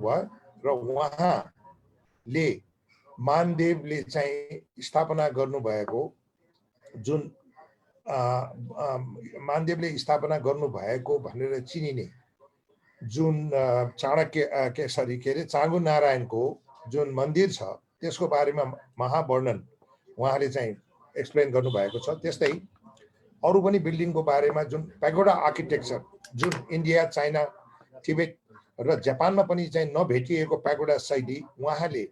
भयो र उहाँले मानदेवले चाहिँ स्थापना गर्नुभएको जुन मानदेवले स्थापना गर्नुभएको भनेर चिनिने जुन चाणक्य के अरे चाँगु नारायणको जुन मन्दिर छ त्यसको बारेमा महावर्णन उहाँले चाहिँ एक्सप्लेन गर्नुभएको छ। त्यस्तै अरू पनि बिल्डिङको बारेमा जुन पैगोडा आर्किटेक्चर जुन इन्डिया, चाइना, तिब्बत र जापानमा पनि चाहिँ नभेटिएको पैगोडा शैली उहाँले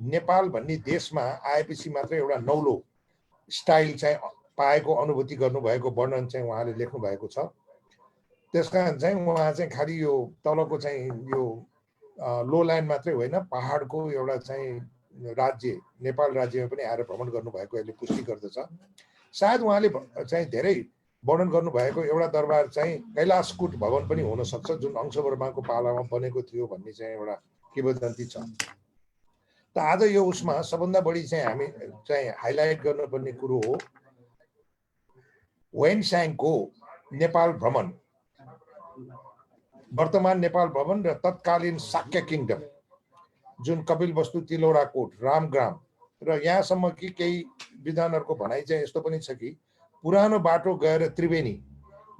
नेपाल भन्ने देशमा आएपछि मात्र एउटा नौलो स्टाइल चाहिँ पाएको अनुभूति गर्नुभएको वर्णन चाहिँ उहाँले लेख्नु भएको छ। त्यसकारण चाहिँ उहाँ चाहिँ खालि यो तलको चाहिँ यो लोल्यान्ड मात्रै होइन, पहाडको एउटा चाहिँ राज्य नेपाल राज्यमा पनि आएर भ्रमण गर्नुभएको यसले पुष्टि गर्दछ। सायद उहाँले चाहिँ धेरै वर्णन गर्नुभएको एउटा दरबार चाहिँ कैलाशकूट भवन पनि हुन सक्छ जुन अंशवर्माको पालामा बनेको थियो भन्ने चाहिँ एउटा किंवदन्ती छ। त आज यो उसमा सबभन्दा बढी चाहिँ हामी चाहिँ हाइलाइट गर्नुपर्ने कुरो हो ह्वेनसाङको नेपाल भ्रमण, वर्तमान नेपाल भ्रमण र तत्कालीन शाक्य किङडम जुन कपिलवस्तु, तिलौराकोट, रामग्राम र यहाँसम्म कि केही विद्वानहरूको भनाइ चाहिँ यस्तो पनि छ कि पुरानो बाटो गएर त्रिवेणी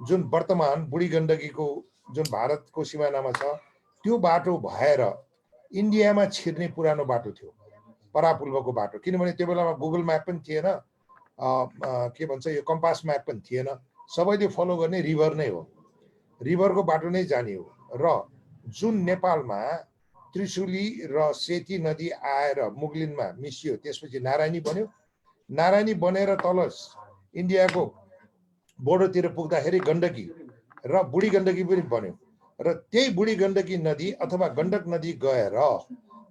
जुन वर्तमान बुढी गण्डकीको जुन भारतको सिमानामा छ त्यो बाटो भएर इन्डियामा छिर्ने पुरानो बाटो थियो, परापूर्वको बाटो। किनभने त्यो बेलामा गुगल म्याप पनि थिएन, के भन्छ यो कम्पास म्याप पनि थिएन, सबैले फलो गर्ने रिभर नै हो, रिभरको बाटो नै जाने हो। र जुन नेपालमा त्रिशुली र सेती नदी आएर मुगलिनमा मिसियो, त्यसपछि नारायणी बन्यो, नारायणी बनेर तल इन्डियाको बोर्डरतिर पुग्दाखेरि गण्डकी र बुढी गण्डकी पनि बन्यो र त्यही बुढी गण्डकी नदी अथवा गण्डक नदी गएर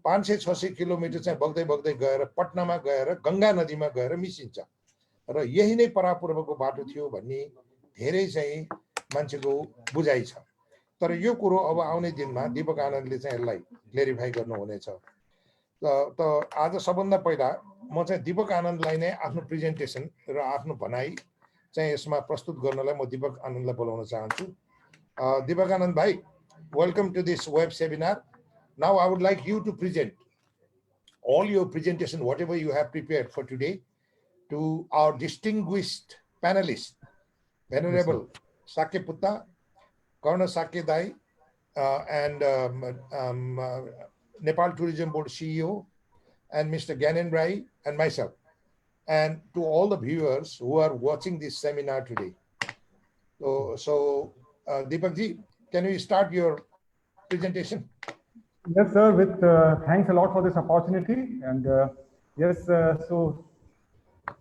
500-600 किलोमिटर चाहिँ बग्दै बग्दै गएर पटनामा गएर गङ्गा नदीमा गएर मिसिन्छ र यही नै परापूर्वको बाटो थियो भन्ने धेरै चाहिँ मान्छेको बुझाइ छ। तर यो कुरो अब आउने दिनमा दीपक आनन्दले चाहिँ यसलाई क्लेरिफाई गर्नुहुनेछ। त आज सबभन्दा पहिला म चाहिँ दीपक आनन्दलाई नै आफ्नो प्रेजेन्टेसन र आफ्नो भनाइ चाहिँ यसमा प्रस्तुत गर्नलाई म दीपक आनन्दलाई बोलाउन चाहन्छु। दीपक आनन्द भाइ, welcome to this web seminar. Now I would like you to present all your presentation, whatever you have prepared for today, to our distinguished panelists, Venerable Sakya Putta, Karna Sakya Dai, and Nepal Tourism Board CEO, and Mr. Gyanen Rai, and myself, and to all the viewers who are watching this seminar today. So Deepak ji, can you start your presentation? Yes, sir. With thanks a lot for this opportunity. And yes, so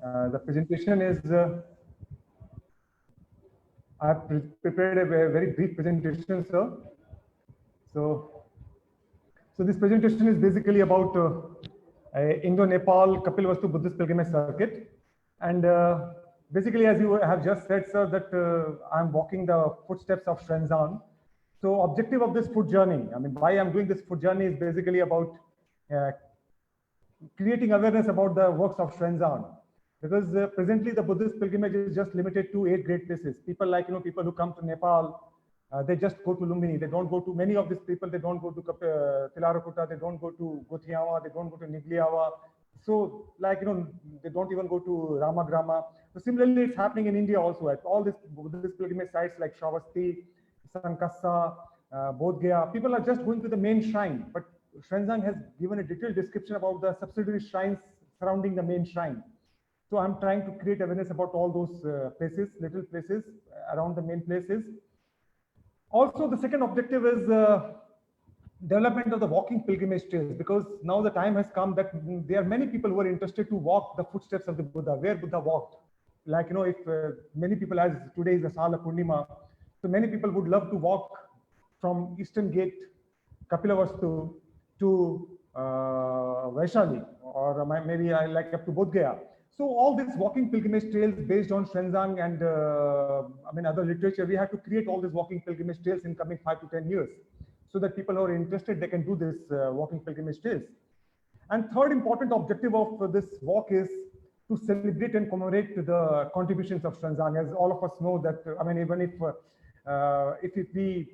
the presentation is, I've prepared a very brief presentation, sir. So this presentation is basically about Indo-Nepal Kapilvastu Buddhist Pilgrimage Circuit. And basically, as you have just said, sir, that I'm walking the footsteps of Xuanzang. So objective of this foot journey, I mean, why I'm doing this foot journey is basically about creating awareness about the works of Xuanzang. Because presently the Buddhist pilgrimage is just limited to 8 great places. People like, people who come to Nepal, they just go to Lumbini. They don't go to, many of these people, they don't go to Piligrrimage, they don't go to Gothiawa, they don't go to Nigliawa. So like, they don't even go to Ramagrama. So similarly, it's happening in India also at all these Buddhist pilgrimage sites like Shravasti, Sankasa, Bodh Gaya. People are just going to the main shrine, but Xuanzang has given a detailed description about the subsidiary shrines surrounding the main shrine. So I'm trying to create awareness about all those places, little places around the main places. Also, the second objective is development of the walking pilgrimage trails, because now the time has come that there are many people who are interested to walk the footsteps of the Buddha, where Buddha walked. Like, if many people, as today is the Sala Purnima, so many people would love to walk from Eastern Gate, Kapilavastu to Vaishali, or maybe I like up to Bodh Gaya. So all these walking pilgrimage trails based on Xuanzang and other literature, we have to create all these walking pilgrimage trails in coming 5 to 10 years, so that people who are interested, they can do this walking pilgrimage trails. And third important objective of this walk is to celebrate and commemorate the contributions of Xuanzang. As all of us know that, even if we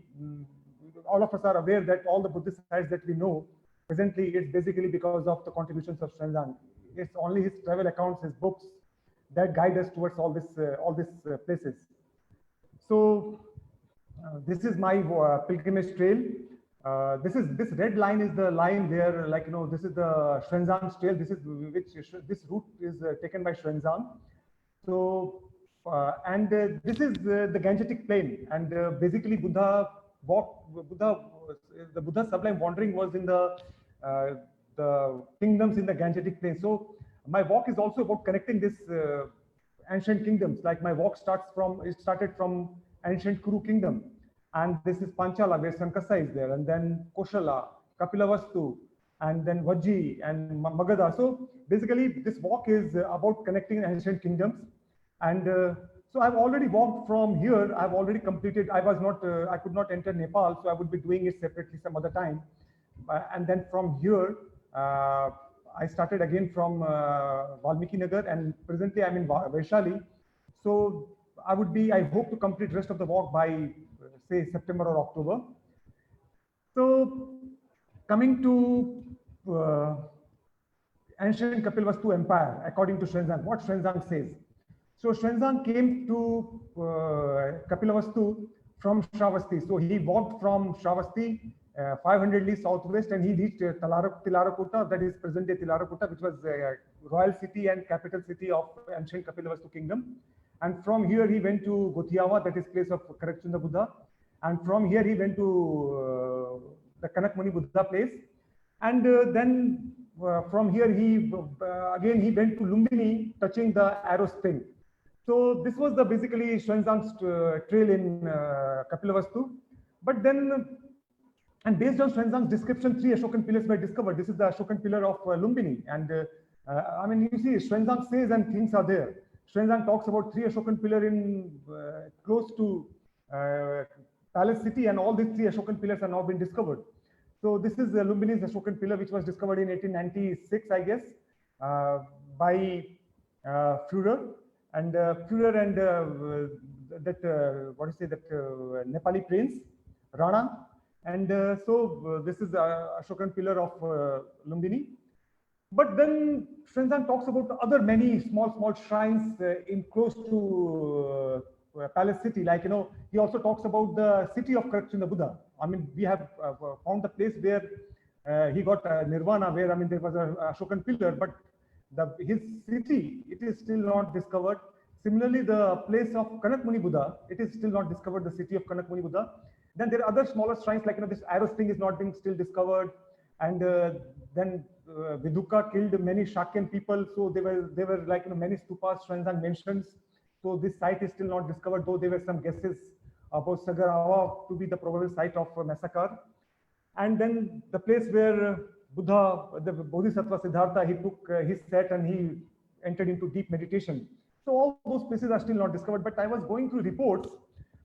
all of us are aware that all the Buddhist sites that we know presently, it's basically because of the contributions of Xuanzang. It's only his travel accounts, his books, that guide us towards all these places. So this is my pilgrimage trail. This red line is the line where, like, this is the Xuanzang trail. This route is taken by Xuanzang. So this is the Gangetic Plain, and basically the Buddha's sublime wandering was in the kingdoms in the Gangetic Plain. So my walk is also about connecting this ancient kingdoms. Like my walk started from ancient Kuru kingdom, and this is Panchala where Sankasa is there, and then Koshala, Kapilavastu, and then Vajji and Magadha. So basically this walk is about connecting ancient kingdoms. And so I've already walked from here. I've already completed. I could not enter Nepal, so I would be doing it separately some other time. And then from here, I started again from Valmiki Nagar, and presently I'm in Vaishali. So I hope to complete rest of the walk by say September or October. So coming to ancient Kapilavastu Empire, according to Xuanzang, what Xuanzang says. So Xuanzang came to Kapilavastu from Shravasti. So he walked from Shravasti 500 leagues southwest, and he reached Tilarakota, that is present-day Tilarakota, which was a royal city and capital city of ancient Kapilavastu kingdom. And from here he went to Gothiava, that is place of Karakchanda Buddha. And from here he went to the Kanakmuni Buddha place. And then from here he went to Lumbini, touching the Arrow Spring. So this was basically Xuanzang's trail in Kapilavastu. But then, and based on Xuanzang's description, 3 Ashokan pillars were discovered. This is the Ashokan pillar of Lumbini. And I mean, you see, Xuanzang says and things are there. Xuanzang talks about 3 Ashokan pillar in close to Palace City, and all these 3 Ashokan pillars have now been discovered. So this is Lumbini's Ashokan pillar, which was discovered in 1896, I guess, by Führer. And Führer and Nepali prince, Rana. And so this is Ashokan pillar of Lumbini. But then Xuanzang talks about other many small shrines in close to Palace City. Like, he also talks about the city of Karakchanda Buddha. I mean, we have found the place where he got Nirvana, where, I mean, there was a Ashokan pillar, but his city, it is still not discovered. Similarly, the place of Kanakmuni Buddha, it is still not discovered, the city of Kanakmuni Buddha. Then there are other smaller shrines, like, this Arrow Spring is not being still discovered. And then Viduka killed many Shakyan people. So they were like, many stupas Xuanzang mentions. So this site is still not discovered, though there were some guesses about Sagarawa to be the probable site of massacre. And then the place where Buddha, the Bodhisattva Siddhartha, he took his set and he entered into deep meditation. So all those places are still not discovered. But I was going through reports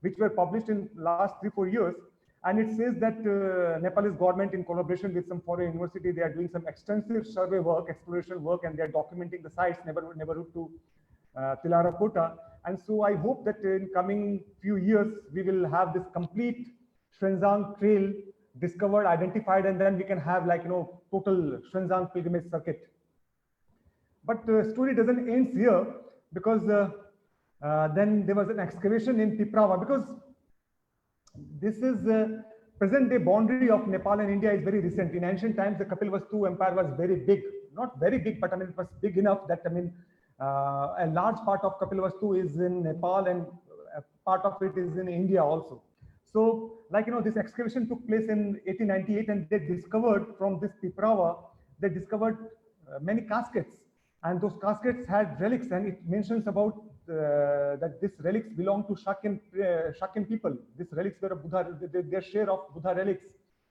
which were published in last 3-4 years, and it says that Nepalese government, in collaboration with some foreign university, they are doing some extensive survey work, exploration work, and they are documenting the sites neighborhood to Tilarakota. And so I hope that in coming few years we will have this complete Xuanzang trail discovered, identified, and then we can have, like, total Xuanzang pilgrimage circuit. But the story doesn't end here, because then there was an excavation in Piprava, because this is present-day boundary of Nepal and India is very recent. In ancient times, the Kapilavastu empire was very big, not very big, but I mean, it was big enough that, I mean, a large part of Kapilavastu is in Nepal, and a part of it is in India also. So, like, this excavation took place in 1898, and they discovered from this Piprava, they discovered many caskets, and those caskets had relics, and it mentions about that these relics belong to Shakyan people. These relics were Buddha, their share of Buddha relics,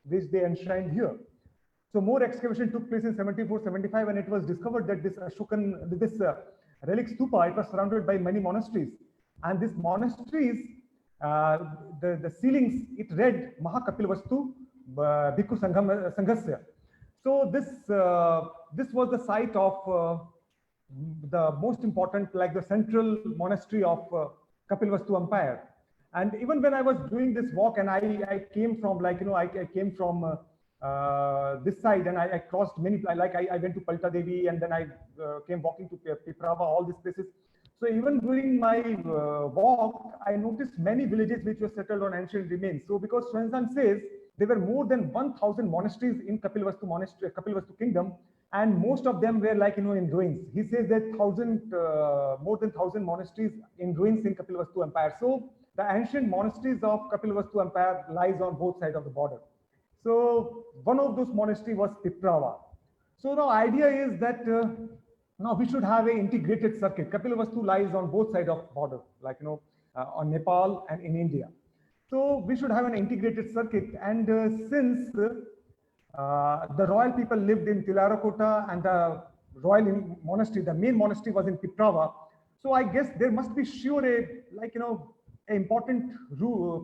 which they enshrined here. So more excavation took place in 74-75, and it was discovered that this Ashokan, relic stupa, it was surrounded by many monasteries, and these monasteries, the ceilings, it read Mahakapilavastu Bhikkhu Sanghasya. So this was the site of the most important, like the central monastery of Kapilavastu empire. And even when I was doing this walk, and I came from I came from this side, and I crossed many, I went to Palta Devi, and then I came walking to Piprava, all these places. So even during my walk, I noticed many villages which were settled on ancient remains. So because Xuanzang says there were more than 1,000 monasteries in Kapilvastu monastery, Kapilvastu kingdom, and most of them were in ruins. He says that more than 1,000 monasteries in ruins in Kapilvastu Empire. So the ancient monasteries of Kapilvastu Empire lies on both sides of the border. So one of those monastery was Piprava. So the idea is that now we should have an integrated circuit. Kapilavastu lies on both sides of border, on Nepal and in India. So we should have an integrated circuit. And since the royal people lived in Tilarakota, and the royal monastery, the main monastery was in Piprava. So I guess there must be sure an important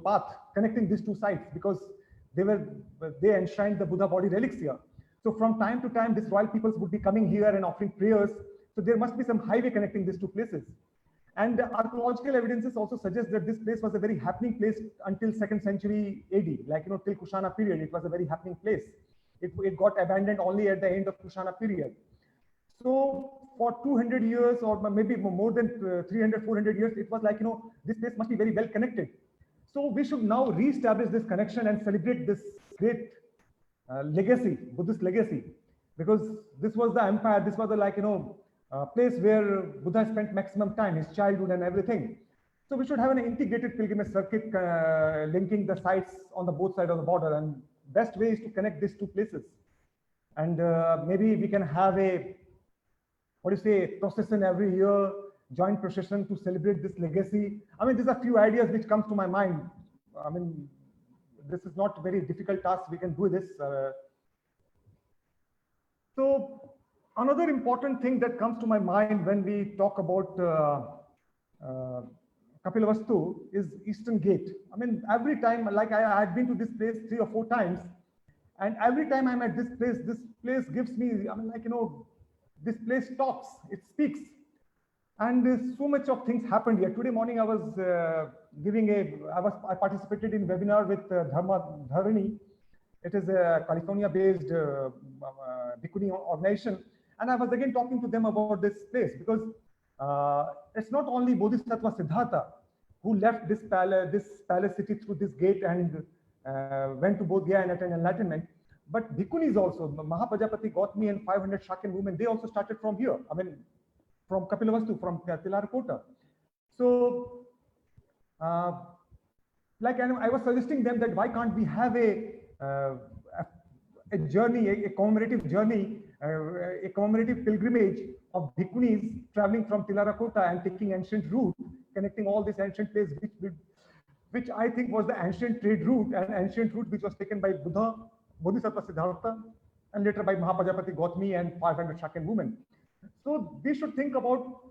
path connecting these two sites, because they enshrined the Buddha body relics here. So from time to time, these royal peoples would be coming here and offering prayers. So there must be some highway connecting these two places. And archaeological evidences also suggest that this place was a very happening place until 2nd century AD, till Kushana period. It was a very happening place. It got abandoned only at the end of Kushana period. So for 200 years, or maybe more than 300, 400 years, it was this place must be very well connected. So we should now re-establish this connection and celebrate this great legacy, Buddhist legacy, because this was the empire. This was the place where Buddha spent maximum time, his childhood and everything. So we should have an integrated pilgrimage circuit linking the sites on the both sides of the border, and best way is to connect these two places. And maybe we can have a procession every year, joint procession to celebrate this legacy. I mean, these are few ideas which comes to my mind. I mean, this is not a very difficult task. We can do this. So another important thing that comes to my mind when we talk about Kapilavastu is Eastern Gate. I mean, every time, I had been to this place 3 or 4 times, and every time I'm at this place gives me, this place talks, it speaks. And so much of things happened here. Today morning, I was I participated in a webinar with Dharani. It is a California-based Bhikkhuni organization. And I was again talking to them about this place, because it's not only Bodhisattva Siddhartha who left this palace city through this gate and went to Bodh Gaya and attained enlightenment, but Bhikkhunis also, Mahapajapati Gautami and 500 Shakin women, they also started from here. I mean, from Kapilavastu, from Tilarakota. So, I was suggesting them that why can't we have a journey, a commemorative journey, a commemorative pilgrimage of Bhikkhunis traveling from Tilarakota and taking ancient route, connecting all these ancient places, which I think was the ancient trade route, and ancient route which was taken by Buddha, Bodhisattva Siddhartha, and later by Mahapajapati Gautami and 500 Shakin women. So we should think about,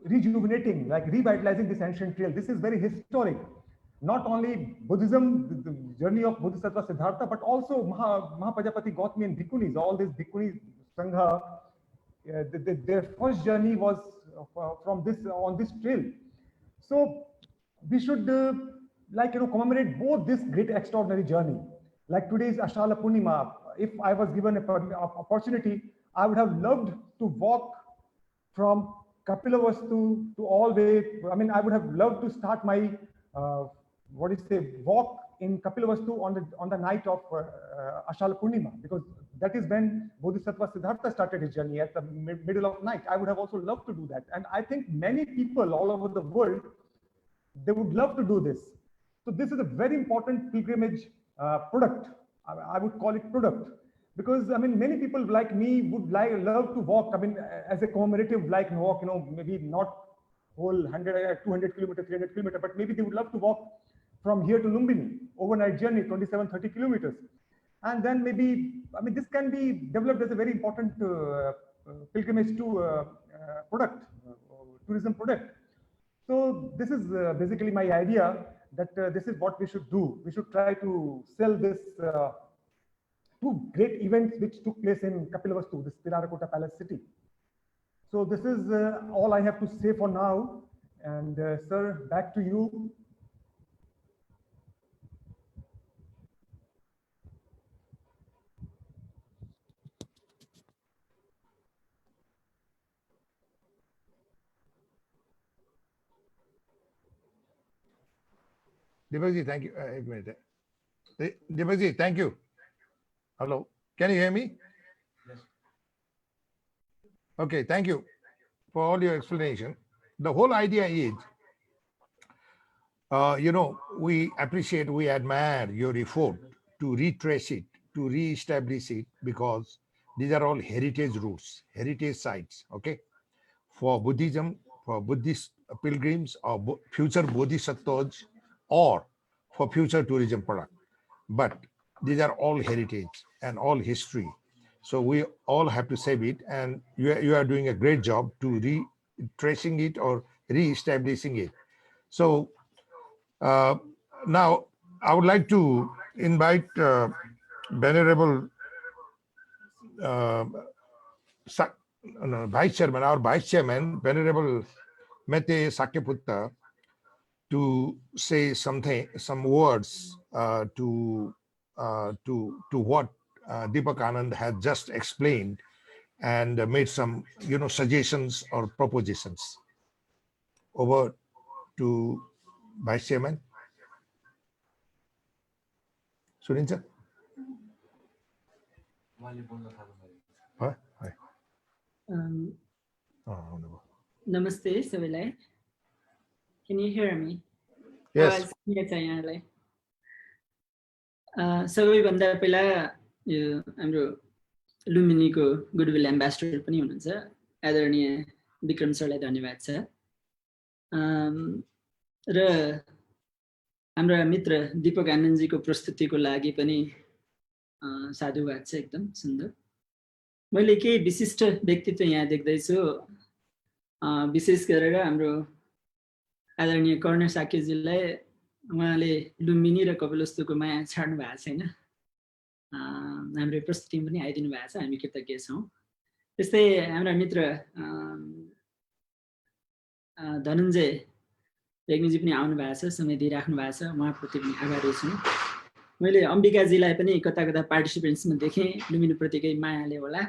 rejuvenating, revitalizing this ancient trail. This is very historic. Not only Buddhism, the journey of Bodhisattva Siddhartha, but also Mahapajapati Gautami and Bhikkhunis, all these Bhikkhuni Sangha, their first journey was on this trail. So we should commemorate both this great extraordinary journey. Like today's Ashala Purnima, if I was given an opportunity, I would have loved to walk from Kapilavastu to all the way. I mean, I would have loved to start my walk in Kapilavastu on the night of Ashala Purnima, because that is when Bodhisattva Siddhartha started his journey at the middle of night. I would have also loved to do that, and I think many people all over the world, they would love to do this. So this is a very important pilgrimage product. I would call it product, because I mean, many people like me would love to walk. I mean, as a commemorative walk, maybe not whole 100, 200 kilometers, 300 kilometers, but maybe they would love to walk from here to Lumbini, overnight journey, 27, 30 kilometers. And then maybe, I mean, this can be developed as a very important pilgrimage to tourism product. So this is basically my idea, that this is what we should do. We should try to sell this two great events which took place in Kapilavastu, this Tilarakota Palace city. So this is all I have to say for now. And sir, back to you. Deepakji, thank you. Ek minute. Deepakji, thank you. Hello, can you hear me? Yes. Okay, thank you for all your explanation. The whole idea is, we appreciate, we admire your effort to retrace it, to re-establish it, because these are all heritage routes, heritage sites, okay? For Buddhism, for Buddhist pilgrims or future bodhisattvas, or for future tourism product. But these are all heritage and all history. So we all have to save it, and you are doing a great job to retracing it or re-establishing it. So now I would like to invite Venerable Vice Chairman, our Vice Chairman, Venerable Mete Sakyaputta, to say something, some words to what Deepak Anand has just explained, and made some suggestions or propositions. Over to Vice Chairman. Surincha? Hi. Namaste, सबैलाई. Can you hear me? Yes. यहाँलाई. सबैभन्दा पहिला यो हाम्रो लुम्बिनीको goodwill ambassador पनि हुनुहुन्छ आदरणीय विक्रम सरलाई धन्यवाद छ. र हाम्रा मित्र दीपक आनन्दजीको प्रस्तुतिको लागि पनि साधुवाद छ, एकदम सुन्दर. मैले केही विशिष्ट व्यक्तित्व यहाँ देख्दैछु. विशेष गरेर हाम्रो आदरणीय कर्ण साक्यजीलाई उहाँले लुम्बिनी र कपिलवस्तुको माया छाड्नु भएको छैन. हाम्रो प्रस्तुति पनि आइदिनु भएको छ, हामी कृतज्ञ छौँ. त्यस्तै हाम्रा मित्र धनञ्जय रेग्मीजी पनि आउनु भएको छ, समय दिइराख्नु भएको छ, उहाँप्रति पनि आभारी छु. मैले अम्बिकाजीलाई पनि कता कता पार्टिसिपेन्ट्समा देखेँ, लुम्बिनीप्रतिकै मायाले होला.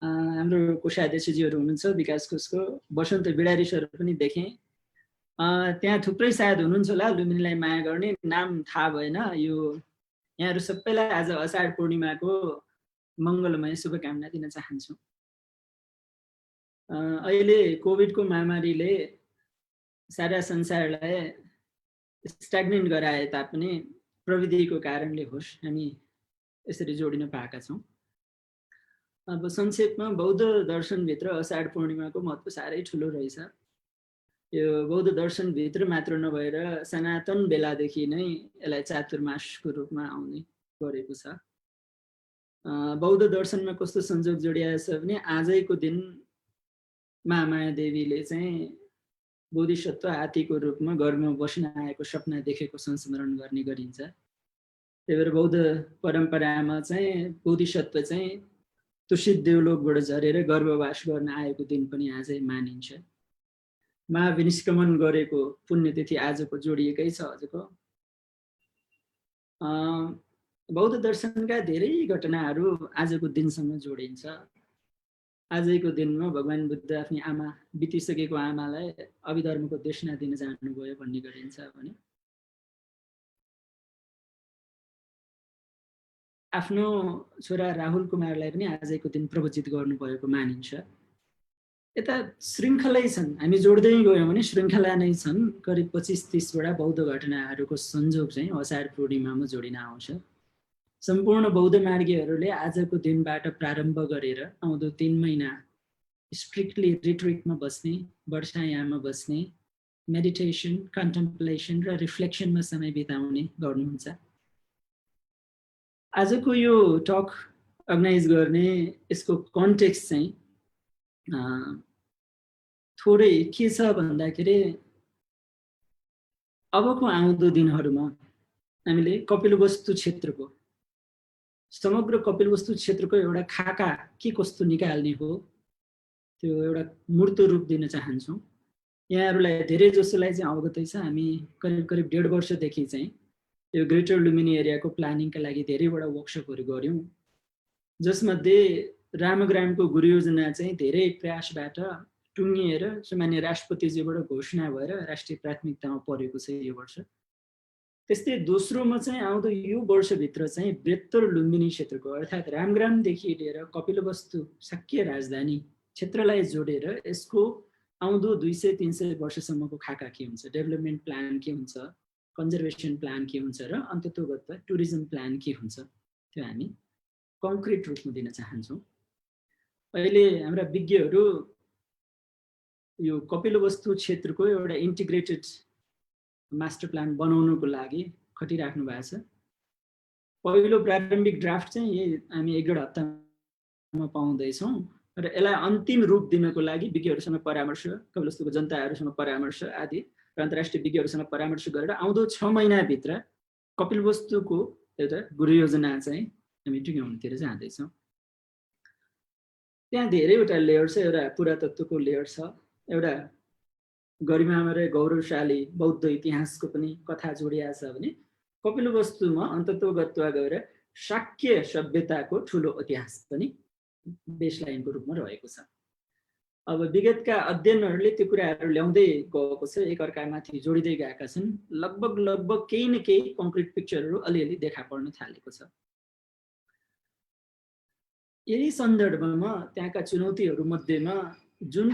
हाम्रो कोषाध्यक्षजीहरू हुनुहुन्छ विकास कोषको, वसन्त बिडारी सर पनि देखेँ. त्यहाँ थुप्रै सायद हुनुहुन्छ होला लुम्बिनीलाई माया गर्ने, नाम थाहा भएन. यो यहाँहरू सबैलाई आज अषाढ पूर्णिमाको मङ्गलमय शुभकामना दिन चाहन्छु. अहिले कोभिडको महामारीले सारा संसारलाई स्ट्याग्नेन्ट गराए तापनि प्रविधिको कारणले होस् हामी यसरी जोडिन पाएका छौँ. अब संक्षेपमा बौद्ध दर्शनभित्र अषाढ पूर्णिमाको महत्त्व साह्रै ठुलो रहेछ. यो बौद्ध दर्शनभित्र मात्र नभएर सनातन बेलादेखि नै यसलाई चातुर्मासको रूपमा आउने गरेको छ. बौद्ध दर्शनमा कस्तो संयोग जोडिएको छ भने आजैको दिन महामाया देवीले चाहिँ बोधिसत्व हात्तीको रूपमा घरमा बस्न आएको सपना देखेको संस्मरण गर्ने गरिन्छ. त्यही भएर बौद्ध परम्परामा चाहिँ बोधिसत्व चाहिँ तुषित देवलोकबाट झरेर गर्भवास गर्न आएको दिन पनि आजै मानिन्छ. महाविनिष्क्रमण गरेको पुण्यतिथि आजको जोडिएकै छ आजको. बौद्ध दर्शनका धेरै घटनाहरू आजको दिनसँग जोडिन्छ. आजैको दिनमा भगवान बुद्ध आफ्नी आमा बितिसकेको आमालाई अभिधर्मको देशना दिन जानुभयो भन्ने गरिन्छ भने आफ्नो छोरा राहुल कुमारलाई पनि आजैको दिन प्रवचित गर्नुभएको मानिन्छ. यता श्रृङ्खलै छन्, हामी जोड्दै गयौँ भने श्रृङ्खला नै छन्. करिब 25-30वटा बौद्ध घटनाहरूको संयोग चाहिँ अषाढ पूर्णिमामा जोडिन आउँछ. सम्पूर्ण बौद्ध मार्गीहरूले आजको दिनबाट प्रारम्भ गरेर आउँदो 3 महिना स्ट्रिक्टली रिट्रिटमा बस्ने, वर्षायाममा बस्ने, मेडिटेसन, कन्टेम्प्लेसन र रिफ्लेक्सनमा समय बिताउने गर्नुहुन्छ. आजको यो टक अर्गनाइज गर्ने यसको कन्टेक्स्ट चाहिँ थोरै के छ भन्दाखेरि अबको आउँदो दिनहरूमा हामीले कपिलवस्तु क्षेत्रको समग्र कपिलवस्तु क्षेत्रको एउटा खाका के कस्तो निकाल्ने हो त्यो एउटा मूर्त रूप दिन चाहन्छौँ. यहाँहरूलाई धेरै जसोलाई चाहिँ अवगतै छ, हामी करिब करिब 1.5 वर्षदेखि चाहिँ यो ग्रेटर लुम्बिनी एरियाको प्लानिङका लागि धेरैवटा वर्कसपहरू गऱ्यौँ, जसमध्ये रामग्रामको गुरुयोजना चाहिँ धेरै प्रयासबाट टुङ्गिएर सामान्य राष्ट्रपतिजीबाट घोषणा भएर राष्ट्रिय प्राथमिकतामा परेको छ यो वर्ष। त्यस्तै दोस्रोमा चाहिँ आउँदो यो वर्षभित्र चाहिँ बृहत्तर लुम्बिनी क्षेत्रको अर्थात् रामग्रामदेखि लिएर कपिलवस्तु शाक्य राजधानी क्षेत्रलाई जोडेर यसको आउँदो 200-300 वर्षसम्मको खाका के हुन्छ, डेभलपमेन्ट प्लान के हुन्छ, कन्जर्भेसन प्लान के हुन्छ र अन्ततोगत टुरिज्म प्लान के हुन्छ, त्यो हामी कङ्क्रिट रूपमा दिन चाहन्छौँ। अहिले हाम्रा विज्ञहरू यो कपिलवस्तु क्षेत्रको एउटा इन्टिग्रेटेड मास्टर प्लान बनाउनको लागि खटिराख्नु भएको छ। पहिलो प्रारम्भिक ड्राफ्ट चाहिँ हामी 1-1.5 हप्तामा पाउँदैछौँ र यसलाई अन्तिम रूप दिनको लागि विज्ञहरूसँग परामर्श, कपिलवस्तुको जनताहरूसँग परामर्श आदि र अन्तर्राष्ट्रिय विज्ञहरूसँग परामर्श गरेर आउँदो 6 महिनाभित्र कपिलवस्तुको एउटा गुरुयोजना चाहिँ हामी टुङ्ग्याउनुतिर जाँदैछौँ। त्यहाँ धेरैवटा लेयर छ। एउटा पुरातत्वको लेयर छ, एउटा गरिमामा र गौरवशाली बौद्ध इतिहासको पनि कथा जोडिएको छ भने कपिलवस्तुमा अन्ततोगत्वा गएर शाक्य सभ्यताको ठुलो इतिहास पनि बेसलाइनको रूपमा रहेको छ। अब विगतका अध्ययनहरूले त्यो कुराहरू ल्याउँदै गएको छ, एकअर्कामाथि जोडिँदै गएका छन्। लगभग केही न केही कङ्क्रिट पिक्चरहरू अलिअलि देखा पर्न थालेको छ। यही सन्दर्भमा त्यहाँका चुनौतीहरू मध्येमा जुन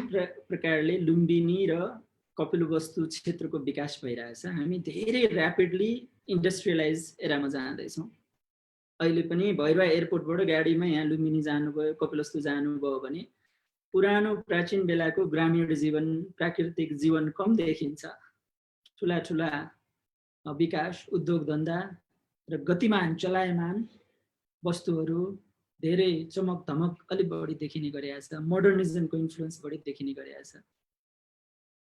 प्रकारले लुम्बिनी र कपिलवस्तु क्षेत्रको विकास भइरहेछ, हामी धेरै ऱ्यापिडली इन्डस्ट्रियलाइज एरामा जाँदैछौँ। अहिले पनि भैरवा एयरपोर्टबाट गाडीमा यहाँ लुम्बिनी जानुभयो, कपिलवस्तु जानुभयो भने पुरानो प्राचीन बेलाको ग्रामीण जीवन, प्राकृतिक जीवन कम देखिन्छ। ठुला ठुला विकास, उद्योग धन्दा र गतिमान चलायमान वस्तुहरू, धेरै चमक धमक अलिक बढी देखिने गरेको छ। मोडर्निजमको इन्फ्लुएन्स बढी देखिने गरेको छ।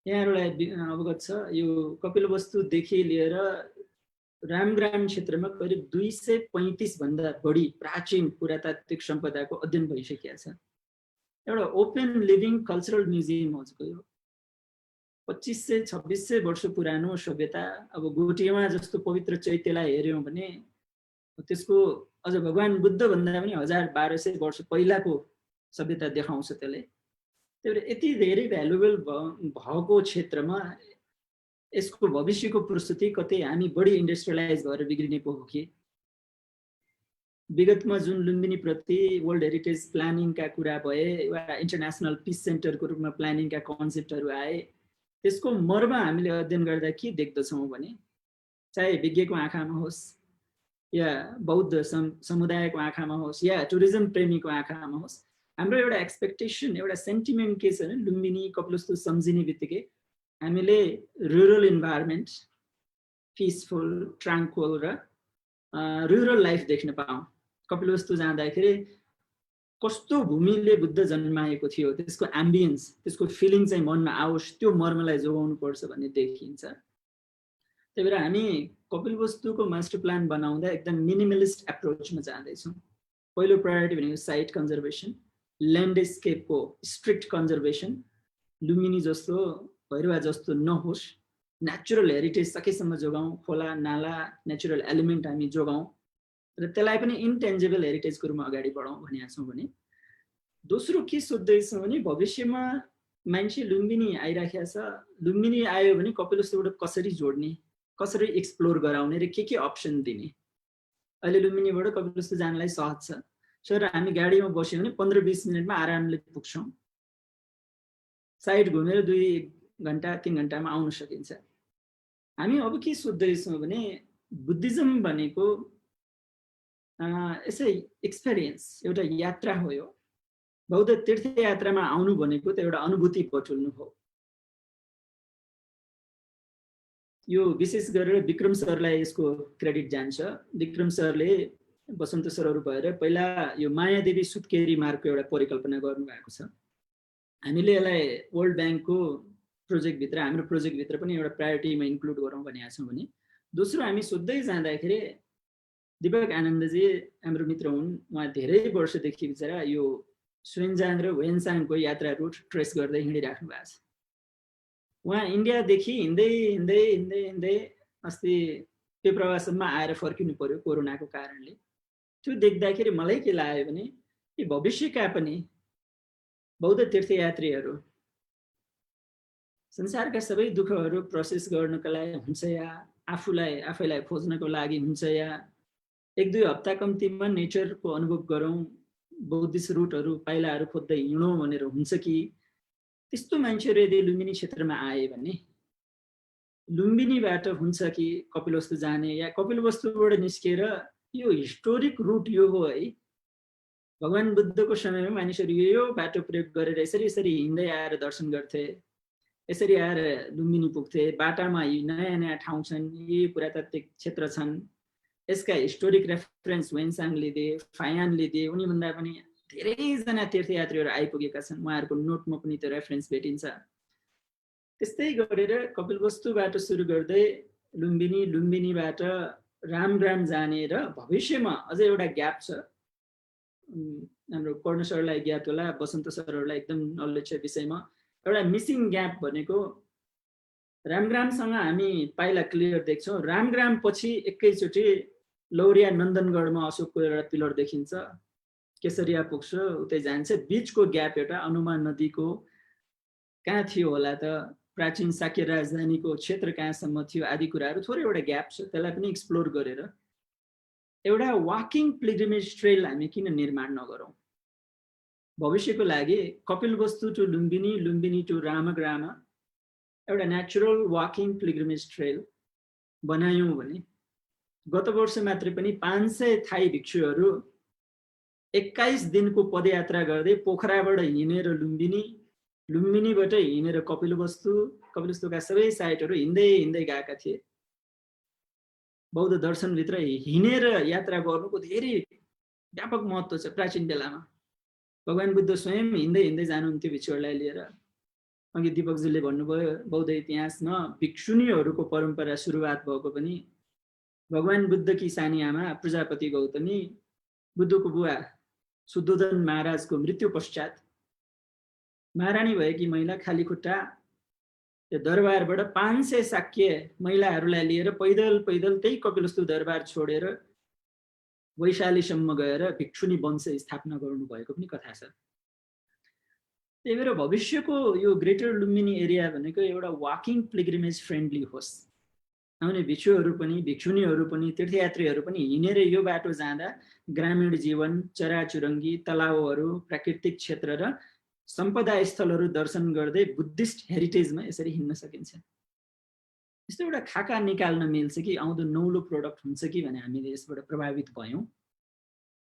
यहाँहरूलाई अवगत छ, यो कपिलवस्तुदेखि लिएर रामग्राम क्षेत्रमा करिब 235 भन्दा बढी प्राचीन पुरातात्विक सम्पदाको अध्ययन भइसकेको छ। एउटा ओपन लिभिङ कल्चरल म्युजियम हो यो। 2500-2600 वर्ष पुरानो सभ्यता। अब गोटियामा जस्तो पवित्र चैत्यलाई हेऱ्यौँ भने त्यसको अझ भगवान बुद्ध भन्दा पनि 1000-1200 वर्ष पहिलाको सभ्यता देखाउँछ त्यसले। त्यही भएर यति धेरै भ्यालुएबल भएको क्षेत्रमा यसको भविष्यको प्रस्तुति कतै हामी बढी इन्डस्ट्रियलाइज भएर बिग्रिने पो हो कि? विगतमा जुन लुम्बिनी प्रति वर्ल्ड हेरिटेज प्लानिङका कुरा भए वा इन्टरनेसनल पिस सेन्टरको रूपमा प्लानिङका कन्सेप्टहरू आए, त्यसको मर्म हामीले अध्ययन गर्दा के देख्दछौँ भने चाहे विज्ञको आँखामा होस् या बौद्ध समुदायको आँखामा होस् या टुरिज्म प्रेमीको आँखामा होस्, हाम्रो एउटा एक्सपेक्टेसन, एउटा सेन्टिमेन्ट के छ भने लुम्बिनी कपिलवस्तु सम्झिने बित्तिकै हामीले रुरल इन्भाइरोमेन्ट, पिसफुल, ट्राङ्क्वल र रुरल लाइफ देख्न पाऊँ। कपिलवस्तु जाँदाखेरि कस्तो भूमिले बुद्ध जन्माएको थियो त्यसको एम्बियन्स, त्यसको फिलिङ चाहिँ मनमा आओस्, त्यो मर्मलाई जोगाउनु पर्छ भन्ने देखिन्छ। त्यही भएर हामी कपिलवस्तुको मास्टर प्लान बनाउँदा एकदम मिनिमलिस्ट एप्रोचमा जाँदैछौँ। पहिलो प्रायोरिटी भनेको साइट कन्जर्भेसन, ल्यान्डस्केपको स्ट्रिक्ट कन्जर्भेसन। लुम्बिनी जस्तो, भैरवा जस्तो नहोस्, नेचुरल हेरिटेज सकेसम्म जोगाउँ, खोला नाला नेचुरल एलिमेन्ट हामी जोगाउँ र त्यसलाई पनि इन्टेन्जिबल हेरिटेजको रूपमा अगाडि बढाउँ भनेका छौँ भने। दोस्रो के सोध्दैछौँ भने भविष्यमा मान्छे लुम्बिनी आइराखेको छ, लुम्बिनी आयो भने कपिलवस्तुबाट कसरी जोड्ने, कसरी एक्सप्लोर गराउने र के अप्सन दिने। अहिले लुम्बिनीबाट कपिलवस्तु जानलाई सहज छ सर, हामी गाडीमा बस्यो भने 15-20 मिनटमा आरामले पुग्छौँ। साइड घुमेर 2 घन्टा 3 घन्टामा आउन सकिन्छ। हामी अब के सोध्दैछौँ भने बुद्धिज्म भनेको यसै एक्सपिरियन्स, एउटा यात्रा हो। यो बौद्ध तीर्थयात्रामा आउनु भनेको त एउटा अनुभूति बटुल्नु हो। यो विशेष गरेर विक्रम सरलाई यसको क्रेडिट जान्छ। विक्रम सरले बसन्त सरहरू भएर पहिला यो मायादेवी सुत्केरी मार्गको एउटा परिकल्पना गर्नुभएको छ। हामीले यसलाई वर्ल्ड ब्याङ्कको प्रोजेक्टभित्र, हाम्रो प्रोजेक्टभित्र पनि एउटा प्रायोरिटीमा इन्क्लुड गरौँ भनेका छौँ भने। दोस्रो हामी सोध्दै जाँदाखेरि दिपक आनन्दजी हाम्रो मित्र हुन्, उहाँ धेरै वर्षदेखि बिचरा यो xuanzang र huansangको यात्रा रुट ट्रेस गर्दै हिँडिराख्नु भएको छ। उहाँ इन्डियादेखि हिँड्दै हिँड्दै हिँड्दै हिँड्दै अस्ति पेप्रवासम्म आएर फर्किनु पर्यो कोरोनाको कारणले। त्यो देख्दाखेरि मलाई के लाग्यो भने यी भविष्यका पनि बौद्ध तीर्थयात्रीहरू संसारका सबै दुःखहरू प्रोसेस गर्नको लागि हुन्छ या आफैलाई खोज्नको लागि हुन्छ या 1-2 हप्ता कम्तीमा नेचरको अनुभव गरौँ, बौद्धिस्ट रुटहरू पाइलाहरू खोज्दै हिँडौँ भनेर हुन्छ कि त्यस्तो मान्छेहरू यदि लुम्बिनी क्षेत्रमा आए भने लुम्बिनीबाट हुन्छ कि कपिलवस्तु जाने या कपिलवस्तुबाट निस्केर यो हिस्टोरिक रुट यो हो है। भगवान बुद्धको समयमा मानिसहरू यो बाटो प्रयोग गरेर यसरी हिँड्दै आएर दर्शन गर्थे, यसरी आएर लुम्बिनी पुग्थे। बाटामा नयाँ नयाँ ठाउँ छन्, यी पुरातात्विक क्षेत्र छन्, यसका हिस्टोरिक रेफरेन्स वेन्साङले दिए, फायानले दिए, उनीभन्दा पनि धेरैजना तीर्थयात्रीहरू आइपुगेका छन्। उहाँहरूको नोटमा पनि त्यो रेफरेन्स भेटिन्छ। त्यस्तै गरेर कपिलवस्तुबाट सुरु गर्दै लुम्बिनी, लुम्बिनीबाट रामग्राम जाने र भविष्यमा अझै एउटा ग्याप छ। हाम्रो कर्ण सरलाई ज्ञात होला, बसन्त सरहरूलाई एकदम नलेज छ विषयमा। एउटा मिसिङ ग्याप भनेको रामग्रामसँग हामी पाइला क्लियर देख्छौँ। रामग्राम पछि एकैचोटि लौरिया नन्दनगढमा अशोकको एउटा पिलर देखिन्छ, केसरिया पुग्छ, उतै जान्छ। बिचको ग्याप एउटा अनुमान नदीको कहाँ थियो होला त, प्राचीन शाक्य राजधानीको क्षेत्र कहाँसम्म थियो आदि कुराहरू थोरै एउटा ग्याप छ। त्यसलाई पनि एक्सप्लोर गरेर एउटा वाकिङ पिल्ग्रिमेज ट्रेल हामी किन निर्माण नगरौँ? भविष्यको लागि कपिलवस्तु टु लुम्बिनी, लुम्बिनी टु रामग्राम एउटा नेचुरल वाकिङ पिल्ग्रिमेज ट्रेल बनायौँ भने गत वर्ष मात्रै पनि 500 थाई भिक्षुहरू 21 दिनको पदयात्रा गर्दै पोखराबाट हिँडेर लुम्बिनी, लुम्बिनीबाट हिँडेर कपिलवस्तुका सबै साइटहरू हिँड्दै हिँड्दै गएका थिए। बौद्ध दर्शनभित्र हिँडेर यात्रा गर्नुको धेरै व्यापक महत्त्व छ। प्राचीन बेलामा भगवान बुद्ध स्वयं हिँड्दै हिँड्दै जानुहुन्थ्यो भिक्षुहरूलाई लिएर। अघि दिपकजीले भन्नुभयो बौद्ध इतिहासमा भिक्षुणीहरूको परम्परा सुरुवात भएको पनि भगवान बुद्धकी सानी आमा प्रजापति गौतमी बुद्धको बुवा शुद्धोधन महाराजको मृत्यु पश्चात महारानी भएकी महिला खाली खुट्टा त्यो दरबारबाट 500 शाक्य महिलाहरूलाई लिएर पैदल पैदल त्यही कपिलवस्तु दरबार छोडेर वैशालीसम्म गएर भिक्षुणी वंश स्थापना गर्नुभएको पनि कथा छ। त्यही भएर भविष्यको यो ग्रेटर लुम्बिनी एरिया भनेको एउटा वाकिङ पिल्ग्रिमेज फ्रेन्डली होस्। आउने भिक्षुहरू पनि, भिक्षुणीहरू पनि, तीर्थयात्रीहरू पनि हिँडेर यो बाटो जाँदा ग्रामीण जीवन, चराचुरुङ्गी, तलाउहरू, प्राकृतिक क्षेत्र र सम्पदा स्थलहरू दर्शन गर्दै बुद्धिस्ट हेरिटेजमा यसरी हिँड्न सकिन्छ। यस्तो एउटा खाका निकाल्न मिल्छ कि आउँदो नौलो प्रोडक्ट हुन्छ कि भने हामीले यसबाट प्रभावित भयौँ।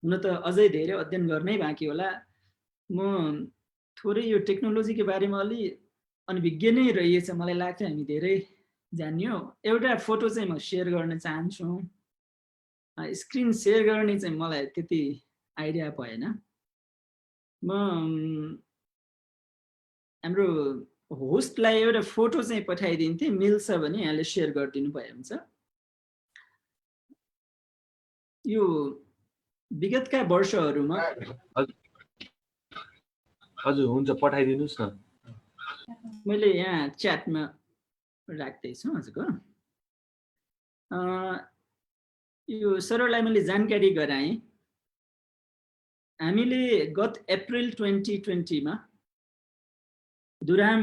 हुन त अझै धेरै अध्ययन गर्नै बाँकी होला। म थोरै यो टेक्नोलोजीको बारेमा अलि अनभिज्ञ नै रहिएछ मलाई लाग्छ, हामी धेरै जान्यो। एउटा फोटो चाहिँ म सेयर गर्न चाहन्छु। स्क्रिन सेयर गर्ने चाहिँ मलाई त्यति आइडिया भएन। म हाम्रो होस्टलाई एउटा फोटो चाहिँ पठाइदिन्थेँ, मिल्छ भने यहाँले सेयर गरिदिनु भए हुन्छ। यो विगतका वर्षहरूमा हजुर हुन्छ पठाइदिनुस् न। मैले यहाँ च्याटमा राख्दैछु हजुरको। यो सरलाई मैले जानकारी गराएँ। हामीले गत अप्रिल 2020 मा दुराम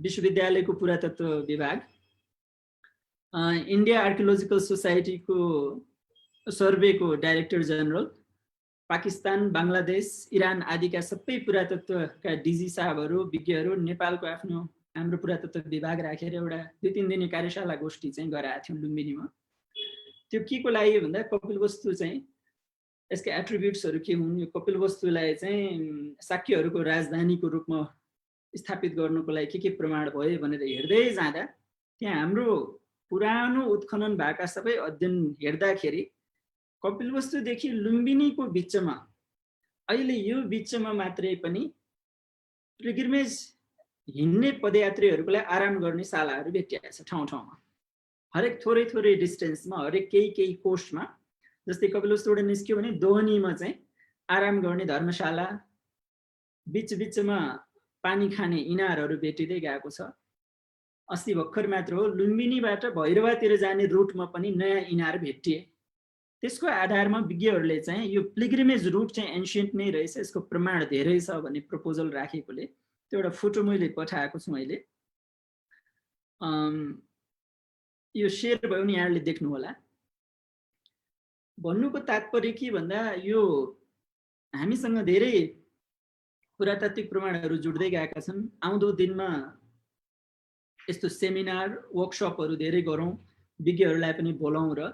विश्वविद्यालयको पुरातत्व विभाग, इन्डिया आर्कियोलोजिकल सोसाइटीको सर्वेको director general, Pakistan, Bangladesh, Iran आदिका सबै पुरातत्वका डिजी साहबहरू, विज्ञहरू, नेपालको हाम्रो पुरातत्व विभाग राखेर एउटा 2-3 दिने कार्यशाला गोष्ठी चाहिँ गराएको थियौँ लुम्बिनीमा। त्यो के को लागि भन्दा कपिलवस्तु चाहिँ यसका एट्रिब्युट्सहरू के हुन्, यो कपिलवस्तुलाई चाहिँ शाक्यहरूको राजधानीको रूपमा स्थापित गर्नुको लागि के प्रमाण भयो भनेर हेर्दै जाँदा त्यहाँ हाम्रो पुरानो उत्खनन भएका सबै अध्ययन हेर्दाखेरि कपिलवस्तुदेखि लुम्बिनीको बिचमा अहिले यो बिचमा मात्रै पनि पिल्ग्रिमेज हिँड्ने पदयात्रीहरूको लागि आराम गर्ने शालाहरू भेटिएको छ ठाउँ ठाउँमा। हरेक थोरै थोरै डिस्टेन्समा, हरेक केही कोस्टमा। जस्तै कपिलवस्तुबाट निस्क्यो भने दोहनीमा चाहिँ आराम गर्ने धर्मशाला, बिचमा पानी खाने इनारहरू भेटिँदै गएको छ। अस्ति भर्खर मात्र हो लुम्बिनीबाट भैरवातिर जाने रुटमा पनि नयाँ इनार भेटिए। त्यसको आधारमा विज्ञहरूले चाहिँ यो पिल्ग्रिमेज रुट चाहिँ एन्शियन्ट नै रहेछ, यसको प्रमाण धेरै छ भन्ने प्रपोजल राखेकोले त्यो एउटा फोटो मैले पठाएको छु अहिले। यो सेयर भयो नि यहाँले देख्नु होला। भन्नुको तात्पर्य के भन्दा यो हामीसँग धेरै पुरातात्विक प्रमाणहरू जुड्दै गएका छन्। आउँदो दिनमा यस्तो सेमिनार वर्कसपहरू धेरै गरौँ, विज्ञहरूलाई पनि बोलाउँ र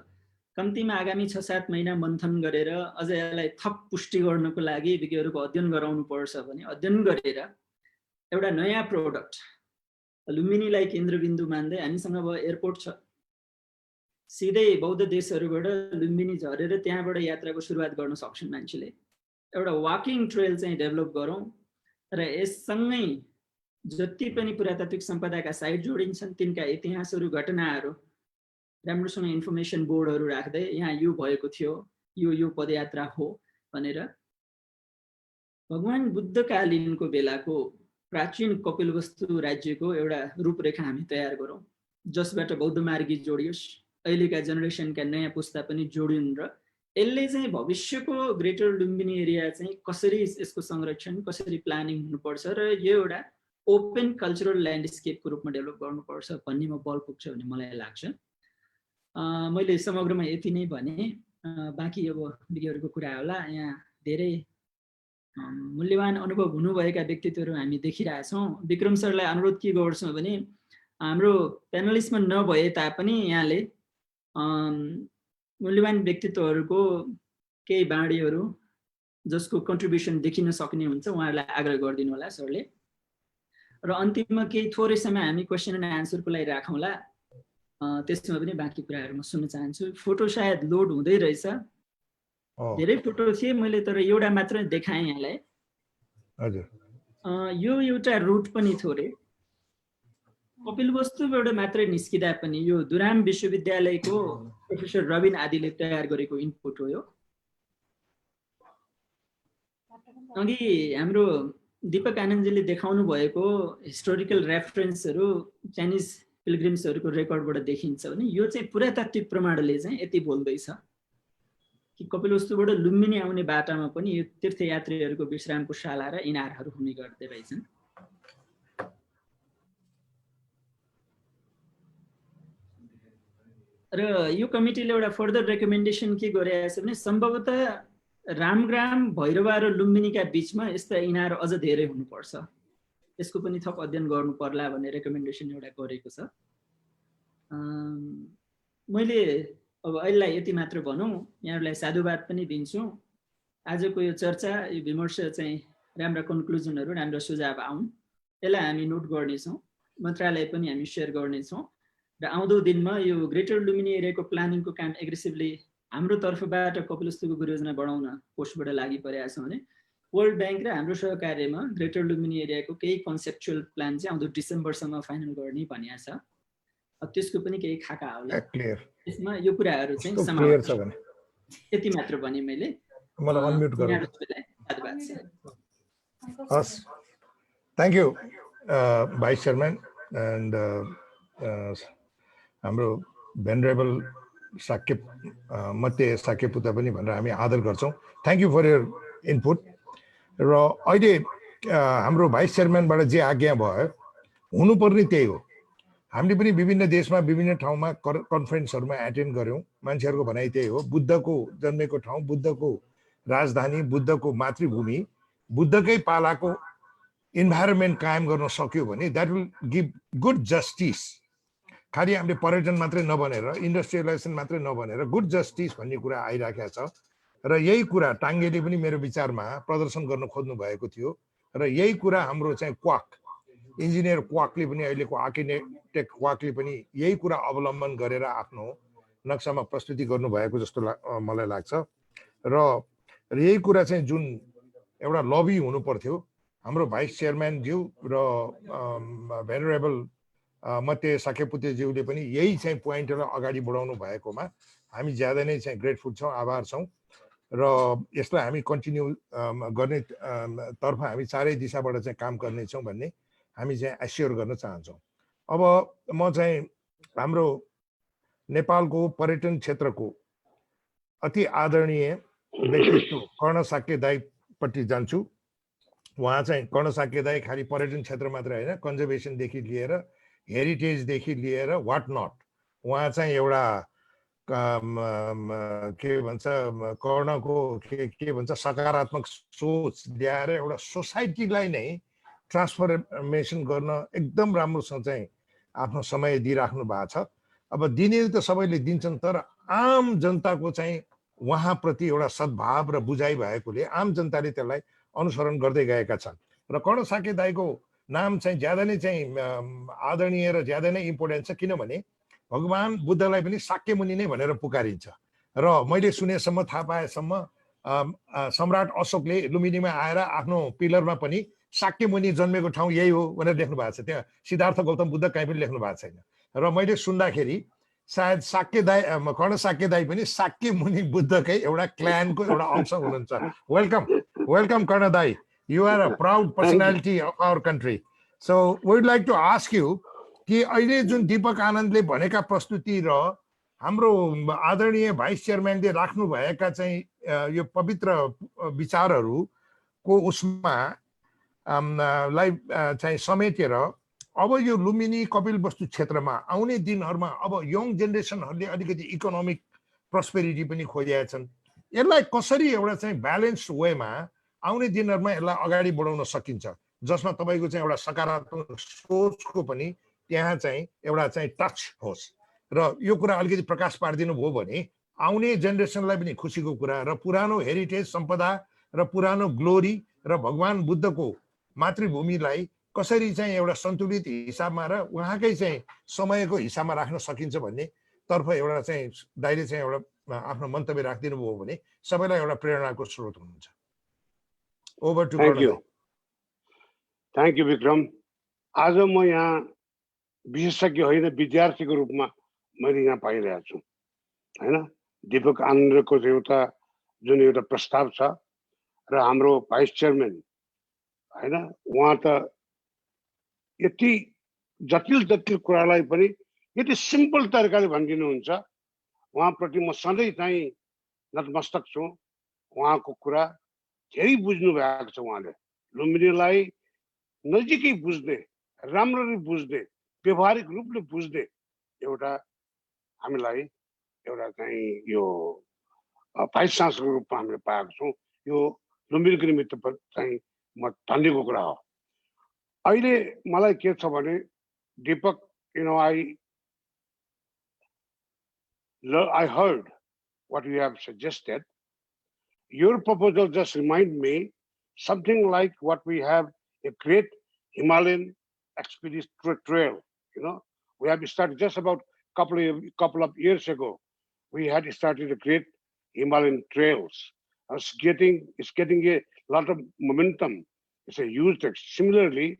कम्तीमा आगामी 6-7 महिना मन्थन गरेर अझ यसलाई थप पुष्टि गर्नको लागि विज्ञहरूको अध्ययन गराउनु पर्छ भने अध्ययन गरेर एउटा नयाँ प्रोडक्ट लुम्बिनीलाई केन्द्रबिन्दु मान्दै हामीसँग अब एयरपोर्ट छ, सिधै बौद्ध देशहरूबाट लुम्बिनी झरेर त्यहाँबाट यात्राको सुरुवात गर्न सक्छन् मान्छेले। एउटा वाकिङ ट्रेल चाहिँ डेभलप गरौँ र यससँगै जति पनि पुरातात्विक सम्पदाका साइट जोडिन्छन् तिनका इतिहासहरू घटनाहरू राम्रोसँग इन्फर्मेसन बोर्डहरू राख्दै यहाँ यो भएको थियो, यो पदयात्रा हो भनेर भगवान बुद्धकालीनको बेलाको प्राचीन कपिलवस्तु राज्यको एउटा रूपरेखा हामी तयार गरौँ, जसबाट बौद्ध मार्गी जोडियोस्, अहिलेका जेनेरेसनका नयाँ पुस्ता पनि जोडिन् र यसले चाहिँ भविष्यको ग्रेटर लुम्बिनी एरिया चाहिँ कसरी यसको संरक्षण कसरी प्लानिङ हुनुपर्छ र यो एउटा ओपन कल्चरल ल्यान्डस्केपको रूपमा डेभलप गर्नुपर्छ भन्नेमा बल पुग्छ भन्ने मलाई लाग्छ। मैले समग्रमा यति नै भने, बाँकी अब विज्ञहरूको कुरा होला। यहाँ धेरै मूल्यवान अनुभव हुनुभएका व्यक्तित्वहरू हामी देखिरहेछौँ। विक्रम सरलाई अनुरोध के गर्छौँ भने हाम्रो प्यानलिस्टमा नभए तापनि यहाँले मूल्यवान व्यक्तित्वहरूको केही बाँडीहरू जसको कन्ट्रिब्युसन देखिन सक्ने हुन्छ उहाँहरूलाई आग्रह गरिदिनु होला सरले। र अन्तिममा केही थोरै समय हामी क्वेसन एन्ड आन्सरको लागि राखौँला, त्यसमा पनि बाँकी कुराहरू म सुन्न चाहन्छु। फोटो सायद लोड हुँदै रहेछ, धेरै फोटो थिए मैले तर एउटा मात्र देखाएँ यहाँलाई। हजुर, यो एउटा रुट पनि थोरै कपिलवस्तुबाट मात्रै निस्किँदा पनि यो दुराम विश्वविद्यालयको प्रोफेसर रविन आदिले तयार गरेको इनपुट हो। यो अघि हाम्रो दीपक आनन्दजीले देखाउनु भएको हिस्टोरिकल रेफरेन्सहरू चाइनिज पिलग्रिम्सहरूको रेकर्डबाट देखिन्छ भने यो चाहिँ पुरातात्विक प्रमाणले चाहिँ यति बोल्दैछ कि कपिलवस्तुबाट लुम्बिनी आउने बाटामा पनि यो तीर्थयात्रीहरूको विश्रामको शाला र इनारहरू हुने गर्दै रहेछन्। र यो कमिटीले एउटा फर्दर रेकमेन्डेसन के गरेको छ भने सम्भवतः रामग्राम भैरवा र लुम्बिनीका बिचमा यस्ता इनार अझ धेरै हुनुपर्छ, यसको पनि थप अध्ययन गर्नु पर्ला भन्ने रेकमेन्डेसन एउटा गरेको छ। मैले अब अहिलेलाई यति मात्र भनौँ, यहाँहरूलाई साधुवाद पनि दिन्छु। आजको यो चर्चा यो विमर्श चाहिँ राम्रा कन्क्लुजनहरू राम्रा सुझाव आउन्, यसलाई हामी नोट गर्नेछौँ, मन्त्रालय पनि हामी सेयर गर्नेछौँ र आउँदो दिनमा यो ग्रेटर लुम्बिनी एरियाको प्लानिङको काम एग्रेसिभली हाम्रो तर्फबाट कपिलवस्तुको गुरुयोजना बढाउन पोस्टबाट लागि परेका छौँ भने वर्ल्ड ब्याङ्क र हाम्रो सहकार्यमा ग्रेटर लुम्बिनी एरियाको केही कन्सेप्चुअल प्लान चाहिँ आउँदो डिसेम्बरसम्म फाइनल गर्ने भनिएको छ। त्यसको पनि केही खाका होला, त्यसमा यो कुराहरू चाहिँ समावेश छ भने यति मात्र भने मैले। मलाई अनम्युट गरौँ। धन्यवाद सर। हस्, thank you vice chairman and हाम्रो भेनरेबल साक्य मध्य साक्यपुता पनि भनेर हामी आदर गर्छौँ। Thank you for your input. र अहिले हाम्रो भाइस चेयरम्यानबाट जे आज्ञा भयो हुनुपर्ने त्यही हो। हामीले पनि विभिन्न देशमा विभिन्न ठाउँमा कन्फरेन्सहरूमा एटेन्ड गऱ्यौँ, मान्छेहरूको भनाइ त्यही हो। बुद्धको जन्मेको ठाउँ, बुद्धको राजधानी, बुद्धको मातृभूमि, बुद्धकै पालाको इन्भाइरोमेन्ट कायम गर्न सक्यो भने that will give good justice. खालि हामीले पर्यटन मात्रै नबनेर, इन्डस्ट्रियलाइजेसन मात्रै नबनेर गुड जस्टिस भन्ने कुरा आइराखेको छ। र यही कुरा टाङ्गेले पनि मेरो विचारमा प्रदर्शन गर्न खोज्नु भएको थियो र यही कुरा हाम्रो चाहिँ क्वाक इन्जिनियर क्वाकले पनि अहिलेको आर्किटेक्ट क्वाकले पनि यही कुरा अवलम्बन गरेर आफ्नो नक्सामा प्रस्तुति गर्नुभएको जस्तो मलाई लाग्छ। र यही कुरा चाहिँ जुन एउटा लबी हुनु पर्थ्यो, हाम्रो भाइस चेयरम्यानज्यू र भेनरेबल मध्य साक्यपुतेज्यूले पनि यही चाहिँ पोइन्टलाई अगाडि बढाउनु भएकोमा हामी ज्यादा नै चाहिँ ग्रेटफुल छौँ, आभार छौँ। र यसलाई हामी कन्टिन्यू गर्ने तर्फ हामी चारै दिशाबाट चाहिँ काम गर्नेछौँ भन्ने हामी चाहिँ एस्योर गर्न चाहन्छौँ। अब म चाहिँ हाम्रो नेपालको पर्यटन क्षेत्रको अति आदरणीय व्यक्तित्व कर्ण साक्य दाईपट्टि जान्छु। उहाँ चाहिँ कर्ण साक्य दाई खालि पर्यटन क्षेत्र मात्र होइन, कन्जर्भेसनदेखि लिएर हेरिटेजदेखि लिएर वाट नट, उहाँ चाहिँ एउटा के भन्छ कर्णको के भन्छ सकारात्मक सोच ल्याएर एउटा सोसाइटीलाई नै ट्रान्सफर्मेसन गर्न एकदम राम्रोसँग चाहिँ आफ्नो समय दिइराख्नु भएको छ। अब दिने त सबैले दिन्छन्, तर आम जनताको चाहिँ उहाँप्रति एउटा सद्भाव र बुझाइ भएकोले आम जनताले त्यसलाई अनुसरण गर्दै गएका छन्। र कर्ण साक्य दाईको नाम चाहिँ ज्यादा नै चाहिँ आदरणीय र ज्यादा नै इम्पोर्टेन्ट छ, किनभने भगवान बुद्धलाई पनि साक्य मुनि नै भनेर पुकारिन्छ। र मैले सुनेसम्म थाहा पाएसम्म सम्राट अशोकले लुम्बिनीमा आएर आफ्नो पिलरमा पनि साक्य मुनि जन्मेको ठाउँ यही हो भनेर लेख्नु भएको छ। त्यहाँ सिद्धार्थ गौतम बुद्ध कहीँ पनि लेख्नु भएको छैन। र मैले सुन्दाखेरि सायद साक्य दाई कर्ण साक्य दाई पनि साक्य मुनि बुद्धकै एउटा क्ल्यानको एउटा अंश हुनुहुन्छ। वेलकम वेलकम कर्ण दाई, you are a proud personality of our country. So would like to ask you कि अहिले जुन दीपक आनन्दले भनेका प्रस्तुति र हाम्रो आदरणीय भाइस चेयरम्यानले राख्नु भएका चाहिँ यो पवित्र विचारहरूको उसमा लाई चाहिँ समेटेर अब यो लुम्बिनी कपिलवस्तु क्षेत्रमा आउने दिनहरूमा अब यङ जेनेरेसनहरूले अलिकति इकोनोमिक प्रस्पेरिटी पनि खोजेका छन्। यसलाई कसरी एउटा चाहिँ ब्यालेन्स वेमा आउने दिनहरूमा यसलाई अगाडि बढाउन सकिन्छ, जसमा तपाईँको चाहिँ एउटा सकारात्मक सोचको पनि त्यहाँ चाहिँ एउटा चाहिँ टच होस्। र यो कुरा अलिकति प्रकाश पारिदिनु भयो भने आउने जेनेरेसनलाई पनि खुसीको कुरा, र पुरानो हेरिटेज सम्पदा र पुरानो ग्लोरी र भगवान बुद्धको मातृभूमिलाई कसरी चाहिँ एउटा सन्तुलित हिसाबमा र उहाँकै चाहिँ समयको हिसाबमा राख्न सकिन्छ भन्ने तर्फ एउटा चाहिँ दाइले चाहिँ एउटा आफ्नो मन्तव्य राखिदिनु भयो भने सबैलाई एउटा प्रेरणाको स्रोत हुनुहुन्छ। Over to thank you Vikram. आज म यहाँ विशेषज्ञ होइन, विद्यार्थीको रूपमा मैले यहाँ पाइरहेको छु होइन। दीपक आनन्दको एउटा जुन एउटा प्रस्ताव छ र हाम्रो भाइस चेयरम्यान होइन, उहाँ त यति जटिल जटिल कुरालाई पनि यति सिम्पल तरिकाले भनिदिनुहुन्छ। उहाँप्रति म सधैँ चाहिँ नतमस्तक छु। उहाँको कुरा धेरै बुझ्नु भएको छ। उहाँले लुम्बिनीलाई नजिकै बुझ्ने, राम्ररी बुझ्ने, व्यवहारिक रूपले बुझ्ने एउटा हामीलाई एउटा चाहिँ यो भाइस चान्सलरको रूपमा हामीले पाएको छौँ। यो लुम्बिनीको निमित्त चाहिँ म धन्यको कुरा हो। अहिले मलाई के छ भने Deepak, you know, I heard what you have suggested. Your proposal just remind me something like what we have, a great Himalayan expedition trail. You know, we have started just about couple of years ago. We had started a great Himalayan trails. It's getting a lot of momentum. It's a huge text. Similarly,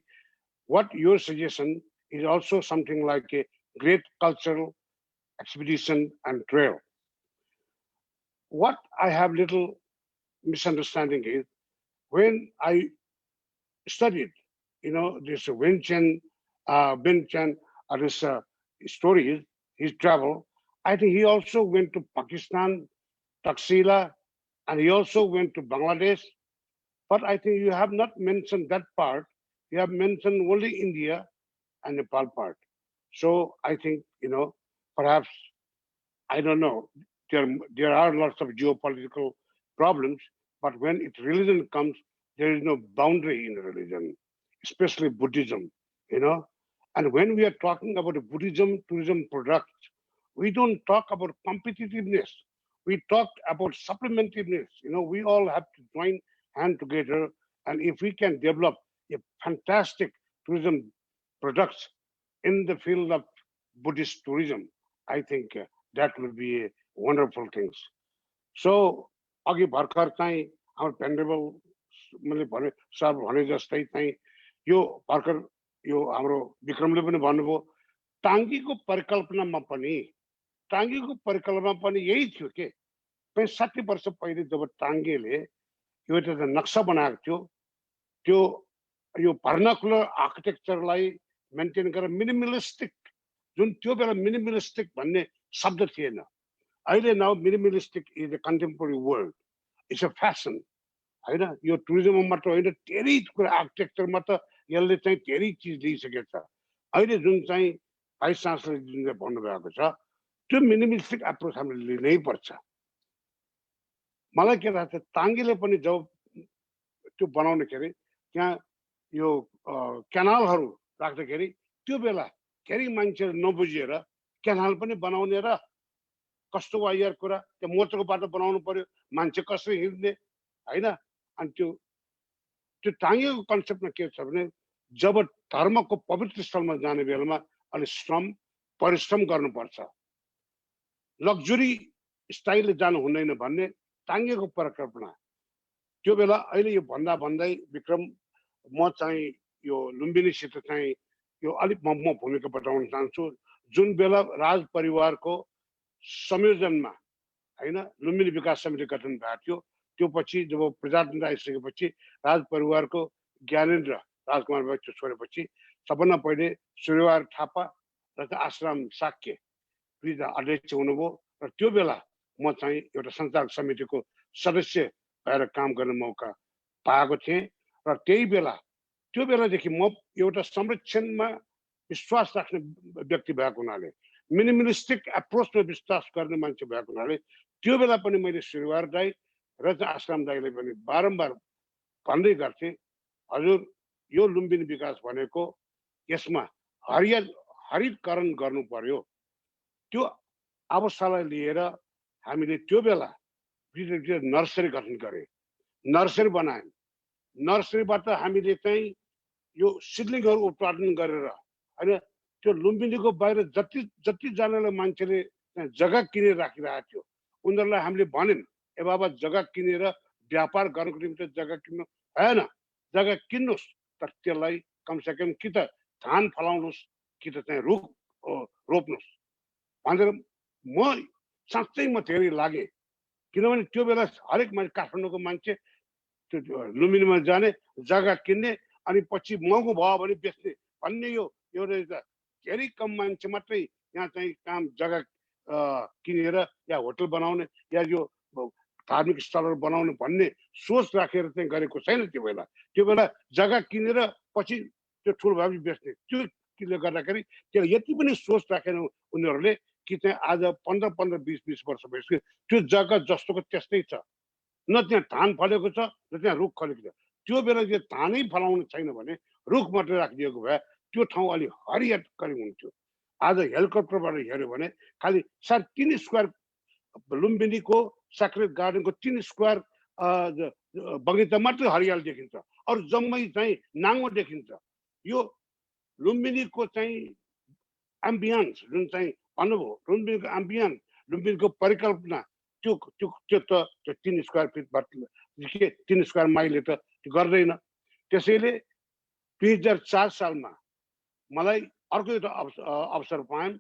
what your suggestion is also something like a great cultural expedition and trail. What I have little misunderstanding is when I studied, you know, this Bin Chen, this stories, his travel. I think he also went to Pakistan, Taxila, and he also went to Bangladesh. But I think you have not mentioned that part. You have mentioned only India and Nepal part. So I think, you know, perhaps, I don't know, there are lots of geopolitical problems, but when religion comes, there is no boundary in religion, especially Buddhism, you know. And when we are talking about a Buddhism tourism product, we don't talk about competitiveness. We talk about supplementiveness. You know, we all have to join hand together. And if we can develop a fantastic tourism products in the field of Buddhist tourism, I think that will be a wonderful things. So, अघि भर्खर चाहिँ हाम्रो पेन्डेबल मैले भने sir भने जस्तै चाहिँ यो भर्खर यो हाम्रो विक्रमले पनि भन्नुभयो, टाङ्गीको परिकल्पनामा पनि यही थियो के 60 वर्ष पहिले जब टाङ्गेले एउटा नक्सा बनाएको थियो त्यो यो भर्नाकुलर आर्किटेक्चरलाई मेन्टेन गरेर मिनिमलिस्टिक जुन त्यो बेला मिनिमलिस्टिक भन्ने शब्द थिएन अहिले now minimalistic is a contemporary world it's a fashion हैन यो टुरिज्ममा मात्र होइन धेरै कुरा आर्किटेक्चरमा त यसले चाहिँ धेरै चिज दिइसकेको छ अहिले जुन चाहिँ भाइस चान्सलर जुन भन्नुभएको छ त्यो मिनिमलिस्टिक एप्रोच हामीले लिनै पर्छ मलाई के लाग्छ टाङ्गेले पनि जब त्यो बनाउँदाखेरि त्यहाँ यो क्यानालहरू राख्दाखेरि त्यो बेला धेरै मान्छेहरू नबुझेर क्यानाल पनि बनाउने र कस्तो वायर कुरा त्यो मोटरको बाटो बनाउनु पर्यो मान्छे कसरी हिँड्ने हैन अनि त्यो टाङ्गेको कन्सेप्टमा के छ भने जब धर्मको पवित्र स्थलमा जाने बेलामा अलि परिश्रम गर्नुपर्छ लग्जरी स्टाइलले जानु हुँदैन भन्ने टाङ्गेको परिकल्पना त्यो बेला अहिले यो भन्दै विक्रम म चाहिँ यो लुम्बिनीसित चाहिँ यो अलिक म भूमिका बताउन चाहन्छु जुन बेला राज परिवारको संयोजनमा हैन लुम्बिनी विकास समिति गठन भएको थियो त्यो पछि जब प्रजातन्त्र आइसकेपछि राज परिवारको ज्ञानेन्द्र राजकुमार छोडेपछि सबभन्दा पहिले सूर्यवार थापा र आश्रम साक्य अध्यक्ष हुनुभयो र त्यो बेला म चाहिँ एउटा सञ्चालक समितिको सदस्य भएर काम गर्ने मौका पाएको थिएँ र त्यही बेला त्यो बेलादेखि म एउटा संरक्षणमा विश्वास राख्ने व्यक्ति भएको हुनाले मिनिमलिस्टिक एप्रोचमा विश्वास गर्ने मान्छे भएको हुनाले त्यो बेला पनि मैले सूर्यवार दाई र आश्रम दाईले पनि बारम्बार भन्दै गर्थे हजुर यो लुम्बिनी विकास भनेको यसमा हरितकरण गर्नु पर्यो त्यो अवस्थालाई लिएर हामीले त्यो बेला नर्सरी गठन गरे नर्सरी बनायौँ नर्सरीबाट हामीले चाहिँ यो सिडलिङहरू उत्पादन गरेर हैन त्यो लुम्बिनीको बाहिर जतिजनाले मान्छेले जग्गा किनेर राखिरहेको थियो उनीहरूलाई हामीले भन्यौँ ए बाबा जग्गा किनेर व्यापार गर्नको निम्ति जग्गा किन्नु भएन जग्गा किन्नुहोस् तर त्यसलाई कमसेकम कि त धान फलाउनुहोस् कि त चाहिँ रुख रोप्नुहोस् भनेर म साँच्चै म धेरै लागेँ किनभने त्यो बेला हरेक मान्छे काठमाडौँको मान्छे त्यो लुम्बिनीमा जाने जग्गा किन्ने अनि पछि महँगो भयो भने बेच्ने भन्ने यो एउटा धेरै कम मान्छे मात्रै यहाँ चाहिँ काम जग्गा किनेर या होटल बनाउने या यो धार्मिक स्थलहरू बनाउने भन्ने सोच राखेर चाहिँ गरेको छैन त्यो बेला जग्गा किनेर पछि त्यो ठुलो भएपछि बेच्ने त्यो किले गर्दाखेरि त्यो यति पनि सोच राखेन उनीहरूले कि चाहिँ आज 15-20 वर्ष भइसक्यो त्यो जग्गा जस्तोको त्यस्तै छ न त्यहाँ धान फलेको छ न त्यहाँ रुख फलेको छ त्यो बेला चाहिँ धानै फलाउनु छैन भने रुख मात्रै राखिदिएको भए त्यो ठाउँ अलि हरियाली हुन्थ्यो आज हेलिकप्टरबाट हेऱ्यो भने खालि 3 स्क्वायर लुम्बिनीको सेक्रेट गार्डनको 3 स्क्वायर बगैँचा मात्रै हरियाली देखिन्छ अरू जम्मै चाहिँ नाङ्गो देखिन्छ यो लुम्बिनीको चाहिँ एम्बियन्स जुन चाहिँ भन्नुभयो लुम्बिनीको एम्बियन्स लुम्बिनीको परिकल्पना त्यो 3 स्क्वायर फिटबाट 3 स्क्वायर माइलले त गर्दैन त्यसैले 2004 सालमा मलाई अर्को एउटा अवसर पाएँ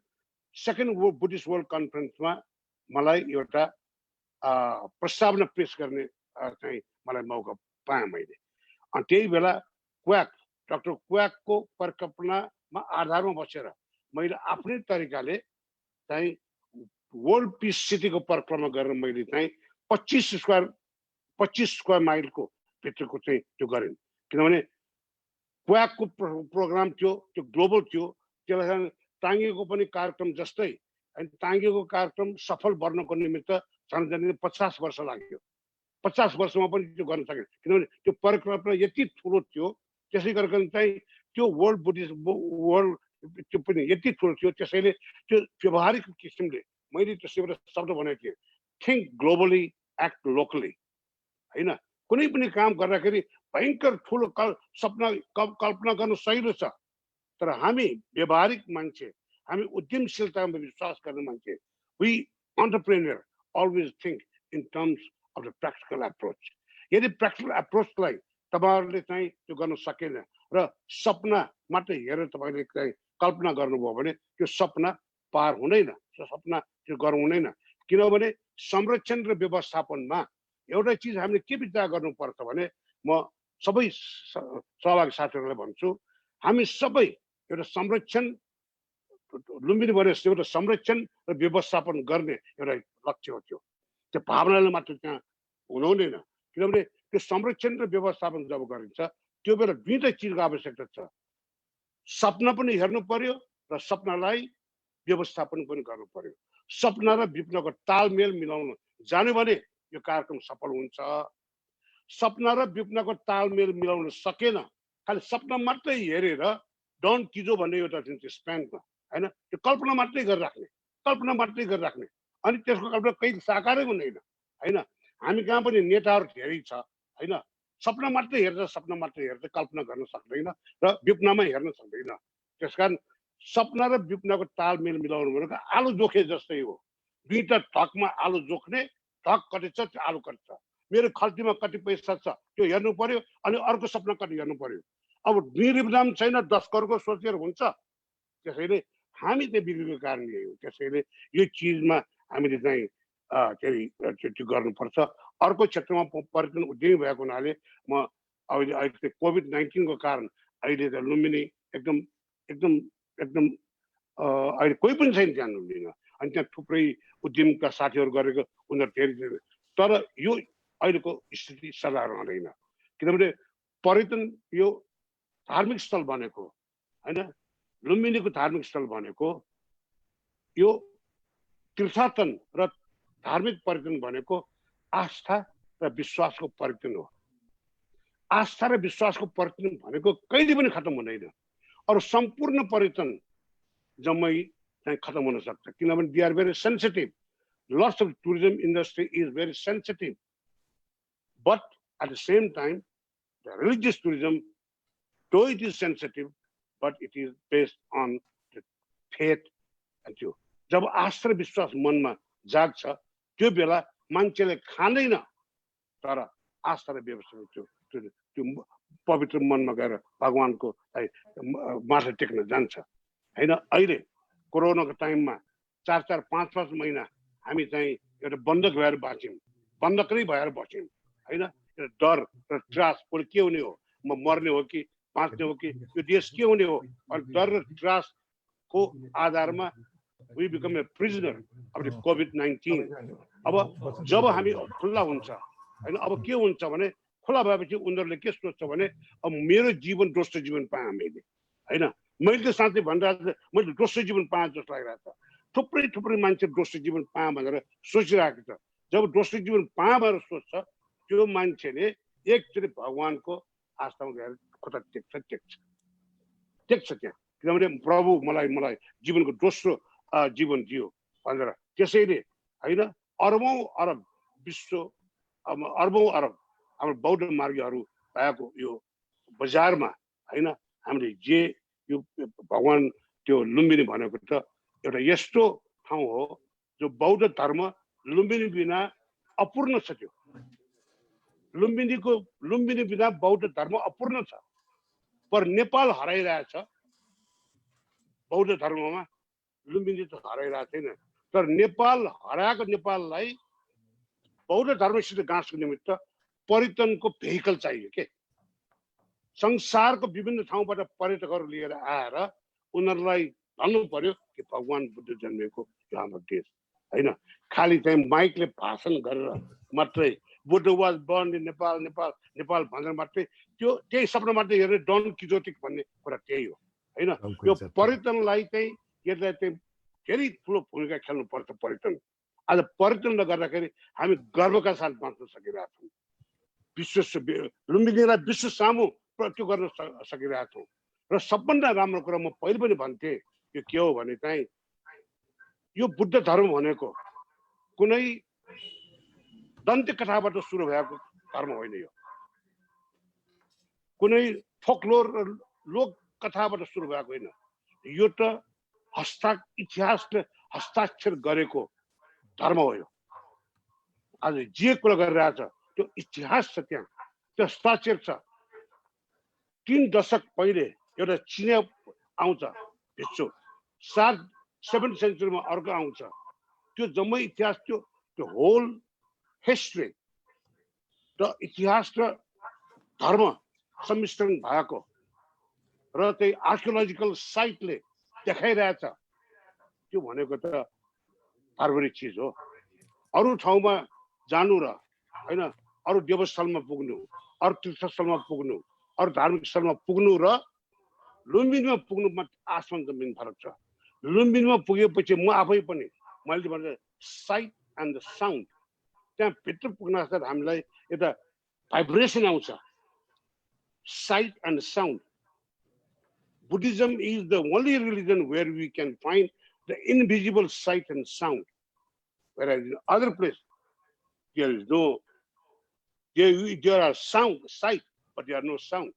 सेकेन्ड बुद्धिस्ट वर्ल्ड कन्फरेन्समा मलाई एउटा प्रस्तावना पेश गर्ने चाहिँ मलाई मौका पाएँ मैले अनि त्यही बेला डाक्टर क्वाकको परिकल्पनामा आधारमा बसेर मैले आफ्नै तरिकाले चाहिँ वर्ल्ड पिस सिटीको परिक्रमा गरेर मैले चाहिँ 25 स्क्वायर माइलको भित्रको चाहिँ त्यो गरेँ किनभने क्वाकको प्रोग्राम थियो त्यो ग्लोबल थियो त्यसलाई टाङ्गेको पनि कार्यक्रम जस्तै अनि टाङ्गेको कार्यक्रम सफल बन्नको निमित्त झन्झन 50 वर्ष लाग्यो 50 वर्षमा पनि त्यो गर्न सकेन किनभने त्यो परिकल्पना यति ठुलो थियो त्यसै गरिकन चाहिँ त्यो वर्ल्ड बुद्धिस्ट वर्ल्ड त्यो पनि यति ठुलो थियो त्यसैले त्यो व्यवहारिक किसिमले मैले त्यसै एउटा शब्द भनेको थिएँ थिङ्क ग्लोबली एक्ट लोकली हैन कुनै पनि काम गर्दाखेरि भयङ्कर ठुलो कल्पना गर्नु सहिलो छ तर हामी व्यवहारिक मान्छे हामी उद्यमशीलतामा विश्वास गर्ने मान्छे we entrepreneur always think in terms of the practical approach यदि प्र्याक्टिकल एप्रोचलाई तपाईँहरूले चाहिँ त्यो गर्न सकेन र सपना मात्रै हेरेर तपाईँले चाहिँ कल्पना गर्नुभयो भने त्यो सपना पार हुँदैन त्यो सपना त्यो गर्नु हुँदैन किनभने संरक्षण र व्यवस्थापनमा एउटा चिज हामीले के विचार गर्नुपर्छ भने म सबै सहभागी साथीहरूलाई भन्छु हामी सबै एउटा संरक्षण लुम्बिनी भने एउटा संरक्षण र व्यवस्थापन गर्ने एउटा लक्ष्य हो त्यो भावनाले मात्र त्यहाँ हुनुहुँदैन किनभने त्यो संरक्षण र व्यवस्थापन जब गरिन्छ त्यो बेला दुईटै चिजको आवश्यकता छ सपना पनि हेर्नु पर्यो र सपनालाई व्यवस्थापन पनि गर्नु पर्यो सपना र विप्लवको तालमेल मिलाउन जानु भने यो कार्यक्रम सफल हुन्छ सपना र विप्लवको तालमेल मिलाउन सकेन खालि सपना मात्रै हेरेर डन किजो भन्ने एउटा जुन चाहिँ स्प्यानमा हैन त्यो कल्पना मात्रै गरिराख्ने अनि त्यसको कल्पना कहिले साकारै हुँदैन हैन हामी कहाँ पनि नेताहरू धेरै छ हैन सपना मात्रै हेर्छ कल्पना गर्न सक्दैन र विपनामा हेर्न सक्दैन त्यसकारण सपना र विपनाको तालमेल मिलाउनु भनेको आलु जोखे जस्तै हो दुईटा ठकमा आलु जोख्ने ठक कति छ आलु कति छ मेरो खल्तीमा कति पैसा छ त्यो हेर्नु पर्यो अनि अर्को सपना कति हेर्नु पर्यो अब निर्विराम छैन 10 करोडको सोचेर हुन्छ त्यसैले हामी चाहिँ बिग्रेको कारण यही हो त्यसैले यो चिजमा हामीले चाहिँ त्यो गर्नुपर्छ अर्को क्षेत्रमा पर्यटन उद्यमी भएको हुनाले म अहिले कोभिड-19 को कारण अहिले त लुम्बिनी एकदम अहिले कोही पनि छैन त्यहाँ लुम्बिनीमा अनि त्यहाँ थुप्रै उद्यमका साथीहरू गरेको उनीहरू धेरै तर यो अहिलेको स्थिति साधारण हुँदैन किनभने पर्यटन यो धार्मिक स्थल बनेको हैन लुम्बिनीको धार्मिक स्थल बनेको यो तीर्थाटन र धार्मिक पर्यटन भनेको आस्था र विश्वासको पर्यटन हो आस्था र विश्वासको पर्यटन भनेको कहिले पनि खत्म हुँदैन अरु सम्पूर्ण पर्यटन जम्मै चाहिँ खत्म हुन सक्छ किनभने they are very sensitive lots of tourism industry is very sensitive but at the same time the religious tourism though it is sensitive but it is based on the faith and त्यो जब आस्था र विश्वास मनमा जाग्छ त्यो बेला मान्छेले खाँदैन तर आस्था र विश्वास त्यो पवित्र मनमा गएर भगवानको माथा टेक्न जान्छ हैन अहिले कोरोनाको टाइममा 4 5 महिना हामी चाहिँ एउटा बन्धक भएर बाँच्यौं बन्धकै भएर बस्यौं हैन डर र त्रास पनि के हुने हो म मर्ने हो कि बाँच्ने हो कि यो देश के हुने हो अनि डर र त्रासको आधारमा we become a prisoner of the COVID-19 अब जब हामी खुल्ला हुन्छ हैन अब के हुन्छ भने खुला भएपछि उनीहरुले के सोच्छ भने अब मेरो जीवन दोस्रो जीवन पाएँ मैले हैन मैले त साथै भनिरहेको मैले दोस्रो जीवन पाएँ जस्तो लागिरहेको छ थुप्रै मान्छे दोस्रो जीवन पाएँ भनेर सोचिरहेको छ जब दोस्रो जीवन पाएँ भनेर सोच्छ त्यो मान्छेले एकचोटि भगवानको आस्थामा गएर खुट्टा टेक्छ त्यहाँ किनभने प्रभु मलाई जीवनको दोस्रो जीवन दियो भनेर त्यसैले हैन अरबौं अरब विश्व अरबौं अरब हाम्रो बौद्ध मार्गीहरू भएको यो बजारमा हैन हामीले जे यो भगवान त्यो लुम्बिनी भनेको त एउटा यस्तो ठाउँ हो जो बौद्ध धर्म लुम्बिनी बिना अपूर्ण छ त्यो लुम्बिनी बिना बौद्ध धर्म अपूर्ण छ पर नेपाल हराइरहेछ बौद्ध धर्ममा लुम्बिनी त हराइरहेको छैन तर नेपाल हराएको नेपाललाई बौद्ध धर्मसित गाँसको निमित्त पर्यटनको भेहिकल चाहियो के संसारको विभिन्न ठाउँबाट पर्यटकहरू लिएर आएर उनीहरूलाई भन्नु पर्यो कि भगवान बुद्ध जन्मेको यो हाम्रो देश हैन खाली चाहिँ माइकले भाषण गरेर मात्रै Buddha was born in Nepal भनेर मात्रै त्यो त्यही सपना मात्रै हेरेर डन किजोटिक भन्ने कुरा त्यही हो हैन यो पर्यटनलाई चाहिँ यसलाई चाहिँ धेरै ठुलो भूमिका खेल्नु पर्छ पर्यटन आज पर्यटनले गर्दाखेरि हामी गर्वका साथ बाँच्न सकिरहेका छौँ लुम्बिनीलाई विश्व सामु त्यो गर्न सकिरहेका छौँ र सबभन्दा राम्रो कुरा म पहिले पनि भन्थे यो के हो भने चाहिँ यो बुद्ध धर्म भनेको कुनै दन्त्य कथाबाट सुरु भएको धर्म होइन यो कुनै फोकलोर लोक कथाबाट सुरु भएको होइन यो त इतिहासले हस्ताक्षर गरेको धर्म हो यो आज जे कुरा गरिरहेछ त्यो इतिहास छ त्यहाँ त्यो हस्ताक्षर छ 3 दशक पहिले एउटा चिनिया आउँछ भित्सु 7th सेन्चुरीमा अर्को आउँछ त्यो जम्मै इतिहास त्यो the whole history, the इतिहास र धर्म सम्मिश्रण भएको र त्यही आर्कियोलोजिकल साइटले देखाइरहेछ त्यो भनेको त पार्वरिक चिज हो अरु ठाउँमा जानु र हैन अरु देवस्थलमा पुग्नु अरु तीर्थस्थलमा पुग्नु अरु धार्मिक स्थलमा पुग्नु र लुम्बिनीमा पुग्नुमा आसमान जमिन फरक छ लुम्बिनीमा पुगेपछि म आफै पनि मैले भने साइट एन्ड द साउन्ड त्यहाँ भित्र पुग्न साथ हामीलाई एउटा भाइब्रेसन आउँछ sight and sound. Buddhism is the only religion where we can find the invisible sight and sound. Whereas in other places, there is no, there are sound, sight, but there are no sound.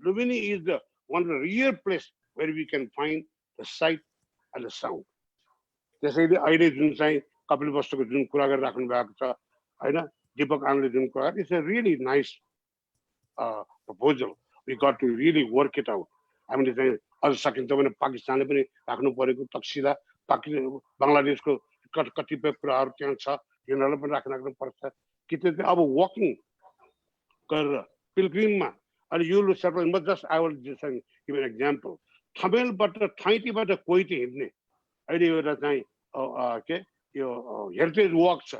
Lumbini is the one of the rare place where we can find the sight and the sound. त्यसैले अहिले जुन चाहिँ कपिल वस्तुको जुन कुरा गरिराख्नु भएको छ हैन दीपक आनन्दले जुन कुरा it's a really nice proposal. We got to really work it out. I mean, अझ सकिन्छ भने पाकिस्तानले पनि राख्नु परेको तक्सिला बङ्गलादेशको कतिपय कुराहरू त्यहाँ छ तिनीहरूलाई पनि राख्नु पर्छ कि त्यो अब वकिङ गरेर पिलग्रिममा अनि यो म just I will just give an example थमेलबाट थाइतीबाट कोइटी हिँड्ने अहिले एउटा चाहिँ के यो हेरिटेज वक छ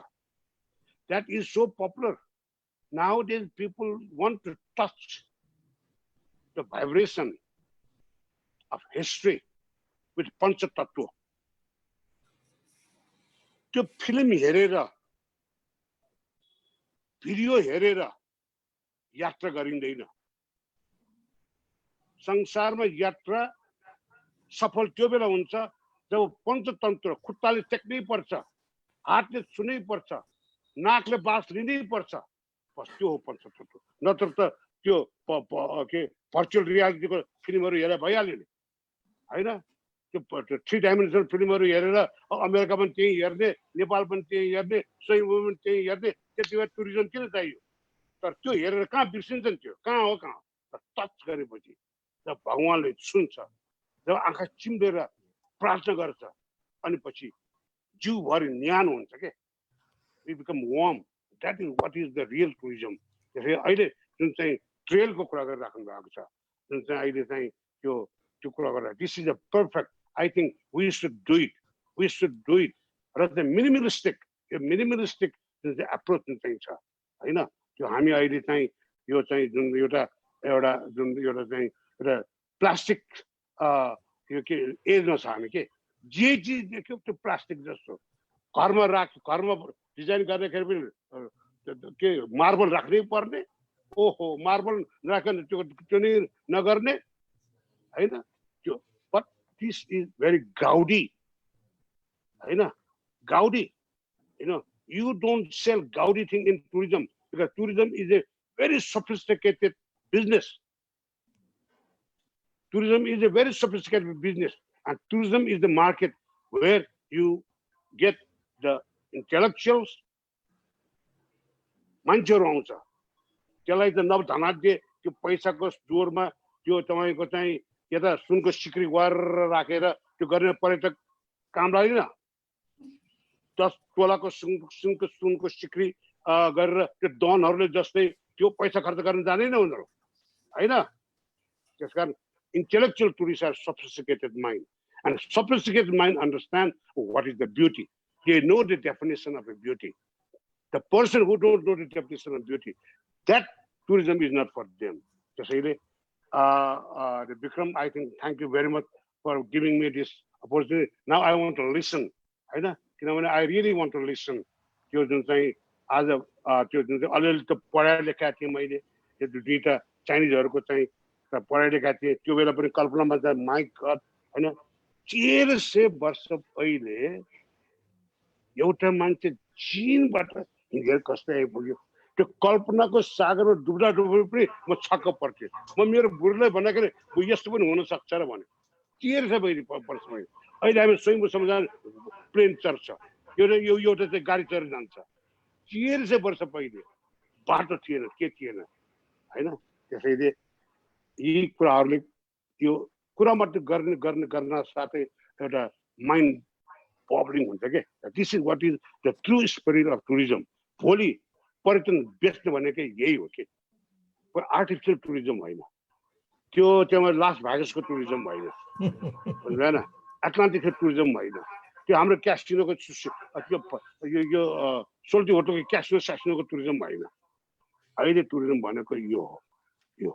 that is so popular nowadays people want to touch the vibration of history with pancha tattva त्यो फिल्म हेरेर भिडियो हेरेर यात्रा गरिँदैन संसारमा यात्रा सफल त्यो बेला हुन्छ जब पञ्चतन्त्र खुट्टाले टेक्नै पर्छ हातले छुनै पर्छ नाकले बास लिनै पर्छ बस त्यो हो पञ्चतन्त्र नत्र त त्यो के भर्चुअल रियालिटीको फिल्महरू हेरेर भइहाल्यो नि हैन त्यो 3 डाइमेन्सनल फिल्महरू हेरेर अमेरिका पनि त्यही हेर्ने नेपाल पनि त्यही हेर्ने स्वयं पनि त्यही हेर्ने त्यति बेला टुरिज्म किन चाहियो तर त्यो हेरेर कहाँ बिर्सिन्छ नि त्यो कहाँ हो कहाँ टच गरेपछि जब भगवानले छुन्छ जब आँखा चिम्लेर प्रार्थना गर्छ अनि पछि जिउभरि न्यानो हुन्छ के we become warm that is what is the real tourism त्यसैले अहिले जुन चाहिँ ट्रेलको कुरा गरिराख्नु भएको छ जुन चाहिँ अहिले चाहिँ त्यो कुरा गरेर this is a perfect I think we should do it र चाहिँ मिनिमलिस्टिक जुन चाहिँ एप्रोच जुन चाहिँ छ होइन त्यो हामी अहिले चाहिँ यो चाहिँ जुन एउटा चाहिँ एउटा प्लास्टिक यो के एजमा छ हामी के जे चिज देख्यो त्यो प्लास्टिक जस्तो घरमा डिजाइन गर्दाखेरि पनि के मार्बल राख्नै पर्ने ओहो मार्बल राख्ने त्यो नै नगर्ने हैन त्यो but this is very Goudie हैन Goudie you don't sell gaudy thing in tourism because tourism is a very sophisticated business. Tourism is a very sophisticated business, and tourism is the market where you get the intellectuals. मान्छेहरु आउँछ त्यसलाई त नव धनाढ्य त्यो पैसाको जोरमा त्यो तपाईको चाहिँ यता सुनको सिक्री गरेर राखेर त्यो गर्ने पर्यटक काम लाग्दैन 10 तोलाको सुनको सिक्री गरेर त्यो डनहरुले जस्तै त्यो पैसा खर्च गर्न जान्दैन उनीहरु हैन त्यसकारण intellectual tourists are sophisticated mind and sophisticated mind understand what is the beauty. They know the definition of a beauty. The person who don't know the definition of beauty, that tourism is not for them. त्यसैले the Bikram, I think thank you very much for giving me this opportunity. Now I want to listen. हैन किनभने I really want to listen. त्यो जुन चाहिँ आज त्यो जुन चाहिँ अलिअलि त पढाइ लेखा थिए मैले त्यो दुईटा चाइनिजहरुको चाहिँ पढाइ लेखा थिए त्यो बेला पनि कल्पनामा चाहिँ माइ गॉड हैन 1300 वर्ष पहिले एउटा मान्छे चीनबाट हिँडेर कस्तै आइपुग्यो त्यो कल्पनाको सागरमा डुब्दा पनि म छक्क पर्थे म मेरो बुढीलाई भन्दाखेरि यस्तो पनि हुन सक्छ र भने 1300 वर्ष पहिले अहिले हामी स्वयं समाधान प्लेन चढ्छ यो एउटा चाहिँ गाडी चढेर जान्छ 1300 वर्ष पहिले बाटो थिएन के थिएन हैन त्यसैले यी कुराहरुले यो कुरा मात्र गर्न साथै एउटा माइन्ड बबलिङ हुन्छ के this is what is the true spirit of tourism भोलि पर्यटन बेच्नु भनेकै यही हो कि आर्टिफिसियल टुरिज्म होइन त्यो त्यहाँ लास भेगासको टुरिज्म होइन बुझ्दैन एटलान्टिकको टुरिज्म होइन त्यो हाम्रो क्यासिनोको यो सोल्टी होटलको क्यासिनोको टुरिज्म होइन अहिले टुरिज्म भनेको यो हो यो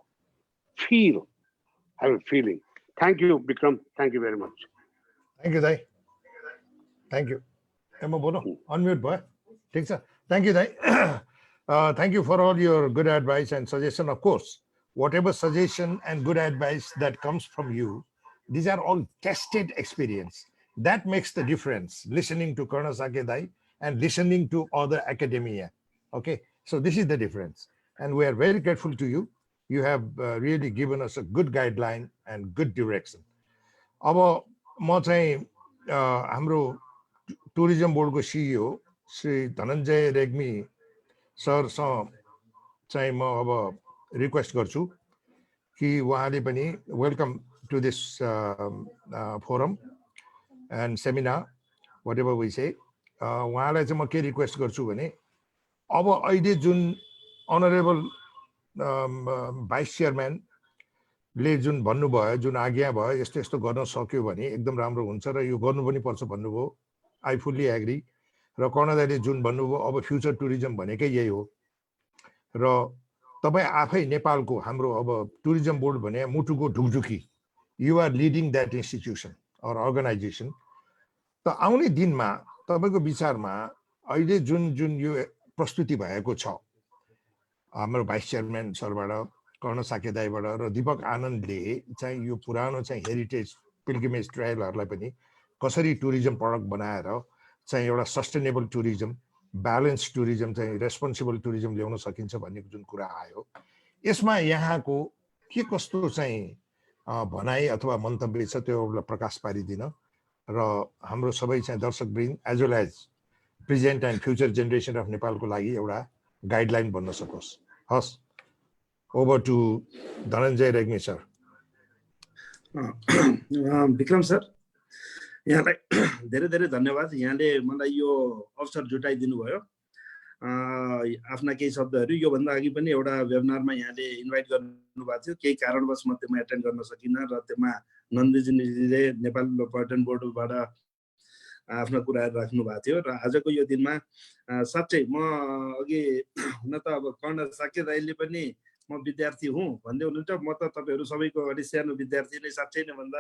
feel have a feeling thank you Vikram thank you very much thank you दाइ थ्याङ्क यू म बोलौँ अनम्युट भयो ठिक छ थ्याङ्क यू दाइ thank you for all your good advice and suggestion. Of course, whatever suggestion and good advice that comes from you, these are all tested experience. That makes the difference, listening to Karna Sakedai and listening to other academia. Okay, so this is the difference. And we are very grateful to you. You have really given us a good guideline and good direction. अब म चाहिँ हाम्रो tourism बोर्डको CEO Shri Dhananjay Regmi सरसँग चाहिँ म अब request गर्छु कि उहाँले पनि welcome to this forum and seminar whatever we say उहाँलाई चाहिँ म के रिक्वेस्ट गर्छु भने अब अहिले जुन अनरेबल भाइस चेयरम्यानले जुन भन्नुभयो जुन आज्ञा भयो यस्तो यस्तो गर्न सक्यो भने एकदम राम्रो हुन्छ र यो गर्नु पनि पर्छ भन्नुभयो आई फुल्ली एग्री र कर्णदाले जुन भन्नुभयो अब फ्युचर टुरिज्म भनेकै यही हो र तपाईँ आफै नेपालको हाम्रो अब टुरिज्म बोर्ड भने मुटुको ढुकढुकी you are leading that institution or organization त आउने दिनमा तपाईँको विचारमा अहिले जुन जुन यो प्रस्तुति भएको छ हाम्रो भाइस चेयरम्यान सरबाट कर्ण साकेदाईबाट र दीपक आनन्दले चाहिँ यो पुरानो चाहिँ हेरिटेज पिल्ग्रिमेज ट्रायलहरूलाई पनि कसरी टुरिज्म प्रडक्ट बनाएर चाहिँ एउटा सस्टेनेबल टुरिज्म ब्यालेन्स टुरिज्म चाहिँ रेस्पोन्सिबल टुरिज्म ल्याउन सकिन्छ भन्ने जुन कुरा आयो यसमा यहाँको के कस्तो चाहिँ भनाइ अथवा मन्तव्य छ त्यो एउटा प्रकाश पारिदिन र हाम्रो सबै चाहिँ दर्शकवृन्द as well as present and future generation of नेपालको लागि एउटा गाइडलाइन बन्न सकोस् हस् over to Dhananjay Regmi sir Vikram sir यहाँलाई धेरै धेरै धन्यवाद यहाँले मलाई यो अवसर जुटाइदिनु भयो आफ्ना केही शब्दहरू योभन्दा अघि पनि एउटा वेबिनारमा यहाँले इन्भाइट गर्नुभएको थियो केही कारणवश म त्यसमा एटेन्ड गर्न सकिनँ र त्यसमा नन्दजीले नेपाल पर्यटन बोर्डबाट आफ्ना कुराहरू राख्नु भएको थियो र आजको यो दिनमा साँच्चै म अघि हुन त अब कर्ण साकेदाईले पनि म विद्यार्थी हुँ भन्दै हुनुहुन्छ म त तपाईँहरू सबैको अगाडि सानो विद्यार्थी नै साँच्चै नै भन्दा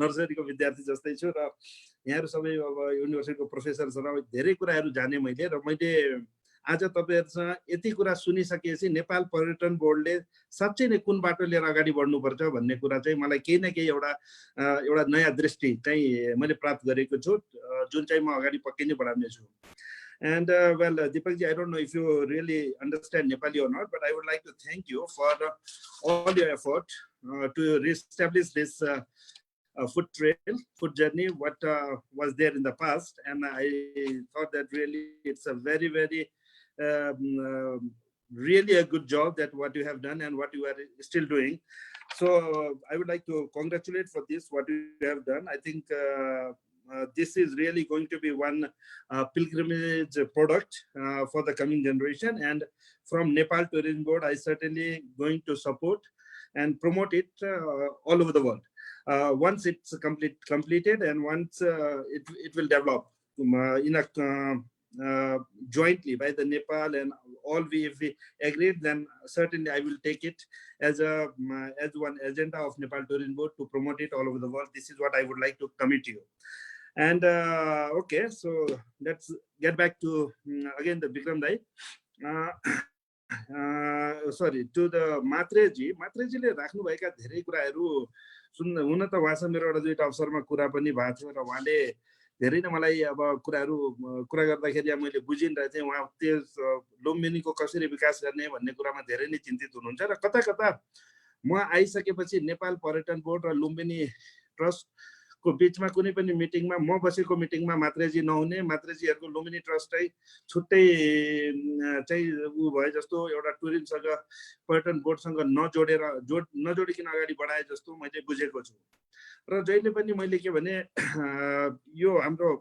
नर्सरीको विद्यार्थी जस्तै छु र यहाँहरू सबै अब युनिभर्सिटीको प्रोफेसर छ र धेरै कुराहरू जाने मैले र मैले आज तपाईँहरूसँग यति कुरा सुनिसकेपछि नेपाल पर्यटन बोर्डले साँच्चै नै कुन बाटो लिएर अगाडि बढ्नुपर्छ भन्ने कुरा चाहिँ मलाई केही न केही एउटा नयाँ दृष्टि चाहिँ मैले प्राप्त गरेको छु जुन चाहिँ म अगाडि पक्कै नै बढाउने छु And well, Deepakji, I don't know if you really understand Nepali or not, but I would like to thank you for all your effort to reestablish this food trail, food journey, what was there in the past. And I thought that really it's a very, very, really a good job that what you have done and what you are still doing. So I would like to congratulate for this, what you have done. I think this is really going to be one pilgrimage product for the coming generation, and from Nepal Tourism Board, I certainly going to support and promote it all over the world. Once it's completed and once it will develop in a jointly by the Nepal and all if we agreed, then certainly I will take it as one agenda of Nepal Tourism Board to promote it all over the world. This is what I would like to commit to you. And okay, so let's get back to again the Vikram Dai. Sorry, to the Matreji. Matreजीले राख्नु भएका धेरै कुराहरू सुन्न हुन त उहाँसँग मेरो एउटा दुईटा अवसरमा कुरा पनि भएको थियो र उहाँले धेरै नै मलाई अब कुरा गर्दाखेरि मैले बुझिरहेको थिएँ उहाँ त्यस लुम्बिनीको कसरी विकास गर्ने भन्ने कुरामा धेरै नै चिन्तित हुनुहुन्छ र कता कता म आइसकेपछि नेपाल पर्यटन बोर्ड र लुम्बिनी ट्रस्ट को बिचमा कुनै पनि मिटिङमा म बसेको मिटिङमा मात्रेजी नहुने, मात्रेजीहरूको लुम्बिनी ट्रस्टै छुट्टै चाहिँ ऊ भए जस्तो एउटा टुरिज्मसँग पर्यटन बोर्डसँग नजोडिकन अगाडि बढाए जस्तो मैले बुझेको छु। र जहिले पनि मैले के भने यो हाम्रो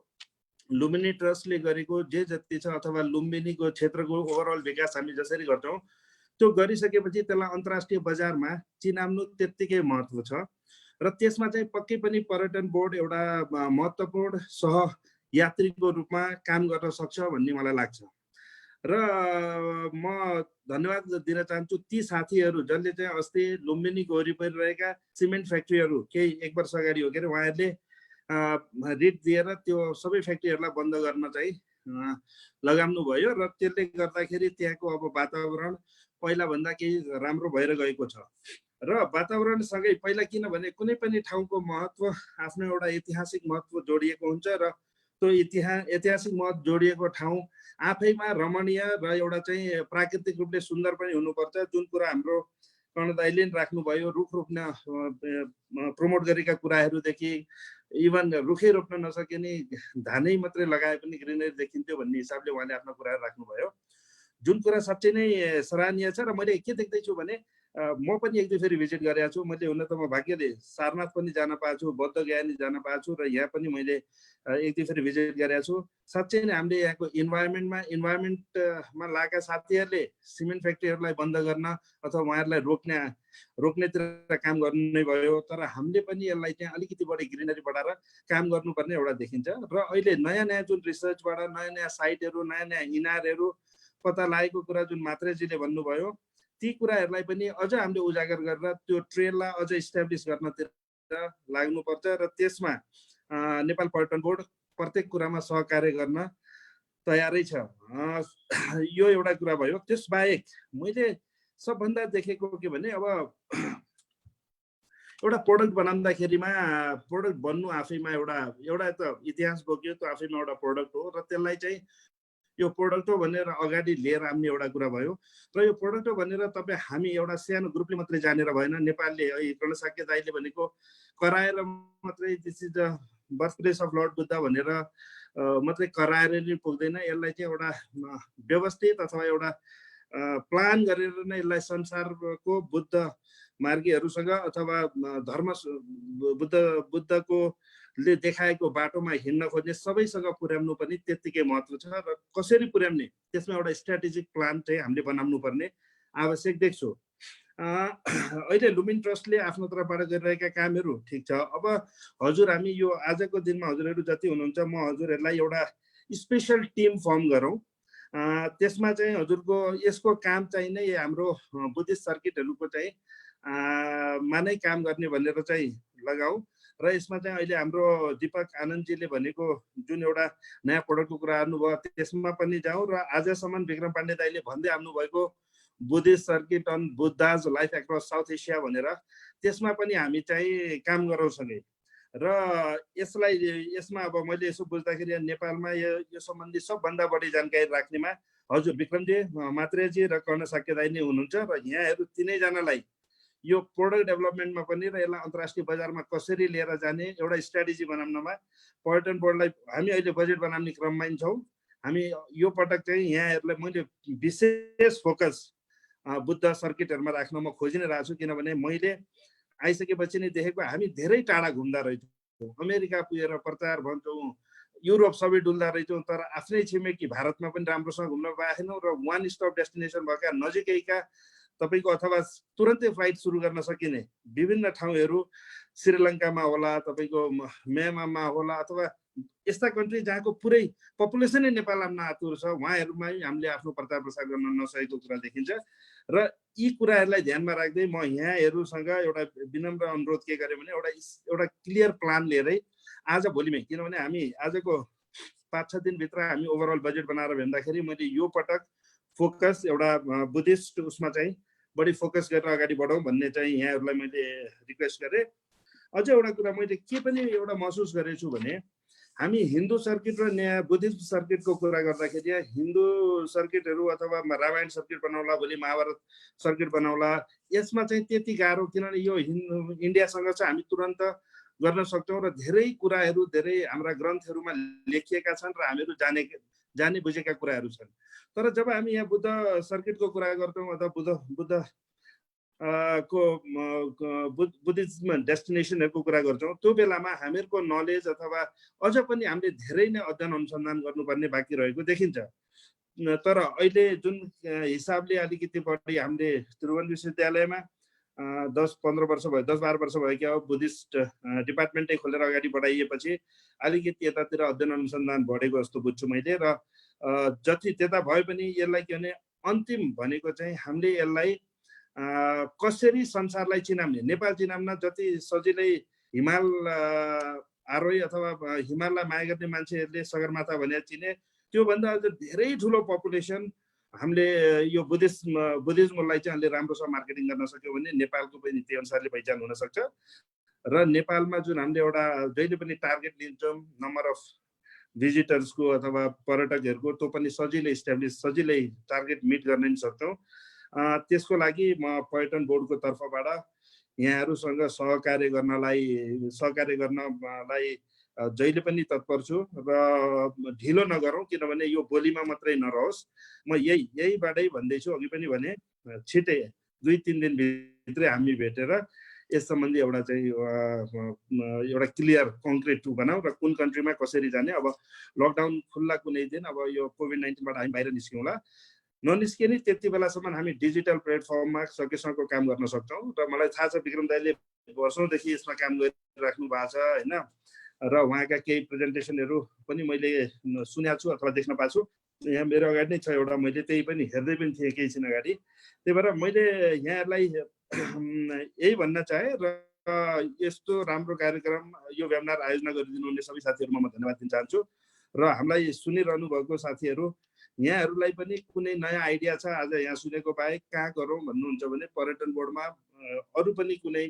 लुम्बिनी ट्रस्टले गरेको जे जति छ अथवा लुम्बिनीको क्षेत्रको ओभरअल विकास हामी जसरी गर्छौँ त्यो गरिसकेपछि त्यसलाई अन्तर्राष्ट्रिय बजारमा चिनाउनु त्यत्तिकै महत्त्व छ। र त्यसमा चाहिँ पक्कै पनि पर्यटन बोर्ड एउटा महत्त्वपूर्ण सहयात्रीको रूपमा काम गर्न सक्छ भन्ने मलाई लाग्छ। र म धन्यवाद दिन चाहन्छु ती साथीहरू जसले चाहिँ अस्ति लुम्बिनीको वरिपरि रहेका सिमेन्ट फ्याक्ट्रीहरू केही 1 वर्ष अगाडि हो के अरे उहाँहरूले रिट दिएर त्यो सबै फ्याक्ट्रीहरूलाई बन्द गर्न चाहिँ लगाउनु भयो र त्यसले गर्दाखेरि त्यहाँको अब वातावरण पहिलाभन्दा केही राम्रो भएर गएको छ। र वातावरणसँगै पहिला किनभने कुनै पनि ठाउँको महत्त्व आफ्नो एउटा ऐतिहासिक महत्त्व जोडिएको हुन्छ र त्यो ऐतिहासिक महत्त्व जोडिएको ठाउँ आफैमा रमणीय र एउटा चाहिँ प्राकृतिक रूपले सुन्दर पनि हुनुपर्छ। जुन कुरा हाम्रो कर्ण दाइले राख्नुभयो रुख रोप्न प्रमोट गरेका कुराहरूदेखि इभन रुखै रोप्न नसकिने धानै मात्रै लगाए पनि ग्रिनरी देखिन्थ्यो भन्ने हिसाबले उहाँले आफ्नो कुराहरू राख्नुभयो, जुन कुरा साँच्चै नै सराहनीय छ। र मैले के देख्दैछु भने म पनि 1-2 फेरि भिजिट गरेको छु। मैले हुन त म भाग्यले सारनाथ पनि जान पाएको छु, बौद्ध गया नि जान पाएको छु र यहाँ पनि मैले 1-2 फेरि भिजिट गरेको छु। साँच्चै नै हामीले यहाँको इन्भाइरोमेन्टमा लागेका साथीहरूले सिमेन्ट फ्याक्ट्रीहरूलाई बन्द गर्न अथवा उहाँहरूलाई रोक्नेतिर काम गर्नु नै भयो। तर हामीले पनि यसलाई चाहिँ अलिकति बढी ग्रिनरी बढाएर काम गर्नुपर्ने एउटा देखिन्छ। र अहिले नयाँ जुन रिसर्चबाट नयाँ साइटहरू नयाँ इनारहरू पत्ता लागेको कुरा जुन मात्रेजीले भन्नुभयो ती कुराहरूलाई पनि अझ हामीले उजागर गरेर त्यो ट्रेललाई अझ इस्टाब्लिस गर्नतिर लाग्नुपर्छ। र त्यसमा नेपाल पर्यटन बोर्ड प्रत्येक कुरामा सहकार्य गर्न तयारै छ। यो एउटा कुरा भयो। त्यसबाहेक मैले सबभन्दा देखेको के भने अब एउटा प्रोडक्ट बनाउँदाखेरिमा प्रोडक्ट बन्नु आफैमा एउटा त इतिहास बोक्यो, त्यो आफैमा एउटा प्रोडक्ट हो। र त्यसलाई चाहिँ यो प्रोडक्ट हो भनेर अगाडि लिएर आउने एउटा कुरा भयो। र यो प्रोडक्ट हो भनेर तपाईँ हामी एउटा सानो ग्रुपले मात्रै जानेर भएन। नेपालले कर्ण साक्य दाइले भनेको कराएर मात्रै this is the birth place of lord Buddha भनेर मात्रै कराएर नै पुग्दैन। यसलाई चाहिँ एउटा व्यवस्थित अथवा एउटा प्लान गरेर नै यसलाई संसारको बुद्ध मार्गीहरूसँग अथवा धर्म बुद्धको ले देखाएको बाटोमा हिँड्न खोज्ने सबैसँग पुर्याउनु पनि त्यत्तिकै महत्त्व छ। र कसरी पुर्याउने त्यसमा एउटा स्ट्राटेजिक प्लान चाहिँ हामीले बनाउनु पर्ने आवश्यक देख्छु। अहिले लुम्बिनी ट्रस्टले आफ्नो तर्फबाट गरिरहेका कामहरू ठिक छ। अब हजुर हामी यो आजको दिनमा हजुरहरू जति हुनुहुन्छ म हजुरहरूलाई एउटा स्पेसल टिम फर्म गरौँ। त्यसमा चाहिँ हजुरको यसको काम चाहिँ नै हाम्रो बुद्धिस्ट सर्किटहरूको चाहिँ मानै काम गर्ने भनेर चाहिँ लगाऊ। र यसमा चाहिँ अहिले हाम्रो दीपक आनन्दजीले भनेको जुन एउटा नयाँ प्रोडक्टको कुरा गर्नुभयो त्यसमा पनि जाउँ। र आजसम्म विक्रम पाण्डे दाइले भन्दै आउनु भएको Buddhist circuit on Buddha's life across South Asia भनेर त्यसमा पनि हामी चाहिँ काम गरौँ सँगै। र यसमा अब मैले यसो बुझ्दाखेरि नेपालमा यो सम्बन्धी सबभन्दा बढी जानकारी राख्नेमा हजुर विक्रमजी, मात्रेजी र कर्ण साक्य दाइ नै हुनुहुन्छ। र यहाँहरू तिनैजनालाई यो प्रोडक्ट डेभलपमेन्टमा पनि र यसलाई अन्तर्राष्ट्रिय बजारमा कसरी लिएर जाने एउटा स्ट्राटेजी बनाउनमा पर्यटन बोर्डलाई हामी अहिले बजेट बनाउने क्रममा छौँ। हामी यो पटक चाहिँ यहाँहरूलाई मैले विशेष फोकस बुद्ध सर्किटहरूमा राख्न म खोजि नै रहेको छु। किनभने मैले आइसकेपछि नै देखेको हामी धेरै टाढा घुम्दा रहेछौँ, अमेरिका पुगेर प्रचार भन्छौँ, युरोप सबै डुल्दा रहेछौँ, तर आफ्नै छिमेकी भारतमा पनि राम्रोसँग घुम्न पाएनौँ। र वान स्टप डेस्टिनेसन भएका नजिकैका तपाईँको अथवा तुरन्तै फ्लाइट सुरु गर्न सकिने विभिन्न ठाउँहरू श्रीलङ्कामा होला, तपाईँको म्यानमारमा होला, अथवा यस्ता कन्ट्री जहाँको पुरै पपुलेसनै नेपालमा आतुर छ उहाँहरूमा हामीले आफ्नो प्रचार प्रसार गर्न नसकेको कुरा देखिन्छ। र यी कुराहरूलाई ध्यानमा राख्दै म यहाँहरूसँग एउटा विनम्र अनुरोध के गरेँ भने एउटा क्लियर प्लान लिएरै आज भोलिमै, किनभने हामी आजको 5-6 दिनभित्र हामी ओभरअल बजेट बनाएर भेट्दाखेरि मैले यो पटक फोकस एउटा बुद्धिस्ट उसमा चाहिँ बढी फोकस गरेर अगाडि बढौँ भन्ने चाहिँ यहाँहरूलाई मैले रिक्वेस्ट गरेँ। अझ एउटा कुरा मैले के पनि एउटा महसुस गरेको छु भने हामी हिन्दू सर्किट र नयाँ बुद्धिस्ट सर्किटको कुरा गर्दाखेरि हिन्दू सर्किटहरू अथवा रामायण सर्किट बनाउला, भोलि महाभारत सर्किट बनाउला, यसमा चाहिँ त्यति गाह्रो, किनभने यो इन्डियासँग चाहिँ हामी तुरन्त गर्न सक्छौँ र धेरै कुराहरू धेरै हाम्रा ग्रन्थहरूमा लेखिएका छन् र हामीहरू जाने बुझेका कुराहरू छन्। तर जब हामी यहाँ बुद्ध सर्किटको कुरा गर्छौँ अथवा बुद्धिज्म डेस्टिनेसनहरूको कुरा गर्छौँ, त्यो बेलामा हामीहरूको नलेज अथवा अझ पनि हामीले धेरै नै अध्ययन अनुसन्धान गर्नुपर्ने बाँकी रहेको देखिन्छ। तर अहिले जुन हिसाबले अलिकति बढी हामीले त्रिभुवन विश्वविद्यालयमा 10-15 वर्ष भयो, 10-12 वर्ष भयो क्या बुद्धिस्ट डिपार्टमेन्टै खोलेर अगाडि बढाइएपछि अलिकति यतातिर अध्ययन अनुसन्धान बढेको जस्तो बुझ्छु मैले। र जति त्यता भए पनि यसलाई के भने अन्तिम भनेको चाहिँ हामीले यसलाई कसरी संसारलाई चिनाउने, नेपाल चिनाउन जति सजिलै हिमाल आरोही अथवा हिमाललाई माया गर्ने मान्छेहरूले सगरमाथा भनेर चिने, त्योभन्दा अझ धेरै ठुलो पपुलेसन हामीले यो बुद्धिज्मलाई चाहिँ हामीले राम्रोसँग मार्केटिङ गर्न सक्यो भने नेपालको पनि त्यही अनुसारले पहिचान हुन सक्छ। र नेपालमा जुन हामीले एउटा जहिले पनि टार्गेट लिन्छौँ नम्बर अफ भिजिटर्सको अथवा पर्यटकहरूको, त्यो पनि सजिलै टार्गेट मिट गर्न नि सक्छौँ। त्यसको लागि म पर्यटन बोर्डको तर्फबाट यहाँहरूसँग सहकार्य गर्नलाई जहिले पनि तत्पर छु र ढिलो नगरौँ, किनभने यो बोलीमा मात्रै नरहोस्। म यहीबाटै भन्दैछु, अघि पनि भने छिटै 2-3 दिनभित्रै हामी भेटेर यस सम्बन्धी एउटा क्लियर कङ्क्रिट बनाऊ र कुन कन्ट्रीमा कसरी जाने। अब लकडाउन खुल्ला कुनै दिन, अब यो कोभिड-19बाट हामी बाहिर निस्क्यौँला, ननिस्किए नि त्यति बेलासम्म हामी डिजिटल प्लेटफर्ममा सकेसम्मको काम गर्न सक्छौँ। र मलाई थाहा छ विक्रम दाइले वर्षौँदेखि यसमा काम गरिराख्नु भएको छ होइन, र उहाँका केही प्रेजेन्टेसनहरू पनि मैले सुनेको छु अथवा देख्न पाएको छु। यहाँ मेरो अगाडि नै छ एउटा, मैले त्यही पनि हेर्दै पनि थिएँ केही दिन अगाडि। त्यही भएर मैले यहाँहरूलाई यही भन्न चाहेँ र यस्तो राम्रो कार्यक्रम यो वेबिनार आयोजना गरिदिनु हुने सबै साथीहरूमा म धन्यवाद दिन चाहन्छु। र हामीलाई सुनिरहनु भएको साथीहरू, यहाँहरूलाई पनि कुनै नयाँ आइडिया छ आज यहाँ सुनेको बाहेक कहाँ गरौँ भन्नुहुन्छ भने पर्यटन बोर्डमा अरू पनि कुनै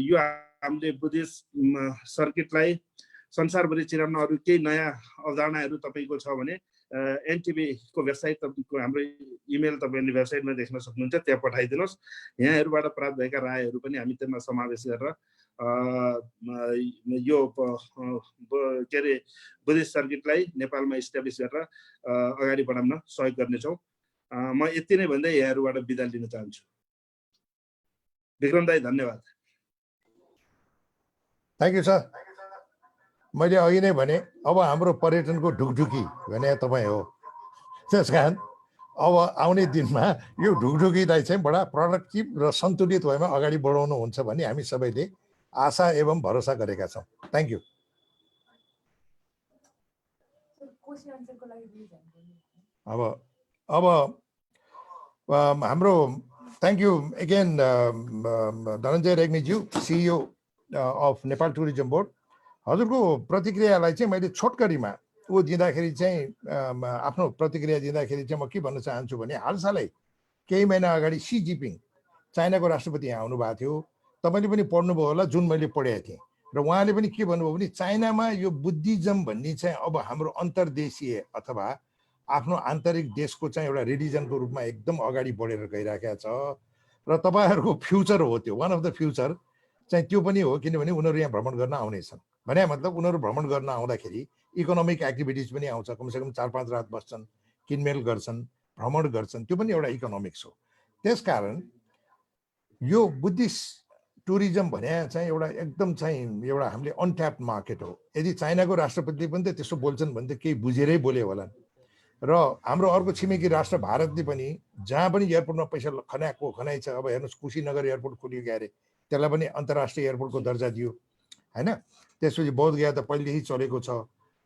यो हामीले बुद्धिस्ट सर्किटलाई संसारभरि चिनाउन अरू केही नयाँ अवधारणाहरू तपाईँको छ भने एनटिभीको वेबसाइट, तपाईँको हाम्रो इमेल तपाईँले वेबसाइटमा देख्न सक्नुहुन्छ, त्यहाँ पठाइदिनुहोस्। यहाँहरूबाट प्राप्त भएका रायहरू पनि हामी त्यसमा समावेश गरेर यो के अरे बुद्धिस्ट सर्किटलाई नेपालमा इस्टाब्लिस गरेर अगाडि बढाउन सहयोग गर्नेछौँ। म यति नै भन्दै यहाँहरूबाट बिदा लिन चाहन्छु। विक्रम दाइ धन्यवाद। Thank you sir. मैले अघि नै भने अब हाम्रो पर्यटनको ढुकढुकी भने तपाईँ हो, त्यस कारण अब आउने दिनमा यो ढुकढुकीलाई चाहिँ बडा प्रोडक्टिभ र सन्तुलित भएमा अगाडि बढाउनु हुन्छ भन्ने हामी सबैले आशा एवं भरोसा गरेका छौँ। Thank you. अब हाम्रो थ्याङ्क यू अगेन धनञ्जय रेग्मीज्यू, CEO of Nepal tourism board. हजुरको प्रतिक्रियालाई चाहिँ मैले छोटकरीमा दिँदाखेरि चाहिँ आफ्नो प्रतिक्रिया दिँदाखेरि चाहिँ म के भन्न चाहन्छु भने हालसालै केही महिना अगाडि सी जिनपिङ चाइनाको राष्ट्रपति यहाँ आउनुभएको थियो। तपाईँले पनि पढ्नुभयो होला, जुन मैले पढेको थिएँ। र उहाँले पनि के भन्नुभयो भने चाइनामा यो बुद्धिज्म भन्ने चाहिँ अब हाम्रो अन्तर्देशीय अथवा आफ्नो आन्तरिक देशको चाहिँ एउटा रिलिजनको रूपमा एकदम अगाडि बढेर गइरहेको छ र तपाईँहरूको फ्युचर हो त्यो, वान अफ द फ्युचर चाहिँ त्यो पनि हो। किनभने उनीहरू यहाँ भ्रमण गर्न आउनेछन् भने मतलब उनीहरू भ्रमण गर्न आउँदाखेरि इकोनोमिक एक्टिभिटिज पनि आउँछ, कमसेकम 4-5 रात बस्छन्, किनमेल गर्छन्, भ्रमण गर्छन्, त्यो पनि एउटा इकोनोमिक्स हो। त्यसकारण यो बुद्धिस्ट टुरिज्म भने चाहिँ एउटा एकदम चाहिँ एउटा हामीले अनट्याप्ड मार्केट हो। यदि चाइनाको राष्ट्रपतिले पनि त त्यसो बोल्छन् भने त केही बुझेरै बोले होलान्। र हाम्रो अर्को छिमेकी राष्ट्र भारतले पनि जहाँ पनि एयरपोर्टमा पैसा खनाइ छ, अब हेर्नुहोस् कुशीनगर एयरपोर्ट खोलियो क्यारे, त्यसलाई पनि अन्तर्राष्ट्रिय एयरपोर्टको दर्जा दियो होइन। त्यसपछि बोधगया त पहिलेदेखि चलेको छ।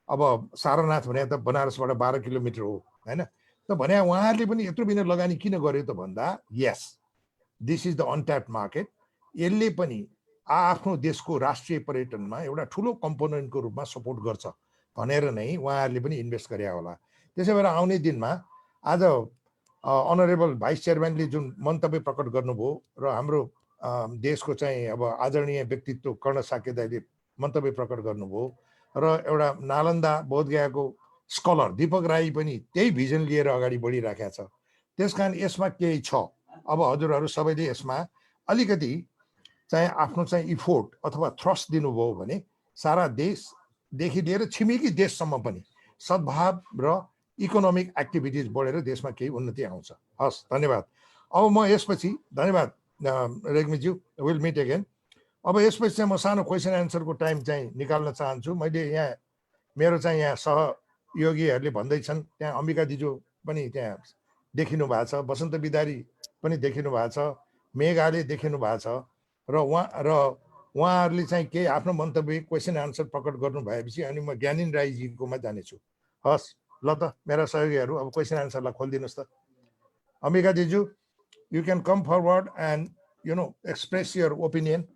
अब सारनाथ भने त बनारसबाट 12 किलोमिटर हो होइन। त भने उहाँहरूले पनि यत्रो बिना लगानी किन गर्यो त भन्दा यस दिस इज द अनट्याप्ड मार्केट। यसले पनि आफ्नो देशको राष्ट्रिय पर्यटनमा एउटा ठुलो कम्पोनेन्टको रूपमा सपोर्ट गर्छ भनेर नै उहाँहरूले पनि इन्भेस्ट गरे होला। त्यसै भएर आउने दिनमा आज अनरेबल भाइस चेयरम्यानले जुन मन्तव्य प्रकट गर्नुभयो र हाम्रो देशको चाहिँ अब आदरणीय व्यक्तित्व कर्ण साक्य दाइले मन्तव्य प्रकट गर्नुभयो र एउटा नालन्दा बोधगयाको स्कलर दीपक राई पनि त्यही भिजन लिएर अगाडि बढिराखेका छ। त्यसकारण यसमा केही छ। अब हजुरहरू सबैले यसमा अलिकति चाहिँ आफ्नो चाहिँ इफोर्ट अथवा थ्रस्ट दिनुभयो भने सारा देशदेखि लिएर छिमेकी देशसम्म पनि सद्भाव र इकोनोमिक एक्टिभिटिज बढेर देशमा केही उन्नति आउँछ। हस्, धन्यवाद। अब म यसपछि धन्यवाद रेग्मीज्यू, विल मिट अगेन। अब यसपछि चाहिँ म सानो क्वेसन एन्सरको टाइम चाहिँ निकाल्न चाहन्छु। मैले यहाँ मेरो चाहिँ यहाँ सहयोगीहरूले भन्दैछन्, त्यहाँ अम्बिका दिजु पनि त्यहाँ देखिनु भएको छ, बसन्त बिदारी पनि देखिनु भएको छ, मेघाले देखिनु भएको छ र उहाँहरूले चाहिँ केही आफ्नो मन्तव्य क्वेसन एन्सर प्रकट गर्नु भएपछि अनि म ज्ञानिन राईजीकोमा जानेछु। हस्, ल त मेरा सहयोगीहरू अब क्वेसन एन्सरलाई खोलिदिनुहोस् त। Ambika दिजु, you can come forward and express your opinion.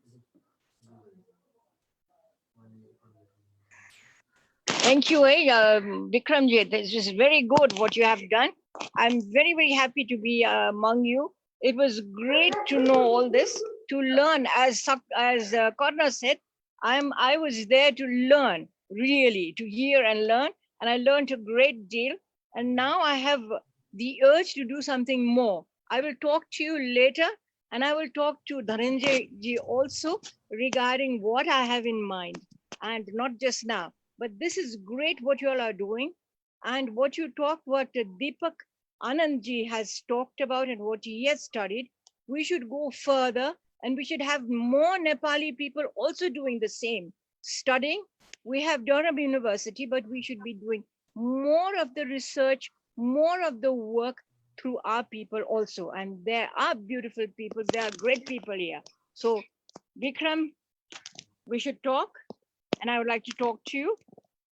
Thank you, Vikramji. This is very good what you have done. I'm very, very happy to be among you. It was great to know all this, to learn. As Karna said, I was there to learn, really, to hear and learn, and I learned a great deal. And now I have the urge to do something more. I will talk to you later, and I will talk to Dhananjay ji also regarding what I have in mind, and not just now. But this is great what you all are doing, and what you talk, what Deepak Anandji has talked about and what he has studied. We should go further, and we should have more Nepali people also doing the same, studying. We have Durham University, but we should be doing more of the research, more of the work through our people also. And there are beautiful people, there are great people here. So Vikram, we should talk, and I would like to talk to you.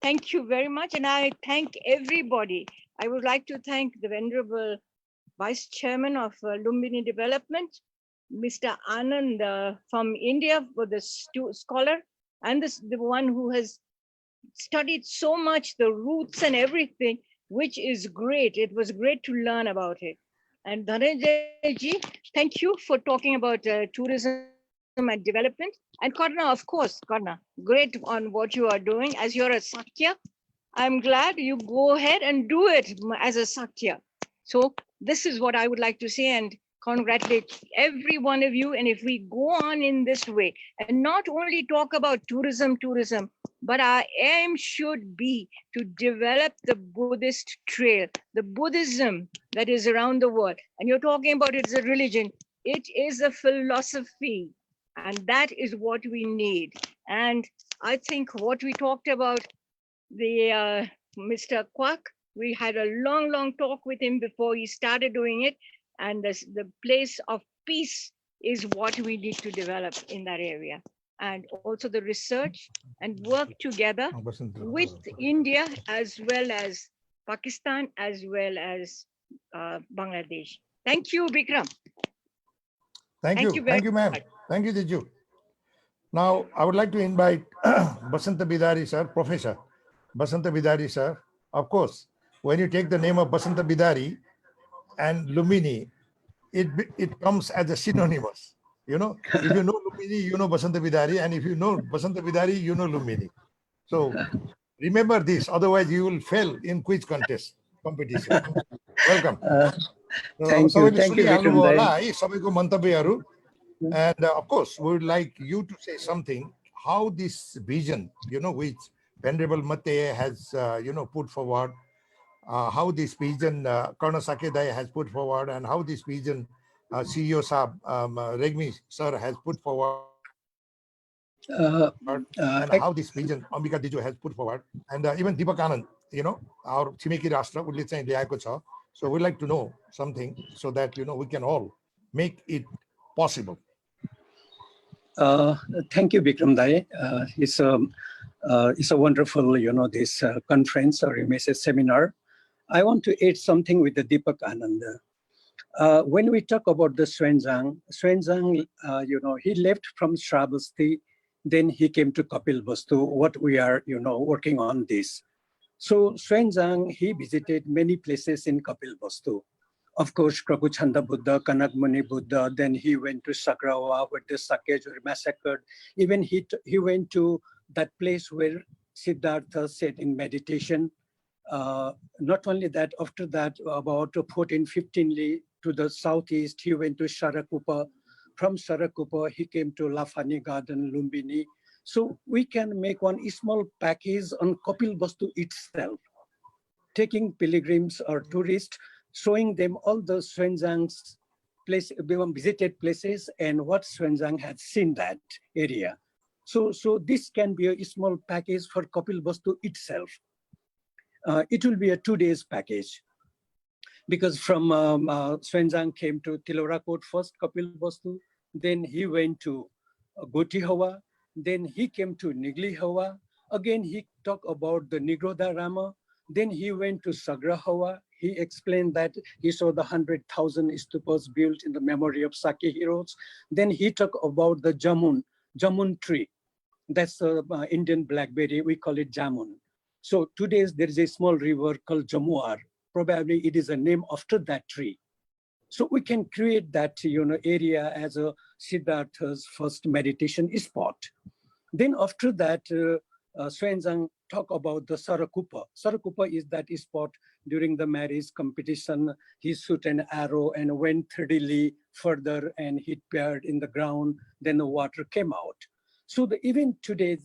Thank you very much. And I thank everybody. I would like to thank the Venerable Vice Chairman of Lumbini Development, Mr. Anand from India, for the scholar, and the one who has studied so much the roots and everything, which is great. It was great to learn about it. And Dhananjay ji, thank you for talking about tourism and development. And Karna, of course, Karna, great on what you are doing. As you're a Sakya, I'm glad you go ahead and do it as a Sakya. So this is what I would like to say, and congratulate every one of you. And if we go on in this way and not only talk about tourism, but our aim should be to develop the Buddhist trail, the Buddhism that is around the world. And you're talking about it's a religion. It is a philosophy, and that is what we need. And I think what we talked about, the Mr. Kwak, we had a long talk with him before he started doing it. And the place of peace is what we need to develop in that area. And also the research and work together with India, as well as Pakistan, as well as Bangladesh. Thank you, Vikram. Thank you, ma'am. Thank you, Diju. Now, I would like to invite Basanta Bidari, sir, Professor Basanta Bidari, sir. Of course, when you take the name of Basanta Bidari and Lumbini, it comes as a synonymous. If you know Lumbini, you know Basanta Bidari, and if you know Basanta Bidari, you know Lumbini. So remember this, otherwise you will fail in quiz contest competition. Welcome. Thank you, Vikram. And of course, we would like you to say something, how this vision, which Venerable Mate has, put forward, how this vision Karna Sakedai has put forward, and how this vision CEO Saab, Regmi sir has put forward, and how this vision Ambika Diju has put forward, and even Deepak Anand, our Chimeki Rashtra, would say Liako Cha. So we'd like to know something so that, we can all make it possible. Thank you, Vikram Dai. It's a wonderful, this conference, or you may say seminar. I want to add something with the Deepak Anand. When we talk about the Xuanzang, he left from Shravasti, then he came to Kapil Vastu, what we are, working on this. So Xuanzang, he visited many places in Kapil Vastu. Of course, Krakuchanda Buddha, Kanakmuni Buddha, then he went to Sakrawa, where the Sakyas were massacred. Even he went to that place where Siddhartha sat in meditation. Not only that, after that, about 14, 15 to the southeast, he went to Sharakupa, from Sarakupa, he came to Lafani Garden, Lumbini. So we can make one small package on Kapil Vastu itself, taking pilgrims or tourists, showing them all the Xuanzang's visited places and what Xuanzang had seen that area. So this can be a small package for Kapil Vastu itself. It will be a 2 days package, because from Xuanzang came to Tilorakot first, Kapil Vastu, then he went to Gotihawa, then he came to Niglihawa, again he talked about the Nigrodha Rama, then he went to Sagrahawa. He explained that he saw the 100,000 stupas built in the memory of Saki heroes. Then he talked about the jamun tree. That's the Indian blackberry, we call it jamun. So today there is a small river called Jamuar. Probably it is a name after that tree. So we can create that area as a Siddhartha's first meditation spot. Then after that, Xuanzang talk about the Sarakupa. Sarakupa is that spot during the marriage competition. He shoot an arrow and went 30 li further and hit paired in the ground. Then the water came out. So even today,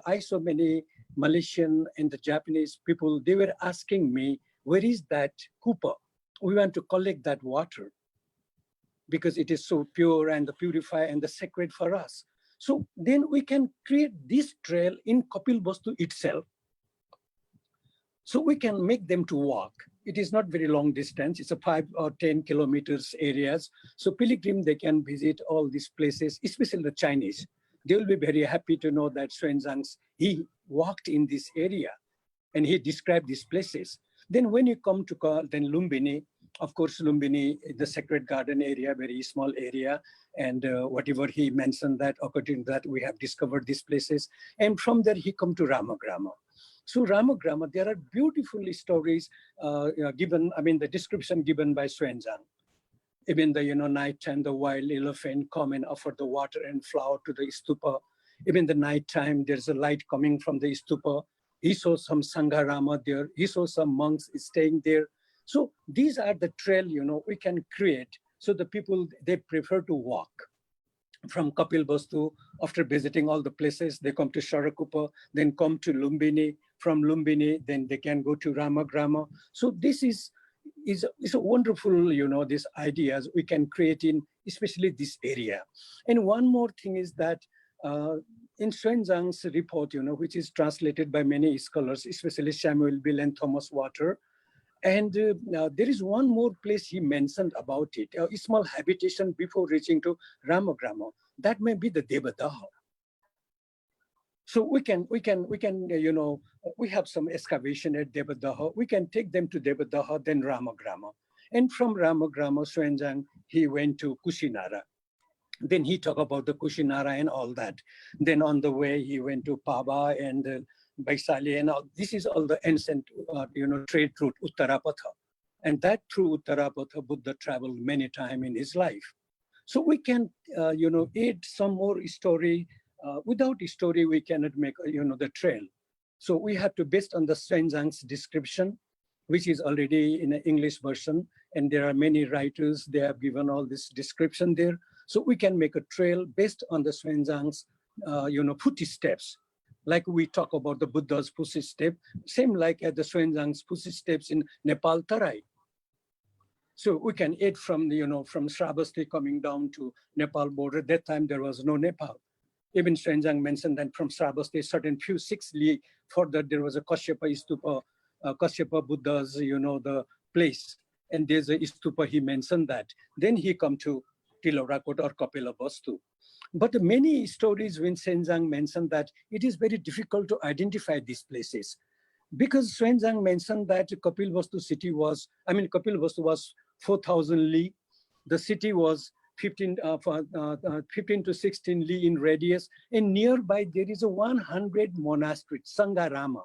I saw many Malaysian and the Japanese people, they were asking me, where is that kupa? We want to collect that water because it is so pure and the purify and the sacred for us. So then we can create this trail in Kapil Vastu itself. So we can make them to walk. It is not very long distance. It's a 5 or 10 kilometers areas. So pilgrim, they can visit all these places, especially the Chinese. They will be very happy to know that Xuanzang, he walked in this area and he described these places. Then when you come to then Lumbini, of course, Lumbini, the sacred garden area, very small area. And whatever he mentioned that, according to that, we have discovered these places. And from there, he come to Ramagrama. So Ramagrama, there are beautiful stories given, the description given by Xuanzang. Even the night time, the wild elephant come and offer the water and flower to the stupa. Even the night time, there's a light coming from the stupa. He saw some Sangharama there. He saw some monks staying there. So these are the trail, we can create. So the people, they prefer to walk from Kapil Vastu. After visiting all the places, they come to Sarakupa, then come to Lumbini. From Lumbini, then they can go to Ramagrama. So this is a wonderful, these ideas we can create in especially this area. And one more thing is that in Xuanzang's report, which is translated by many scholars, especially Samuel Bill and Thomas Water, and there is one more place he mentioned about it, a small habitation before reaching to Ramagrama. That may be the Devadaha. So we have some excavation at Devadaha. We can take them to Devadaha, then Ramagrama. And from Ramagrama, Xuanzang, he went to Kushinara. Then he talked about the Kushinara and all that. Then on the way, he went to Paba and Baisali and all. This is all the ancient, trade route, Uttarapatha. And that through Uttarapatha, Buddha traveled many times in his life. So we can, add some more story. Without a story, we cannot make, the trail. So we have to, based on the Xuanzang's description, which is already in an English version, and there are many writers, they have given all this description there. So we can make a trail based on the Xuanzang's, footsteps. Like we talk about the Buddha's footstep, same like at the Xuanzang's footsteps in Nepal Tarai. So we can add from, from Sravasti coming down to Nepal border. That time there was no Nepal. Even Xuanzang mentioned that from Sravasti, certain few 6 li further, there was a Kashyapa stupa, Kashyapa Buddha's, the place. And there's a stupa, he mentioned that. Then he come to Tilorakot or Kapila Vastu. But many stories when Xuanzang mentioned that it is very difficult to identify these places. Because Xuanzang mentioned that Kapil Vastu city was, Kapil Vastu was 4,000 li. The city was 15 to 16 li in radius, and nearby there is a 100 monastery, Sangharama.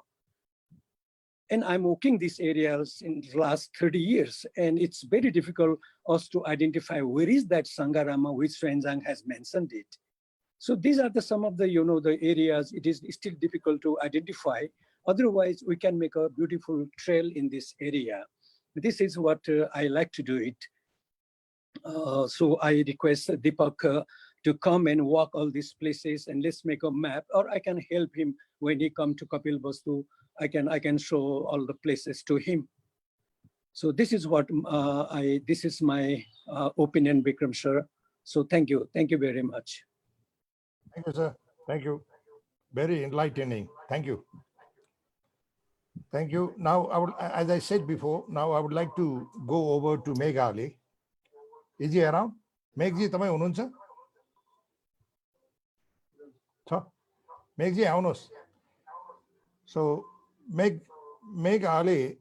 And I'm walking these areas in the last 30 years, and it's very difficult us to identify where is that Sangharama which Xuanzang has mentioned it. So these are some of the, the areas it is still difficult to identify. Otherwise, we can make a beautiful trail in this area. This is what I like to do it. So I request Deepak to come and walk all these places and let's make a map, or I can help him when he come to Kapil Vastu. I can show all the places to him. So this is what this is my opinion, Bikram sir. So thank you very much. Thank you, sir. Thank you. Very enlightening. Thank you. Thank you. Now, as I said before, now I would like to go over to Meghalaya. Is he around? Megji, तपाईँ हुनुहुन्छ? छ? Megji, आउनुहोस्. So, Meghalaya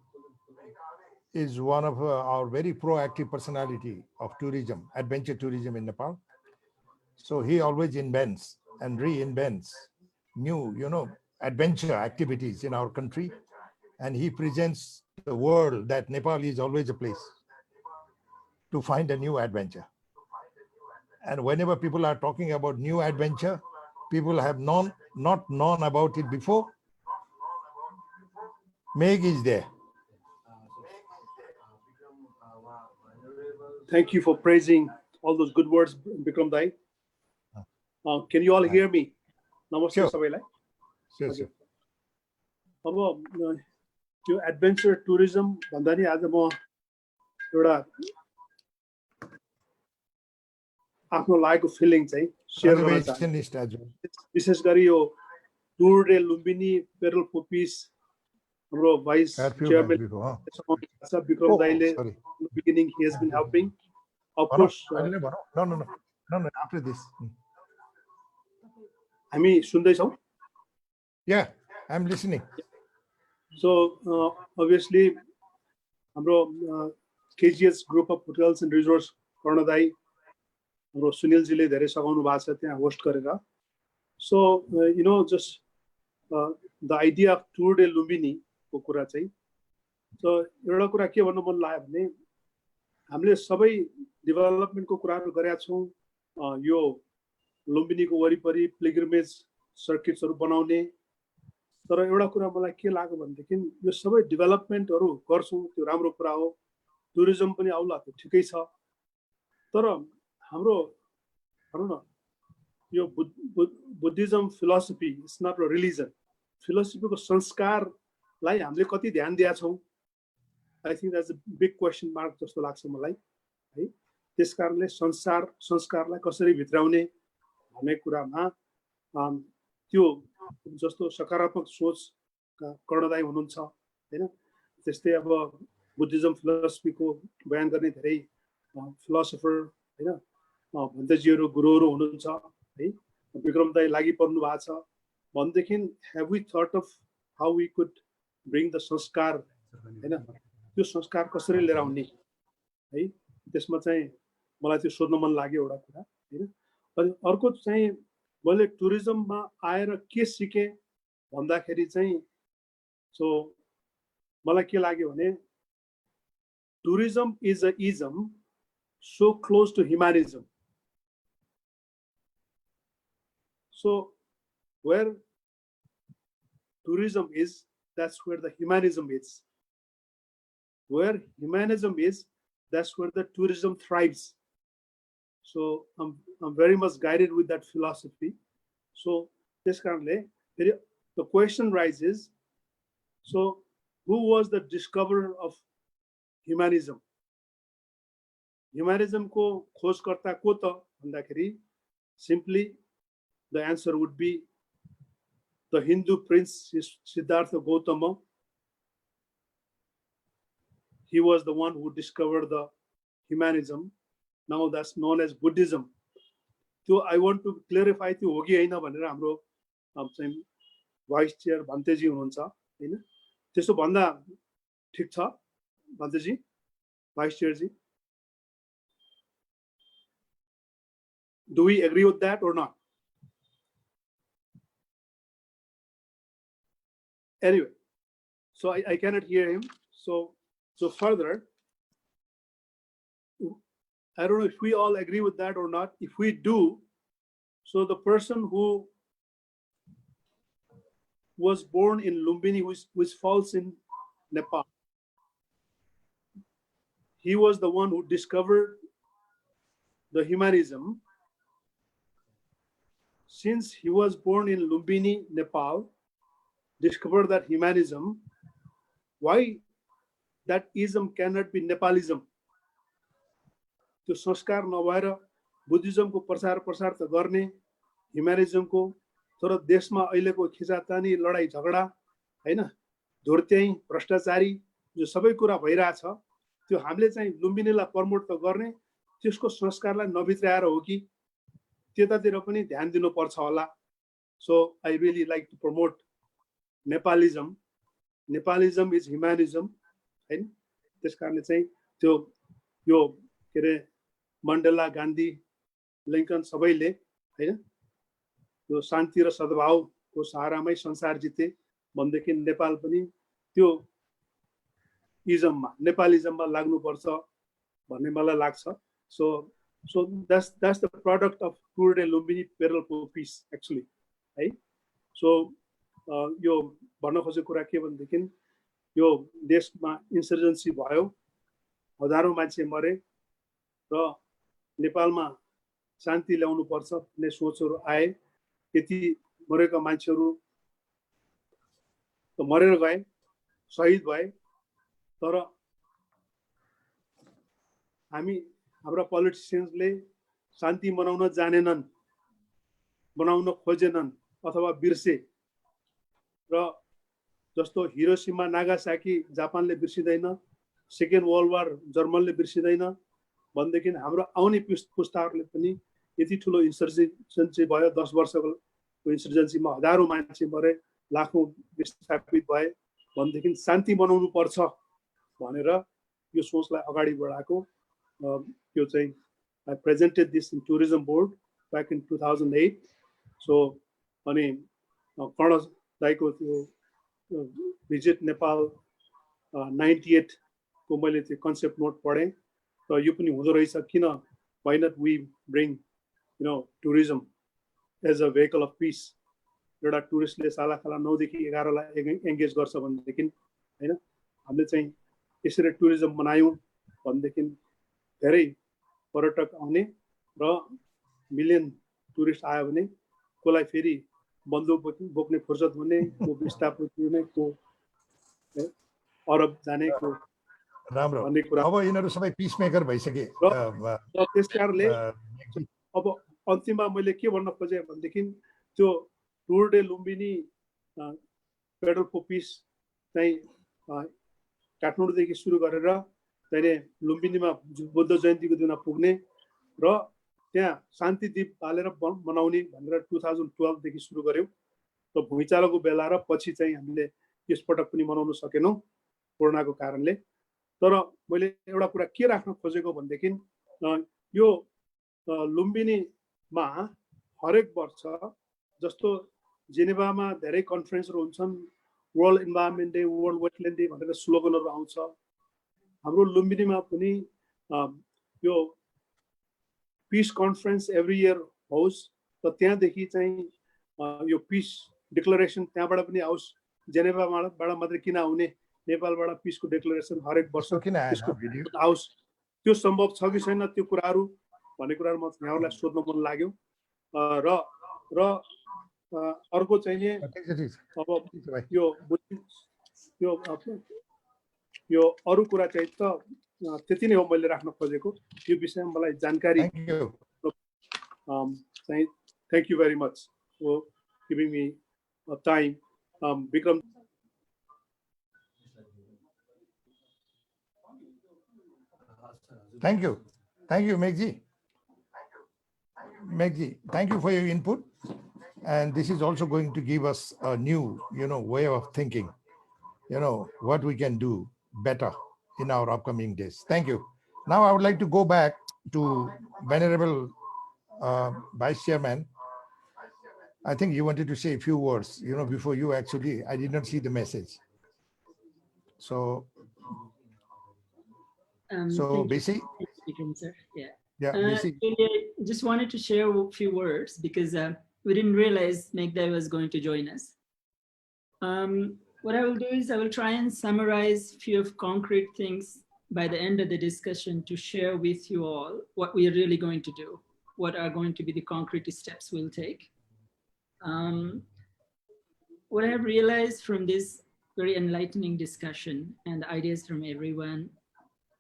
is one of our very proactive personality of tourism, adventure tourism in Nepal. So he always invents and reinvents new, adventure activities in our country. And he presents the world that Nepal is always a place to find a new adventure. And whenever people are talking about new adventure, people have not known about it before. Meg is there. Thank you for praising all those good words, Bikram Dai. Can you all hear me? Namaste Sure. सबैलाई. Sure, sure. अब त्यो adventure tourism भन्दा नि आज म एउटा आफ्नो लागेको फिलिङ चाहिँ शेयर गर्न चाहन्छु. Conservationist as well. विशेष गरी यो tour de Lumbini pedal for peace हाम्रो vice Had few chairman minutes before, huh? Vikram Oh, दाइले sorry. बिगिनिङ ही has been helping of Bhano, course अहिले भनौँ. No, after this. हामी सुन्दैछौँ. Yeah, I'm listening. So obviously हाम्रो KGS group of hotels and resorts कर्णदाई हाम्रो सुनिलजीले धेरै सघाउनु भएको छ त्यहाँ होस्ट गरेर. So just the idea of tour de Lumbini को कुरा चाहिँ, so एउटा कुरा के भन्नु मन लाग्यो भने हामीले सबै डेभलपमेन्टको कुराहरू गरेका छौँ. यो लुम्बिनीको वरिपरि पिलग्रिमेज सर्किट्सहरू बनाउने. तर एउटा कुरा मलाई के लाग्यो भनेदेखि यो सबै डेभलपमेन्टहरू गर्छौँ, त्यो राम्रो कुरा हो. टुरिज्म पनि आउला त्यो ठिकै छ. तर हाम्रो भनौँ न यो Buddhism philosophy it's not a religion. फिलोसफीको संस्कारलाई हामीले कति ध्यान दिएका छौँ. I think that's a big question mark जस्तो लाग्छ मलाई है. त्यस कारणले संस्कारलाई कसरी भित्राउने भन्ने कुरामा त्यो जस्तो सकारात्मक सोच कर्णदायी हुनुहुन्छ हैन. त्यस्तै अब बुद्धिज्म फिलोसफीको बयान गर्ने धेरै फिलोसफर हैन भन्तेजीहरू गुरुहरू हुनुहुन्छ है. विक्रम दाइ लागि पर्नु भएको छ भनेदेखि have we thought of how we could bring the sanskar हैन. त्यो संस्कार कसरी लिएर आउने है. त्यसमा चाहिँ मलाई त्यो सोध्न मन लाग्यो एउटा कुरा हैन. अनि अर्को चाहिँ मैले टुरिज्ममा आएर के सिकेँ भन्दाखेरि चाहिँ सो मलाई के लाग्यो भने tourism is a is am so close to humanism. So where tourism is, that's where the humanism is. Where humanism is, that's where the tourism thrives. So I'm very much guided with that philosophy. So this currently, the question rises, so who was the discoverer of humanism? Humanism को खोजकर्ता को त भन्दाखेरि simply the answer would be the Hindu prince Siddhartha Gautama. He was the one who discovered the humanism. Now that's known as Buddhism. So I want to clarify त्यो हो कि हैन भनेर हाम्रो चाहिँ भाइस चेयर भन्तेजी हुनुहुन्छ हैन. त्यसो भन्दा ठीक छ भन्तेजी, vice chair ji. Do we agree with that or not? Anyway, so I cannot hear him. So further, I don't know if we all agree with that or not. If we do, so the person who was born in Lumbini, which falls in Nepal, he was the one who discovered the humanism, since he was born in Lumbini, Nepal, discovered that humanism, why that ism cannot be Nepalism? त्यो संस्कार नभएर बुद्धिज्मको प्रचार प्रसार त गर्ने ह्युम्यानिजमको, तर देशमा अहिलेको खिचातानी लडाई झगडा हैन, धुर्त्याई भ्रष्टाचारी जो सबै कुरा भइरहेछ, त्यो हामीले चाहिँ लुम्बिनीलाई प्रमोट त गर्ने, त्यसको संस्कारलाई नभित्राएर हो कि त्यतातिर पनि ध्यान दिनुपर्छ होला. So I really like to promote Nepalism. Nepalism is humanism हैन. त्यसकारणले चाहिँ त्यो यो के अरे मण्डेला, गान्धी, लिङ्कन सबैले हैन यो शान्ति र सद्भावको सहारामै संसार जिते भनेदेखि नेपाल पनि त्यो इजममा, नेपालिजममा लाग्नुपर्छ भन्ने मलाई लाग्छ. So that's the product of Tour de Lumbini Peril for Peace actually, है. So यो भन्न खोजेको कुरा के भनेदेखि यो देशमा इन्सर्जेन्सी भयो, हजारौं मान्छे मरे र नेपालमा शान्ति ल्याउनु पर्छ भन्ने सोचहरू आए. यति मरेका मान्छेहरू त मरेर गए, शहीद भए, तर हाम्रा पोलिटिसियन्सले शान्ति मनाउन जानेनन्, बनाउन खोजेनन् अथवा बिर्से. र जस्तो हिरोसिमा नागासाकी जापानले बिर्सिदैन, सेकेन्ड वर्ल्ड वार जर्मनले बिर्सिदैन भनेदेखि हाम्रो आउने पुस्ताहरूले पनि यति ठुलो इन्सर्जेन्सी भयो, 10 वर्षको इन्सर्जेन्सीमा हजारौं मान्छे मरे, लाखौं विस्थापित भए भनेदेखि शान्ति बनाउनु पर्छ भनेर यो सोचलाई अगाडि बढाएको. यो चाहिँ I presented this in tourism board back in 2008. So अनि कर्ण दाइको त्यो visit Nepal 98 को मैले त्यो concept note पढेँ र यो पनि हुँदो रहेछ. किन, why not we bring tourism as a vehicle of peace. एउटा टुरिस्टले सालाखाला 9 देखि 11 लाई एंगेज गर्छ भनेदेखि हैन, हामीले चाहिँ यसरी टुरिज्म बनायौं भनेदेखि धेरै पर्यटक आउने र मिलियन टुरिस्ट आयो भने कोलाई फेरि बन्दुक बोक्ने फुर्सद हुने, को विस्थापित हुने, को अरब जाने, को राम्रो. अब यिनीहरू सबै पिसमेकर भइसके. त्यसकारणले अब अन्तिममा मैले के भन्न खोजेँ भनेदेखि त्यो tour de Lumbini pedal for peace चाहिँ काठमाडौँदेखि सुरु गरेर त्यहाँले लुम्बिनीमा बुद्ध जयन्तीको दिन पुग्ने र त्यहाँ शान्ति दीप बालेर मनाउने भनेर 2012 देखि सुरु गर्यौं. र भुइँचालोको बेला र पछि चाहिँ हामीले यसपटक पनि मनाउन सकेनौं कोरोनाको कारणले. तर मैले एउटा कुरा के राख्न खोजेको भनेदेखि यो लुम्बिनीमा हरेक वर्ष जस्तो जेनेभामा धेरै कन्फरेन्सहरू हुन्छन्, world environment day, world wetland day भनेर स्लोगनहरू आउँछ. हाम्रो लुम्बिनीमा पनि यो पिस कन्फरेन्स एभ्री इयर होस् र त्यहाँदेखि चाहिँ यो पिस डिक्लेरेसन त्यहाँबाट पनि आओस्. जेनेभाबाट मात्रै किन आउने, नेपालबाट पिसको डिक्लेरेसन हरेक वर्ष आओस्. त्यो सम्भव छ कि छैन त्यो कुराहरू भन्ने कुराहरू म यहाँहरूलाई सोध्न मन लाग्यो. र अर्को चाहिँ अब यो अरू कुरा चाहिँ त त्यति नै हो मैले राख्न खोजेको. यो विषयमा मलाई जानकारी चाहिँ thank you very much for giving me time. Vikram. Thank you, Megji. Thank you for your input. And this is also going to give us a new, way of thinking, what we can do better in our upcoming days. Thank you. Now I would like to go back to Venerable Vice Chairman. I think you wanted to say a few words, before you actually, I did not see the message. So basically, sir. Yeah. I just wanted to share a few words because we didn't realize Megdai was going to join us. What I will do is I will try and summarize a few of concrete things by the end of the discussion to share with you all what we are really going to do, what are going to be the concrete steps we'll take. What I have realized from this very enlightening discussion and ideas from everyone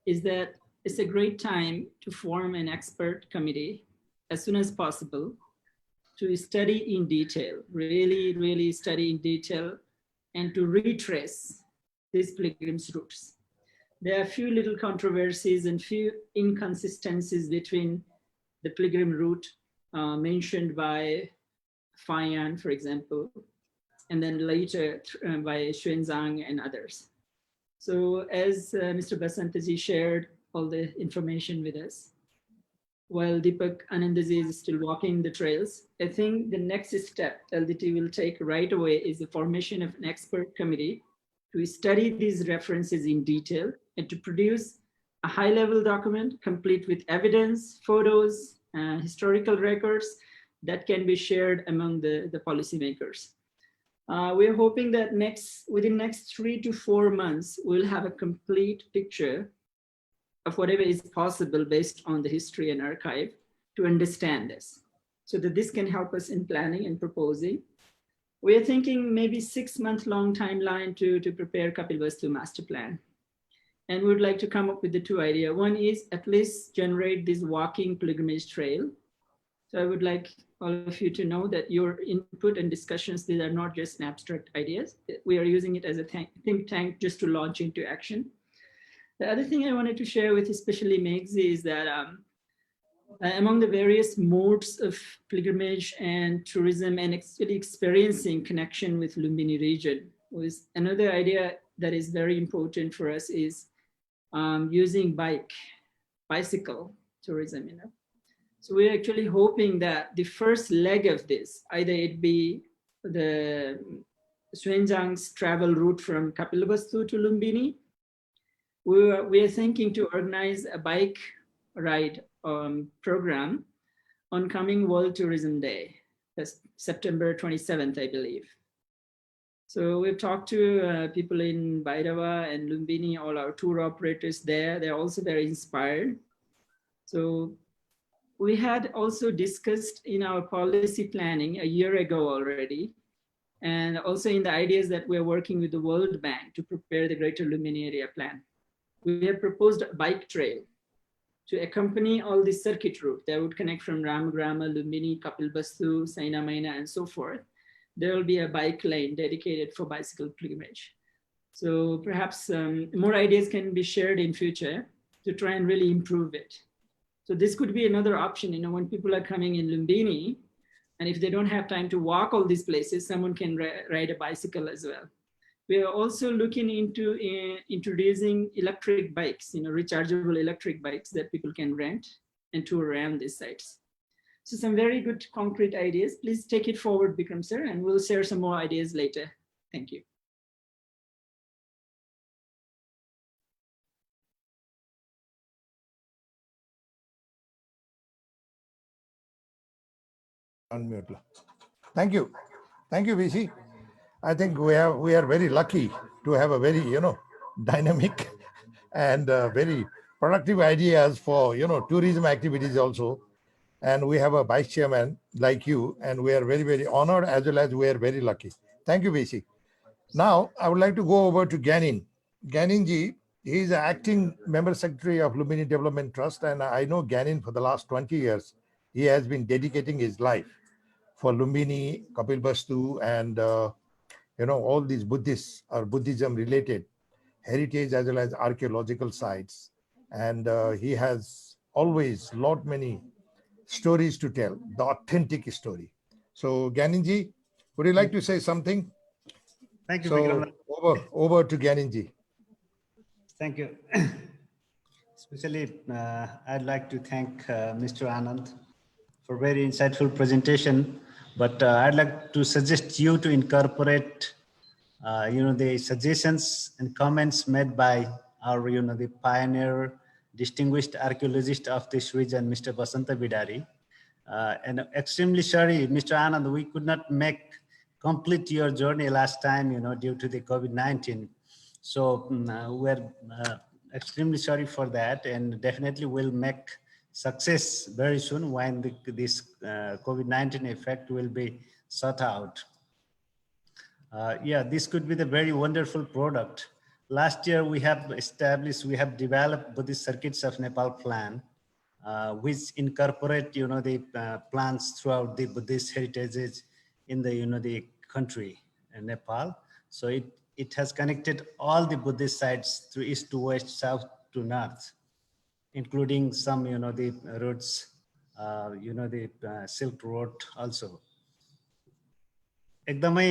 is that it's a great time to form an expert committee as soon as possible to study in detail, really study in detail, and to retrace these pilgrims' roots. There are a few little controversies and few inconsistencies between the pilgrim route mentioned by Fayan, for example, and then later by Xuanzang and others. So as Mr. Basantaji shared all the information with us, while Deepak Anandaji is still walking the trails, I think the next step LDT will take right away is the formation of an expert committee to study these references in detail and to produce a high-level document complete with evidence, photos, historical records that can be shared among the policymakers. We're hoping that within next 3 to 4 months, we'll have a complete picture of whatever is possible based on the history and archive to understand this, so that this can help us in planning and proposing. We're thinking maybe 6-month long timeline to prepare Kapilvastu master plan. And we'd like to come up with the 2 ideas. One is at least generate this walking pilgrimage trail. So I would like all of you to know that your input and discussions, these are not just abstract ideas. We are using it as a think tank just to launch into action. The other thing I wanted to share with especially Megzi is that among the various modes of pilgrimage and tourism and actually experiencing connection with Lumbini region, was another idea that is very important for us is using bicycle tourism, So we're actually hoping that the first leg of this, either it be the Xuanzang's travel route from Kapilvastu to Lumbini, we are thinking to organize a bike ride program on coming World Tourism Day. That's September 27th, I believe. So we've talked to people in Bhairava and Lumbini, all our tour operators there. They're also very inspired. So we had also discussed in our policy planning a year ago already, and also in the ideas that we're working with the World Bank to prepare the Greater Lumbini Area Plan. We have proposed a bike trail to accompany all the circuit route that would connect from Ramgrama, Lumbini, Kapilvastu, Sainamaina, and so forth. There will be a bike lane dedicated for bicycle pilgrimage. So perhaps more ideas can be shared in future to try and really improve it. So this could be another option, when people are coming in Lumbini, and if they don't have time to walk all these places, someone can ride a bicycle as well. We are also looking into introducing electric bikes, rechargeable electric bikes that people can rent and tour around these sites. So some very good concrete ideas. Please take it forward, Bikram sir, and we'll share some more ideas later. Thank you. Unmute. Thank you, VC. I think we are very lucky to have a very dynamic and very productive ideas for tourism activities also, and we have a vice chairman like you, and we are very, very honored, as well as we are very lucky. Thank you, VC. Now I would like to go over to Ganin. Ganin ji, he is the acting member secretary of Lumbini Development Trust, and I know Ganin for the last 20 years. He has been dedicating his life for Lumbini, Kapilvastu, and all these Buddhist or Buddhism related heritage as well as archaeological sites. And he has always many stories to tell, the authentic story. So Ganinji, would you like to say something? Thank you, so Bikram. Over to Ganinji. Thank you. Especially, I'd like to thank Mr. Anand for very insightful presentation. But I'd like to suggest you to incorporate, the suggestions and comments made by our, the pioneer, distinguished archaeologist of this region, Mr. Basanta Bidari. And extremely sorry, Mr. Anand, we could not complete your journey last time, due to the COVID-19. So we're extremely sorry for that, and definitely will make success very soon when this COVID-19 effect will be sought out. Yeah, this could be the very wonderful product. Last year we have developed Buddhist Circuits of Nepal plan, which incorporate, the plans throughout the Buddhist heritages in the, the country, Nepal. So it has connected all the Buddhist sites through east to west, south to north, including some, the roads, the Silk Road also. एकदमै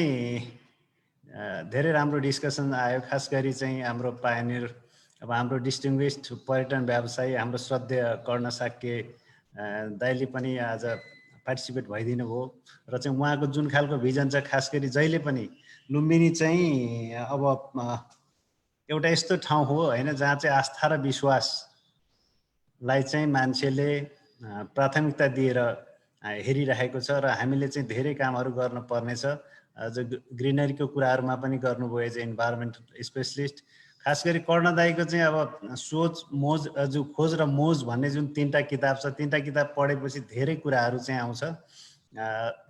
धेरै राम्रो discussion आयो, खास गरी चाहिँ हाम्रो Pioneer, अब हाम्रो डिस्टिङ्ग्विस्ड पर्यटन व्यवसायी हाम्रो श्रद्धेय कर्ण साक्य दाइले पनि आज पार्टिसिपेट भइदिनु भयो र चाहिँ उहाँको जुन खालको भिजन छ, खास गरी जहिले पनि लुम्बिनी चाहिँ अब एउटा यस्तो ठाउँ हो हैन जहाँ चाहिँ आस्था र विश्वासलाई चाहिँ मान्छेले प्राथमिकता दिएर हेरिरहेको छ र हामीले चाहिँ धेरै कामहरू गर्न पर्नेछ। ग्रिनरीको कुराहरूमा पनि गर्नुभयो एज इन्भाइरोमेन्टल स्पेशलिस्ट। खास गरी कर्ण दाइको चाहिँ अब सोच मोज जो खोज र मोज भन्ने जुन 3टा किताब छ, 3टा किताब पढेपछि धेरै कुराहरू चाहिँ आउँछ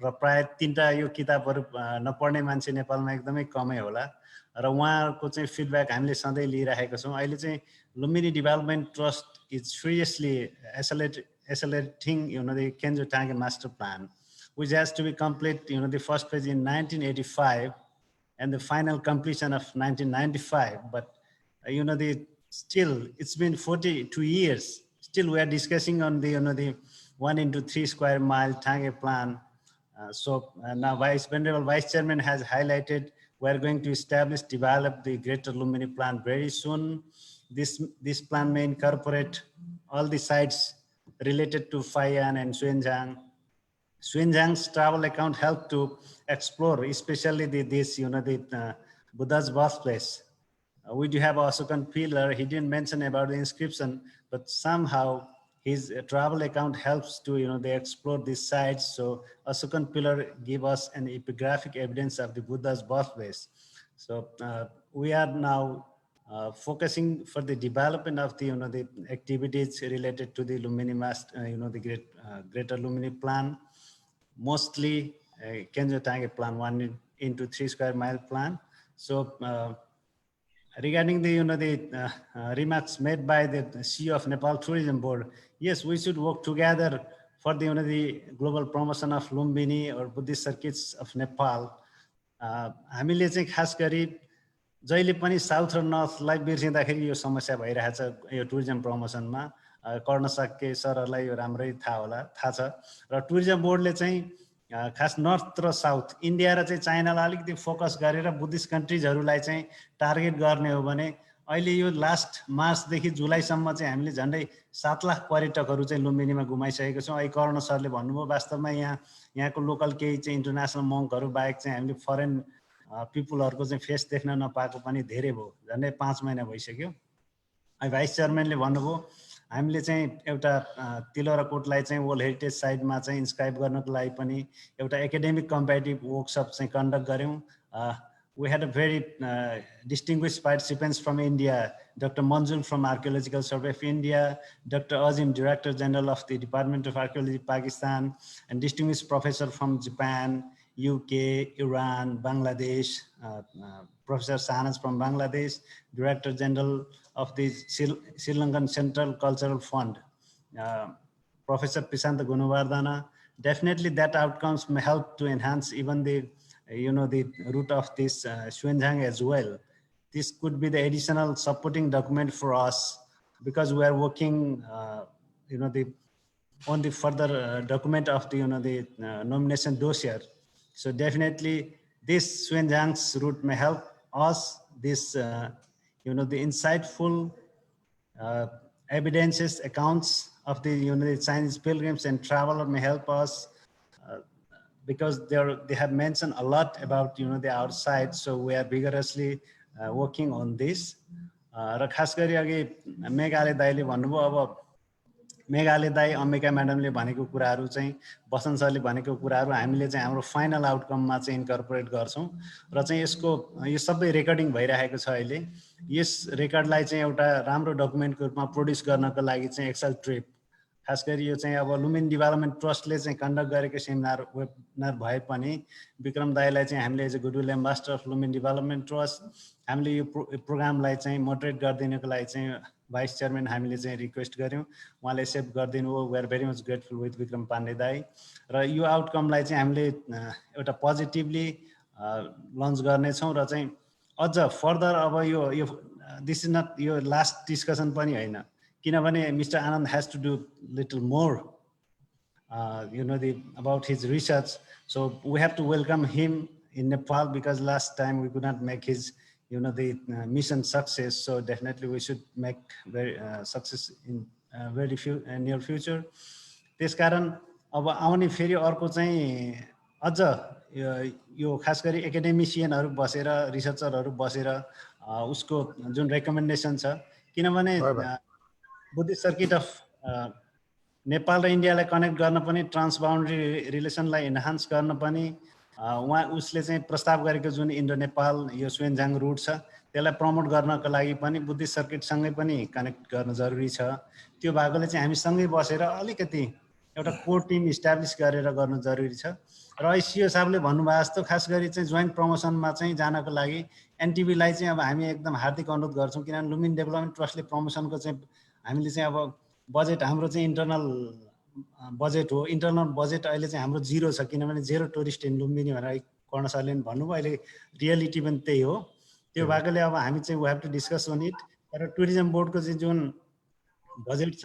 र प्राय 3टा यो किताबहरू नपढ्ने मान्छे नेपालमा एकदमै कमै होला र उहाँको चाहिँ फिडब्याक हामीले सधैँ लिइरहेको छौँ। अहिले चाहिँ Lumbini development trust is seriously accelerating, the Kenzo Tange master plan, which has to be complete, the first phase in 1985 and the final completion of 1995. But, still, it's been 42 years. Still, we are discussing on the, the 1 into 3 square mile Tange plan. So now Venerable Vice Chairman has highlighted, we're going to develop the Greater Lumbini plan very soon. This plan may incorporate all the sites related to Phaian and Xuanzang. Xuanzang's travel account helped to explore, especially the Buddha's birthplace. We do have Ashokan pillar. He didn't mention about the inscription, but somehow his travel account helps to, they explore these sites. So Ashokan pillar give us an epigraphic evidence of the Buddha's birthplace. So we are now focusing for the development of the, the activities related to the Lumbini Master, the Greater Lumbini plan, mostly Kenzo Tange plan, 1 into 3 square mile plan. So regarding the, the remarks made by the CEO of Nepal Tourism Board, yes, we should work together for the, the global promotion of Lumbini or Buddhist circuits of Nepal. हामीले चाहिँ खास गरी जहिले पनि south र नर्थलाई बिर्सिँदाखेरि यो समस्या भइरहेछ यो टुरिज्म प्रमोसनमा। कर्ण साक्य सरहरूलाई यो राम्रै थाहा छ र टुरिज्म बोर्डले चाहिँ खास नर्थ र साउथ इन्डिया र चाहिँ चाइनालाई अलिकति फोकस गरेर बुद्धिस्ट कन्ट्रिजहरूलाई चाहिँ टार्गेट गर्ने हो भने अहिले यो लास्ट मार्चदेखि जुलाईसम्म चाहिँ हामीले झन्डै 7 लाख पर्यटकहरू चाहिँ लुम्बिनीमा घुमाइसकेको छौँ। अहिले कर्ण सरले भन्नुभयो वास्तवमा यहाँको लोकल केही चाहिँ इन्टरनेसनल मङ्कहरू बाहेक चाहिँ हामीले फरेन पिपुलहरूको चाहिँ फेस देख्न नपाएको पनि धेरै भयो, झन्डै 5 महिना भइसक्यो। भाइस चेयरम्यानले भन्नुभयो हामीले चाहिँ एउटा तिलौराकोटलाई चाहिँ वर्ल्ड हेरिटेज साइटमा चाहिँ इन्स्क्राइब गर्नको लागि पनि एउटा एकाडेमिक कम्पेटिटिभ वर्कसप चाहिँ कन्डक्ट गऱ्यौँ। We had a very distinguished participants from India, Dr. Manjul from Archaeological Survey of India, Dr. Azim, Director General of the Department of Archaeology, Pakistan, and distinguished professor from Japan, UK, Iran, Bangladesh, Professor Sanas from Bangladesh, Director General of the Sri Lankan Central Cultural Fund, Professor Pisanta Gunawardana. Definitely that outcomes may help to enhance even the the route of this Xuanzang as well. This could be the additional supporting document for us because we are working, on the further document of the, the nomination dossier. So definitely this Xuanzang's route may help us. This, the insightful evidences, accounts of the, the Chinese pilgrims and traveler may help us. Because they have mentioned a lot about the outside, so we are vigorously working on this. र खास गरी अघि मेघालय दाइले भन्नुभयो अब मेघालय दाई अम्बिका म्याडमले भनेको कुराहरू चाहिँ बसन्त सरले भनेको कुराहरू हामीले चाहिँ हाम्रो फाइनल आउटकममा चाहिँ इन्कर्पोरेट गर्छौँ र चाहिँ यसको यो सबै रेकर्डिङ भइरहेको छ अहिले। यस रेकर्डलाई चाहिँ एउटा राम्रो डकुमेन्टको रूपमा प्रोड्युस गर्नको लागि चाहिँ एक्सेल ट्रिप खास गरी यो चाहिँ अब लुम्बिनी डेभलपमेन्ट ट्रस्टले चाहिँ कन्डक्ट गरेको सेमिनार वेबिनार भए पनि विक्रम दाईलाई चाहिँ हामीले as a goodwill ambassador of Lumbini development trust हामीले यो प्रोग्रामलाई चाहिँ मोडरेट गरिदिनको लागि चाहिँ भाइस चेयरम्यान हामीले चाहिँ रिक्वेस्ट गऱ्यौँ, उहाँले एक्सेप्ट गरिदिनु हो। We are very much grateful with Vikram Pandey दाई। र यो आउटकमलाई चाहिँ हामीले एउटा पोजिटिभली लन्च गर्नेछौँ र चाहिँ अझ फर्दर अब यो दिस इज नट यो लास्ट डिस्कसन पनि होइन, किनभने mister Anand has to do little more about his research. So we have to welcome him in Nepal because last time we could not make his the mission success. So definitely we should make very success in very near future. त्यसकारण अब आउने फेरि अर्को चाहिँ अझ यो खास गरी एकाडेमिसियनहरू बसेर रिसर्चरहरू बसेर उसको जुन रेकमेन्डेसन छ, किनभने बुद्धिस्ट सर्किट अफ नेपाल र इन्डियालाई कनेक्ट गर्न पनि ट्रान्स बाउन्ड्री रिलेसनलाई इन्हान्स गर्न पनि उहाँ उसले चाहिँ प्रस्ताव गरेको जुन इन्डो नेपाल यो सुएन्जाङ रुट छ त्यसलाई प्रमोट गर्नको लागि पनि बुद्धिस्ट सर्किटसँगै पनि कनेक्ट गर्न जरुरी छ। त्यो भएकोले चाहिँ हामी सँगै बसेर अलिकति एउटा कोर टिम इस्टाब्लिस गरेर गर्नु जरुरी छ। र सिओ साहबले भन्नुभयो जस्तो खास गरी चाहिँ जोइन्ट प्रमोसनमा चाहिँ जानको लागि एनटिभीलाई चाहिँ अब हामी एकदम हार्दिक अनुरोध गर्छौँ, किनभने लुम्बिनी डेभलपमेन्ट ट्रस्टले प्रमोसनको चाहिँ हामीले चाहिँ अब बजेट हाम्रो चाहिँ इन्टरनल बजेट हो। इन्टरनल बजेट अहिले चाहिँ हाम्रो जिरो छ, किनभने जेरो टुरिस्ट इन लुम्बिनी भनेर कर्ण सरले पनि भन्नुभयो। अहिले रियालिटी पनि त्यही हो। त्यो भएकोले अब हामी चाहिँ we have to discuss on it. र टुरिज्म बोर्डको चाहिँ जुन बजेट छ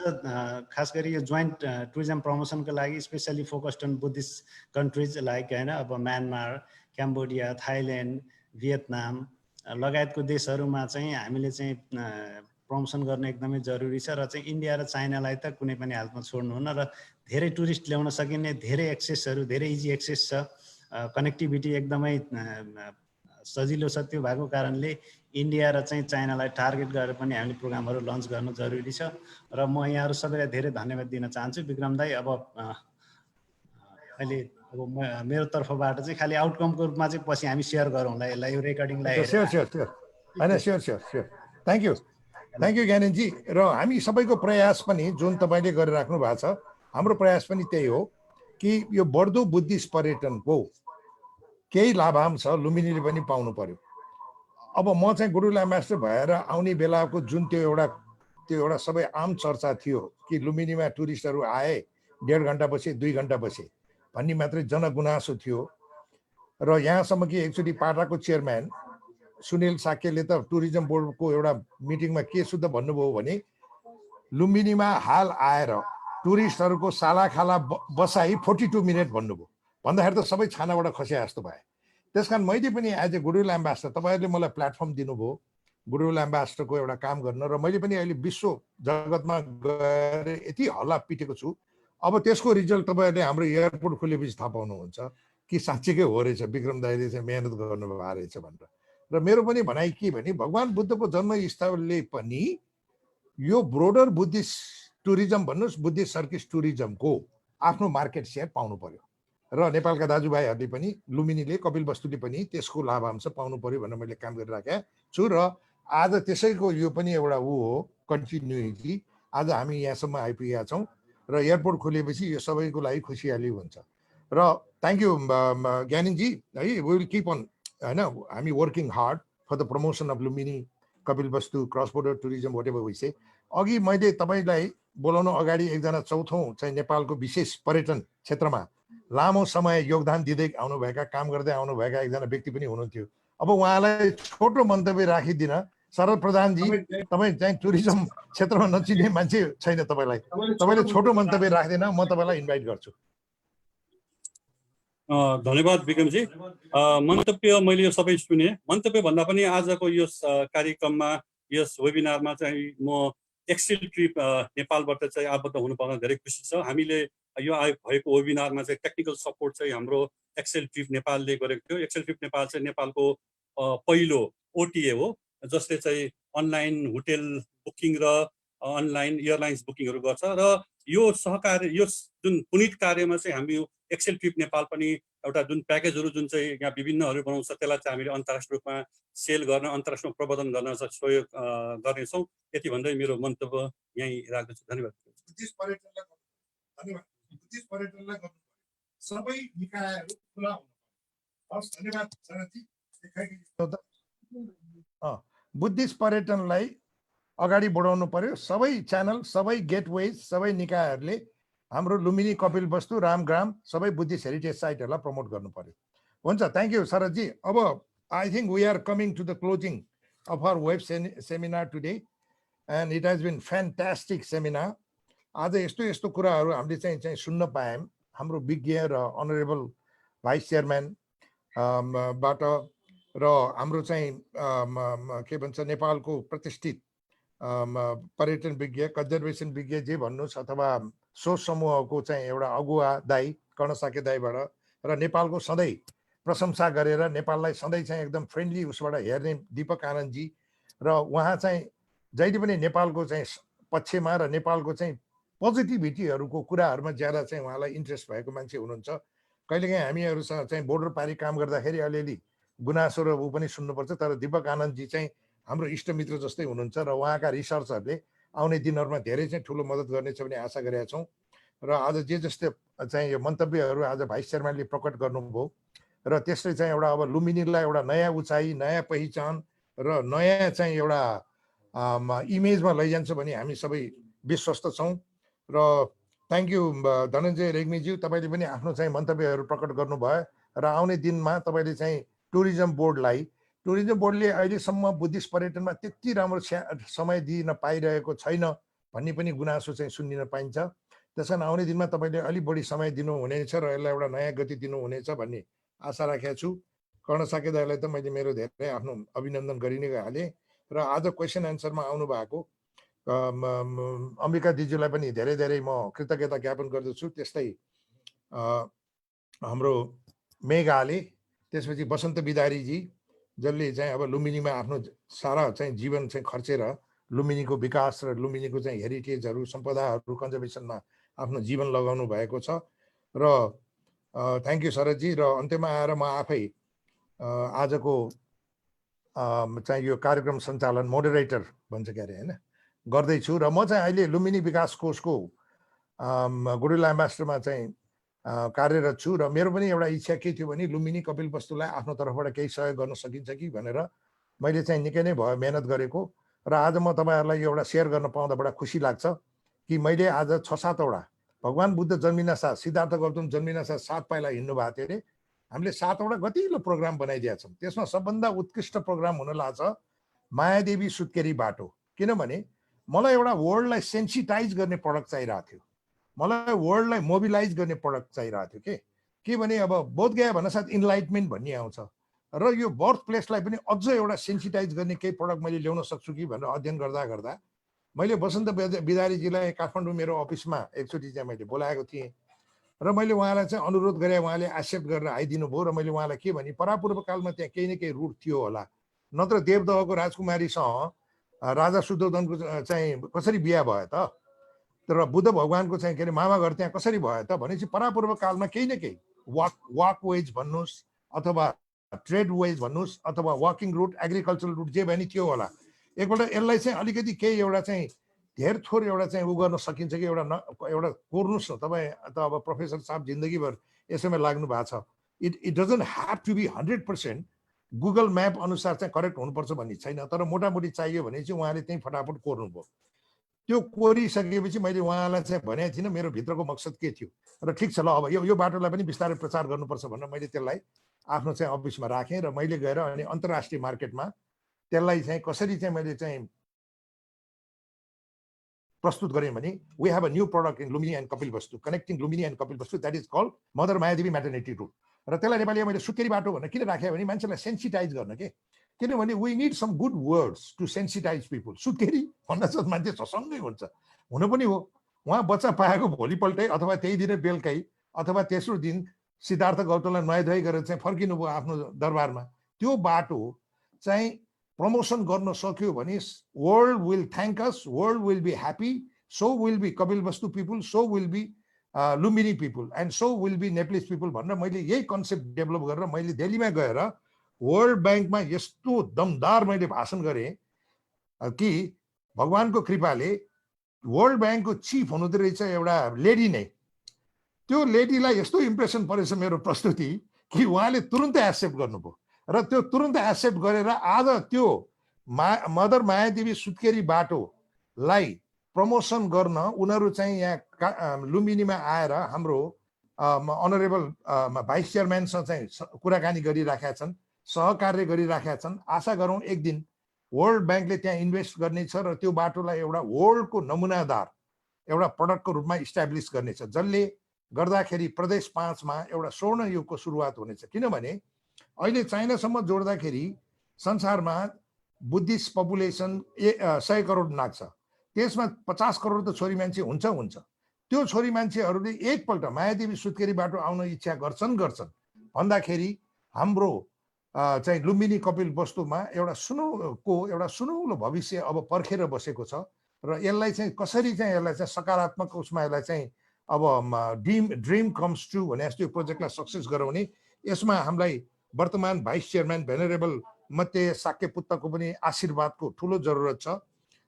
खास गरी यो जोइन्ट टुरिज्म प्रमोसनको लागि specially focused on Buddhist countries like होइन अब म्यानमार, क्याम्बोडिया, थाइल्यान्ड, भियतनाम लगायतको देशहरूमा चाहिँ हामीले चाहिँ प्रमोसन गर्न एकदमै जरुरी छ। र चाहिँ इन्डिया र चाइनालाई त कुनै पनि हालतमा छोड्नुहुन्न र धेरै टुरिस्ट ल्याउन सकिने धेरै एक्सेसहरू धेरै इजी एक्सेस छ, कनेक्टिभिटी एकदमै सजिलो छ। त्यो भएको कारणले इन्डिया र चाहिँ चाइनालाई टार्गेट गरेर पनि हामीले प्रोग्रामहरू लन्च गर्नु जरुरी छ। र म यहाँहरू सबैलाई धेरै धन्यवाद दिन चाहन्छु। विक्रम दाई अब अहिले अब मेरो तर्फबाट चाहिँ खालि आउटकमको रूपमा चाहिँ पछि हामी सेयर गरौँला यसलाई, यो रेकर्डिङलाई। स्योर थ्याङ्क यू ज्ञानेनजी। र हामी सबैको प्रयास पनि जुन तपाईँले गरिराख्नु भएको छ, हाम्रो प्रयास पनि त्यही हो कि यो बढ्दो बुद्धिस्ट पर्यटनको केही लाभांश लुम्बिनीले पनि पाउनु पर्यो। अब म चाहिँ गुरुकुल एम्बेसडर भएर आउने बेलाको जुन त्यो एउटा सबै आम चर्चा थियो कि लुम्बिनीमा टुरिस्टहरू आए 1.5 घन्टा बसे 2 घन्टा बसे भन्ने मात्रै जनगुनासो थियो। र यहाँसम्म कि एकचोटि पाटाको चेयरम्यान सुनिल साक्यले त टुरिज्म बोर्डको एउटा मिटिङमा के शुद्ध भन्नुभयो भने लुम्बिनीमा हाल आएर टुरिस्टहरूको सालाखाला बसाई 42 मिनट भन्नुभयो। भन्दाखेरि त सबै छानाबाट खस्या जस्तो भए। त्यस कारण मैले पनि एज ए गुरुकुल एम्बेसडर तपाईँहरूले मलाई प्लेटफर्म दिनुभयो गुरुकुल एम्बेसडरको एउटा काम गर्न, र मैले पनि अहिले विश्व जगतमा गएर यति हल्ला पिटेको छु। अब त्यसको रिजल्ट तपाईँहरूले हाम्रो एयरपोर्ट खोलेपछि थाहा पाउनुहुन्छ कि साँच्चीकै हो रहेछ विक्रम दाइले चाहिँ मेहनत गर्नुभएको रहेछ भनेर। र मेरो पनि भनाइ के भने भगवान् बुद्धको जन्मस्थलले पनि यो ब्रोडर बुद्धिस्ट टुरिज्म भन्नुहोस् बुद्धिस्ट सर्किट टुरिज्मको आफ्नो मार्केट सेयर पाउनु पर्यो। र नेपालका दाजुभाइहरूले पनि लुम्बिनीले कपिलवस्तुले पनि त्यसको लाभांश पाउनु पर्यो भनेर मैले काम गरिराखेको छु। र आज त्यसैको यो पनि एउटा हो कन्टिन्युटी। आज हामी यहाँसम्म आइपुगेका छौँ र एयरपोर्ट खोलेपछि यो सबैको लागि खुसियाली हुन्छ। र थ्याङ्क यू ज्ञानेनजी है। वी विल किप अन होइन, हामी working hard for the promotion of Lumbini Kapilvastu cross border tourism whatever विषय। अघि मैले तपाईँलाई बोलाउनु अगाडि एकजना चौथौँ चाहिँ नेपालको विशेष पर्यटन क्षेत्रमा लामो समय योगदान दिँदै आउनुभएका काम गर्दै आउनुभएका एकजना व्यक्ति पनि हुनुहुन्थ्यो। अब उहाँलाई छोटो मन्तव्य राखिदिन। शरद प्रधानजी, तपाईँ चाहिँ टुरिज्म क्षेत्रमा नचिन्ने मान्छे छैन तपाईँलाई, तपाईँले छोटो मन्तव्य राख्दैन, म तपाईँलाई इन्भाइट गर्छु। धन्यवाद विक्रमजी। मन्तव्य मैले यो सबै सुने। मन्तव्य भन्दा पनि आजको यो कार्यक्रममा यस वेबिनारमा चाहिँ म एक्सेल ट्रिप नेपालबाट चाहिँ आबद्ध हुनु पाउन धेरै खुसी छ। हामीले यो भएको वेबिनारमा चाहिँ टेक्निकल सपोर्ट चाहिँ हाम्रो एक्सेल ट्रिप नेपालले गरेको थियो। एक्सेल ट्रिप नेपाल चाहिँ नेपालको पहिलो ओटिए हो जसले चाहिँ अनलाइन होटेल बुकिङ र अनलाइन एयरलाइन्स बुकिङहरू गर्छ। र यो सहकार्य यो जुन पुनित कार्यमा चाहिँ हामी एक्सेल ट्रिप नेपाल पनि एउटा जुन प्याकेजहरू जुन चाहिँ यहाँ विभिन्नहरू बनाउँछ त्यसलाई चाहिँ हामीले अन्तर्राष्ट्रिय रूपमा सेल गर्न अन्तर्राष्ट्रिय प्रबन्धन गर्न चाहिँ सहयोग गर्नेछौँ। यति भन्दै मेरो मन्तव्य यहीँ राख्दछु। धन्यवाद। बुद्धिस्ट पर्यटनलाई धन्यवाद। बुद्धिस्ट पर्यटनलाई गर्नु सबै निकायहरू खुला हुनु पर्यो। हस्, धन्यवाद शरदजी। बुद्धिस्ट पर्यटनलाई अगाडि बढाउनु पर्यो। सबै च्यानल, सबै गेटवेज, सबै निकायहरूले हाम्रो लुम्बिनी, कपिलवस्तु, रामग्राम सबै बुद्धिस्ट हेरिटेज साइटहरूलाई प्रमोट गर्नु पर्यो। हुन्छ, थ्याङ्क यू शरदजी। अब I think we are coming to the closing of our web seminar today and it has been fantastic seminar. आज यस्तो यस्तो कुराहरू हामीले चाहिँ सुन्न पायौँ हाम्रो विज्ञ र अनरेबल भाइस चेयरम्यान बाट र हाम्रो चाहिँ के भन्छ नेपालको प्रतिष्ठित पर्यटन विज्ञ, कन्जर्भेसन विज्ञ जे भन्नुहोस् अथवा सोच समूहको चाहिँ एउटा अगुवा दाई कर्णसाके दाईबाट र नेपालको सधैँ प्रशंसा गरेर नेपाललाई सधैँ चाहिँ एकदम फ्रेन्डली उसबाट हेर्ने दीपक आनन्दजी र उहाँ चाहिँ जहिले पनि नेपालको चाहिँ पक्षमा र नेपालको चाहिँ पोजिटिभिटीहरूको कुराहरूमा ज्यादा चाहिँ उहाँलाई इन्ट्रेस्ट भएको मान्छे हुनुहुन्छ। कहिलेकाहीँ हामीहरूसँग चाहिँ बोर्डर पारी काम गर्दाखेरि अलिअलि गुनासो र ऊ पनि सुन्नुपर्छ, तर दीपक आनन्दजी चाहिँ हाम्रो इष्टमित्र जस्तै हुनुहुन्छ र उहाँका रिसर्चहरूले आउने दिनहरूमा धेरै चाहिँ ठुलो मद्दत गर्नेछ भन्ने आशा गरेका छौँ। र आज जे जस्तै चाहिँ यो मन्तव्यहरू आज भाइस चेयरम्यानले प्रकट गर्नुभयो र त्यसले चाहिँ एउटा अब लुम्बिनीलाई एउटा नयाँ उचाइ, नयाँ पहिचान र नयाँ चाहिँ एउटा इमेजमा लैजान्छ भने हामी सबै विश्वस्त छौँ। र थ्याङ्क यू धनञ्जय रेग्मीज्यू, तपाईँले पनि आफ्नो चाहिँ मन्तव्यहरू प्रकट गर्नुभयो र आउने दिनमा तपाईँले चाहिँ टुरिज्म बोर्डले अहिलेसम्म बुद्धिस्ट पर्यटनमा त्यति राम्रो समय दिन पाइरहेको छैन भन्ने पनि गुनासो चाहिँ सुनिन पाइन्छ। त्यस कारण आउने दिनमा तपाईँले अलिक बढी समय दिनुहुनेछ र यसलाई एउटा नयाँ गति दिनुहुनेछ भन्ने आशा राखेको छु। कर्णसाके दाईलाई त मैले मेरो धेरै आफ्नो अभिनन्दन गरि नै हालेँ र आज क्वेसन एन्सरमा आउनु भएको अम्बिका दिदीलाई पनि धेरै धेरै म कृतज्ञता ज्ञापन गर्दछु। त्यस्तै हाम्रो मेघाले, त्यसपछि बसन्त बिदारीजी जसले चाहिँ अब लुम्बिनीमा आफ्नो सारा चाहिँ जीवन चाहिँ खर्चेर लुम्बिनीको विकास र लुम्बिनीको चाहिँ हेरिटेजहरू, सम्पदाहरू कन्जर्भेसनमा आफ्नो जीवन लगाउनु भएको छ। र थ्याङ्क यू शरदजी। र अन्त्यमा आएर म आफै आजको चाहिँ यो कार्यक्रम सञ्चालन मोडरेटर भन्छ के अरे होइन गर्दैछु र म चाहिँ अहिले लुम्बिनी विकास कोषको गुडविल एम्बेसडरमा चाहिँ कार्यरत छु र मेरो पनि एउटा इच्छा के थियो भने लुम्बिनी कपिलवस्तुलाई आफ्नो तर्फबाट केही सहयोग गर्न सकिन्छ कि भनेर मैले चाहिँ निकै नै भयो मेहनत गरेको र आज म तपाईँहरूलाई यो एउटा सेयर गर्न पाउँदा बडा खुसी लाग्छ कि मैले आज 6-7वटा भगवान् बुद्ध जन्मिनासाथ, सिद्धार्थ गौतम जन्मिनासाथ 7 पाइला हिँड्नु भएको थियो अरे। हामीले 7वटा गतिलो प्रोग्राम बनाइदिएका छौँ। त्यसमा सबभन्दा उत्कृष्ट प्रोग्राम हुन लाग्छ मायादेवी सुत्केरी बाटो। किनभने मलाई एउटा वर्ल्डलाई सेन्सिटाइज गर्ने प्रडक्ट चाहिरहेको थियो, मलाई वर्ल्डलाई मोबिलाइज गर्ने प्रडक्ट चाहिरहेको थियो के भने अब बोधगया भन्नासाथ इन्लाइटमेन्ट भन्ने आउँछ र यो बर्थ प्लेसलाई पनि अझ एउटा सेन्सिटाइज गर्ने केही प्रडक्ट मैले ल्याउन सक्छु कि भनेर अध्ययन गर्दा गर्दा मैले बसन्त बिदारीजीलाई काठमाडौँ मेरो अफिसमा एकचोटि चाहिँ मैले बोलाएको थिएँ र मैले उहाँलाई चाहिँ अनुरोध गरेँ। उहाँले एक्सेप्ट गरेर आइदिनु भयो र मैले उहाँलाई के भने परापूर्वकालमा त्यहाँ केही न केही रुट थियो होला, नत्र देवदहको राजकुमारीसँग राजा शुद्धोधनको चाहिँ कसरी बिहा भयो त, तर बुद्ध भगवानको चाहिँ के अरे मामा घर त्यहाँ कसरी भयो त भनेपछि परापूर्व कालमा केही न केही वाक वेज भन्नुहोस् अथवा ट्रेड वेज भन्नुहोस् अथवा वाकिङ रुट, एग्रिकल्चरल रुट जे भने थियो होला। एकपल्ट यसलाई चाहिँ अलिकति केही एउटा चाहिँ धेर थोर एउटा चाहिँ उ गर्न सकिन्छ कि एउटा कोर्नुहोस् न। तपाईँ त अब प्रोफेसर साहब जिन्दगीभर यसैमा लाग्नु भएको छ। It doesn't have to be 100% Google map अनुसार चाहिँ करेक्ट हुनुपर्छ भन्ने छैन, तर मोटामोटी चाहियो भने चाहिँ उहाँले त्यहीँ फटाफट कोर्नुभयो। त्यो कोरिसकेपछि मैले उहाँलाई चाहिँ भनेको थिइनँ मेरो भित्रको मकसद के थियो र ठिक छ ल अब यो बाटोलाई पनि बिस्तारै प्रचार गर्नुपर्छ भनेर मैले त्यसलाई आफ्नो चाहिँ अफिसमा राखेँ र मैले गएर अनि अन्तर्राष्ट्रिय मार्केटमा त्यसलाई चाहिँ कसरी चाहिँ मैले चाहिँ प्रस्तुत गरेँ भने we have a new product in Lumbini and Kapilvastu, connecting Lumbini and Kapilvastu, that is called mother Mayadevi maternity route. र त्यसलाई नेपालीमा मैले सुत्केरी बाटो भनेर किन राखेँ भने मान्छेलाई सेन्सिटाइज गर्न के, किनभने we need some good words to sensitize people. सुत्केरी भन्नासाथ मान्छे झसङ्गै हुन्छ, हुन पनि हो। उहाँ बच्चा पाएको भोलिपल्टै अथवा त्यही दिनै बेलुकै अथवा तेस्रो दिन सिद्धार्थ गौतमलाई नुहाइधुवाइ गरेर चाहिँ फर्किनु भयो आफ्नो दरबारमा। त्यो बाटो चाहिँ प्रमोसन गर्न सक्यो भने world will thank us, world will be happy, so will be Kabilvastu people, so will be Lumbini people, and so will be Nepalese people भनेर मैले यही कन्सेप्ट डेभलप गरेर मैले दिल्लीमा गएर वर्ल्ड ब्याङ्कमा यस्तो दमदार मैले भाषण गरेँ कि भगवानको कृपाले वर्ल्ड ब्याङ्कको चिफ हुनुहुँदो रहेछ एउटा लेडी नै, त्यो लेडीलाई यस्तो इम्प्रेसन परेछ मेरो प्रस्तुति कि उहाँले तुरुन्तै एक्सेप्ट गर्नुभयो र त्यो तुरुन्तै एक्सेप्ट गरेर आज त्यो मदर मायादेवी सुत्केरी बाटोलाई प्रमोसन गर्न उनीहरू चाहिँ यहाँ लुम्बिनीमा आएर हाम्रो अनरेबल भाइस चेयरम्यानसँग चाहिँ कुराकानी गरिराखेका छन्, सहकार्य गरिराखेका छन्। आशा गरौँ एक दिन वर्ल्ड ब्याङ्कले त्यहाँ इन्भेस्ट गर्नेछ र त्यो बाटोलाई एउटा वर्ल्डको नमुनादार एउटा प्रडक्टको रूपमा इस्टाब्लिस गर्नेछ, जसले गर्दाखेरि प्रदेश 5 मा एउटा स्वर्ण युगको सुरुवात हुनेछ। किनभने अहिले चाइनासम्म जोड्दाखेरि संसारमा बुद्धिस्ट पपुलेसन 100 करोड नाग्छ, त्यसमा 50 करोड त छोरी मान्छे हुन्छ। त्यो छोरी मान्छेहरूले एकपल्ट मायादेवी सुत्केरी बाटो आउन इच्छा गर्छन् भन्दाखेरि हाम्रो चाहिँ लुम्बिनी कपिल वस्तुमा एउटा सुनौलो भविष्य अब पर्खेर बसेको छ र यसलाई चाहिँ कसरी चाहिँ यसलाई चाहिँ सकारात्मक उसमा यसलाई चाहिँ अब ड्रिम कम्स ट्रु भने जस्तो यो प्रोजेक्टलाई सक्सेस गराउने, यसमा हामीलाई वर्तमान भाइस चेयरम्यान भेनरेबल मध्य साक्य पुत्तको पनि आशीर्वादको ठुलो जरुरत छ।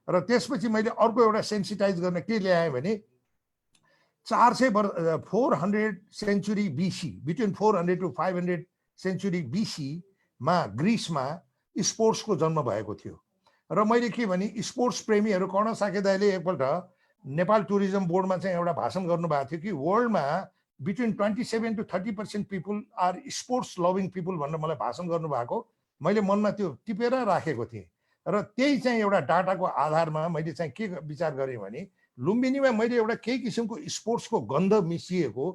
र त्यसपछि मैले अर्को एउटा सेन्सिटाइज गर्न के ल्याएँ भने 400 century BC, between 400 to 500 century BC मा ग्रिसमा स्पोर्ट्सको जन्म भएको थियो। र मैले के भने स्पोर्ट्स प्रेमीहरू कर्ण साके दाइले एकपल्ट नेपाल टुरिज्म बोर्डमा चाहिँ एउटा भाषण गर्नुभएको थियो कि वर्ल्डमा between 27 to 30% people are sports loving people भनेर मलाई भाषण गर्नुभएको, मैले मनमा त्यो टिपेर राखेको थिएँ। र त्यही चाहिँ एउटा डाटाको आधारमा मैले चाहिँ के विचार गरेँ भने लुम्बिनीमा मैले एउटा केही किसिमको स्पोर्ट्सको गन्ध मिसिएको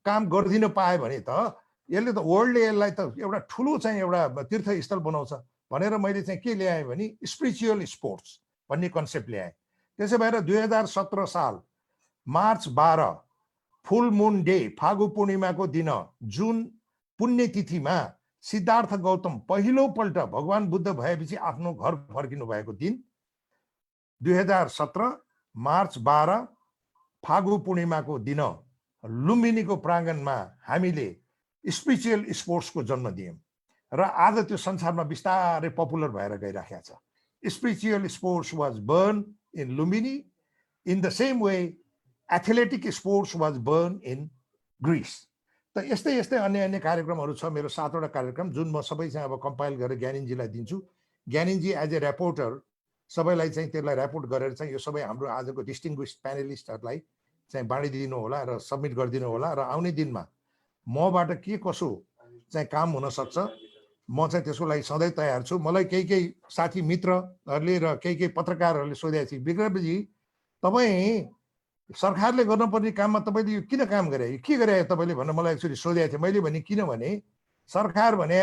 काम गरिदिन पाएँ भने त यसले त वर्ल्डले यसलाई त एउटा ठुलो चाहिँ एउटा तीर्थस्थल बनाउँछ भनेर मैले चाहिँ के ल्याएँ भने स्पिरिचुअल स्पोर्ट्स भन्ने कन्सेप्ट ल्याएँ। त्यसै भएर 2017 साल March 12 full moon day Phagu पूर्णिमाको दिन जुन पुण्यतिथिमा सिद्धार्थ गौतम पहिलोपल्ट भगवान बुद्ध भएपछि आफ्नो घर फर्किनु भएको दिन 2017 मार्च 12 फागु पूर्णिमाको दिन लुम्बिनीको प्राङ्गणमा हामीले स्पिरिचुअल स्पोर्ट्सको जन्म दियौँ र आज त्यो संसारमा बिस्तारै पपुलर भएर गइराखेको छ। Spiritual sports was born in Lumbini in the same way athletic sports was born in Greece. त यस्तै यस्तै अन्य कार्यक्रमहरू छ, मेरो 7 वटा कार्यक्रम जुन म सबै चाहिँ अब कम्पाइल गरेर ज्ञानिनजीलाई दिन्छु। ज्ञानिनजी एज ए रिपोर्टर सबैलाई चाहिँ त्यसलाई रिपोर्ट गरेर चाहिँ यो सबै हाम्रो आजको डिस्टिङ्ग्विस्ड प्यानलिस्टहरूलाई चाहिँ बाँडिदिनु होला र सबमिट गरिदिनु होला र आउने दिनमा मबाट के कसो चाहिँ काम हुन सक्छ म चाहिँ त्यसको लागि सधैँ तयार छु। मलाई केही साथी मित्रहरूले र केही पत्रकारहरूले सोधेको थिए, विक्रमजी तपाईँ सरकारले गर्नुपर्ने काममा तपाईँले यो किन काम गरे, के गरे तपाईँले भनेर मलाई एक्चुअली सोधेको थियो। मैले भने किनभने सरकार भने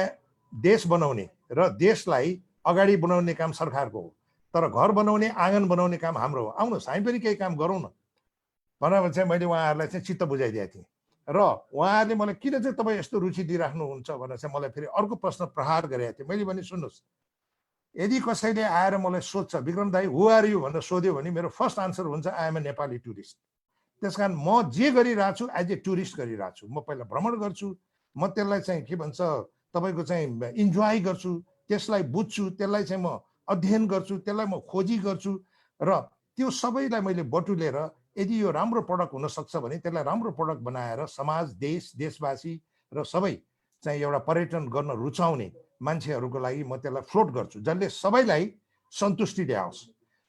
देश बनाउने र देशलाई अगाडि बनाउने काम सरकारको हो, तर घर बनाउने आँगन बनाउने काम हाम्रो हो। आउनुहोस् हामी पनि केही काम गरौँ न भनेर चाहिँ मैले उहाँहरूलाई चाहिँ चित्त बुझाइदिएको थिएँ र उहाँहरूले मलाई किन चाहिँ तपाईँ यस्तो रुचि दिइराख्नुहुन्छ भनेर चाहिँ मलाई फेरि अर्को प्रश्न प्रहार गरेको थिएँ। मैले भने सुन्नुहोस्, यदि कसैले आएर मलाई सोध्छ विक्रम दाई हु आर यु भनेर सोध्यो भने मेरो फर्स्ट आन्सर हुन्छ I M A Nepali tourist. त्यस कारण म जे गरिरहेको छु एज ए टुरिस्ट गरिरहेको छु। म पहिला भ्रमण गर्छु, म त्यसलाई चाहिँ के भन्छ तपाईँको चाहिँ इन्जोय गर्छु, त्यसलाई बुझ्छु, त्यसलाई चाहिँ म अध्ययन गर्छु, त्यसलाई म खोजी गर्छु र त्यो सबैलाई मैले बटुलेर यदि यो राम्रो प्रडक्ट हुनसक्छ भने त्यसलाई राम्रो प्रडक्ट बनाएर समाज देशवासी र सबै चाहिँ एउटा पर्यटन गर्न रुचाउने मान्छेहरूको लागि म त्यसलाई फ्लोट गर्छु जसले सबैलाई सन्तुष्टि ल्याओस्।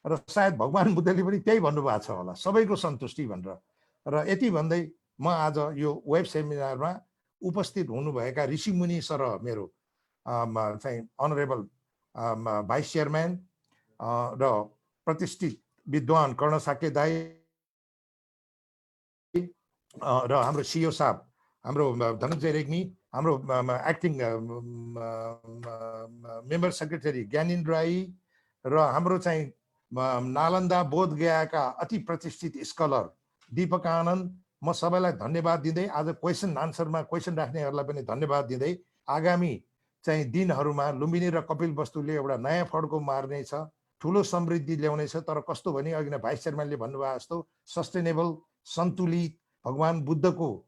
र सायद भगवान बुद्धले पनि त्यही भन्नुभएको छ होला, सबैको सन्तुष्टि भनेर। र यति भन्दै म आज यो वेब सेमिनारमा उपस्थित हुनुभएका ऋषिमुनि सर मेरो चाहिँ अनरेबल भाइस चेयरम्यान र प्रतिष्ठित विद्वान कर्ण साके दाई र हाम्रो सिओ साहब हाम्रो धनञ्जय रेग्मी, हाम्रो एक्टिङ मेम्बर सेक्रेटरी ज्ञानिन राई र हाम्रो चाहिँ नालन्दा बोध गयाका अति प्रतिष्ठित स्कलर दीपक आनन्द, म सबैलाई धन्यवाद दिँदै आज क्वेसन आन्सरमा क्वेसन राख्नेहरूलाई पनि धन्यवाद दिँदै आगामी चाहिँ दिनहरूमा लुम्बिनी र कपिल वस्तुले एउटा नयाँ फड्को मार्नेछ, ठुलो समृद्धि ल्याउनेछ। तर कस्तो भने अघि नै भाइस चेयरम्यानले भन्नुभयो जस्तो सस्टेनेबल, सन्तुलित, भगवान बुद्धको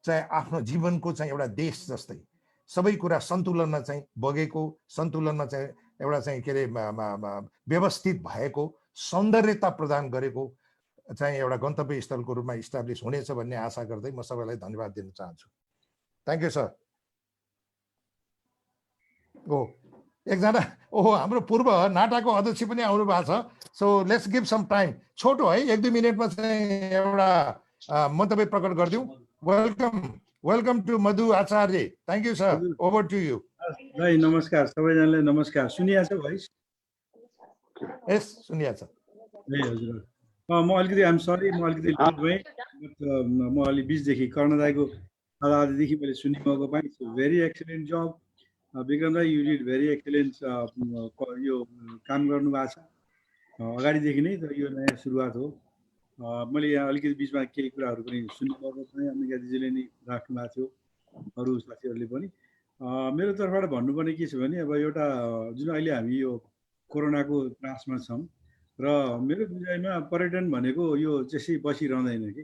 चाहिँ आफ्नो जीवनको चाहिँ एउटा देश जस्तै सबै कुरा सन्तुलनमा चाहिँ बगेको, सन्तुलनमा चाहिँ एउटा चाहिँ के अरे व्यवस्थित भएको, सौन्दर्यता प्रदान गरेको चाहिँ एउटा गन्तव्य स्थलको रूपमा इस्टाब्लिस हुनेछ भन्ने आशा गर्दै म सबैलाई धन्यवाद दिन चाहन्छु। Thank you sir. एकजना हाम्रो पूर्व नाटाको अध्यक्ष पनि आउनु भएको छ। So let's give some time, छोटो है, 1-2 मिनटमा चाहिँ एउटा मन्तव्य प्रकट गरिदिउँ। Welcome to Madhu Acharya. Thank you sir, over to you. भाइ नमस्कार, सबैजनालाई नमस्कार। सुनिया छ भाइ? यस, सुनिया छ। ए हजुर, म अलिकति आइम सरी, म अलिकति लेट भएँ। म अलि बिचदेखि कर्णदाईको आधादेखि मैले सुनिरहेको पाएँ। भेरी एक्सिलेन्ट जब विक्रम दाई, यु डिड भेरी एक्सिलेन्ट यो काम गर्नुभएको छ अगाडिदेखि नै। तर यो नयाँ सुरुवात हो। मैले यहाँ अलिकति बिचमा केही कुराहरू पनि सुन्नुभएको थिएँ, अम्बिका दिदीले नै राख्नु भएको थियो, अरू साथीहरूले पनि। मेरो तर्फबाट भन्नुपर्ने के छ भने अब एउटा जुन अहिले हामी यो कोरोनाको त्रासमा छौँ र मेरो बुझाइमा पर्यटन भनेको यो त्यसै बसिरहँदैन कि।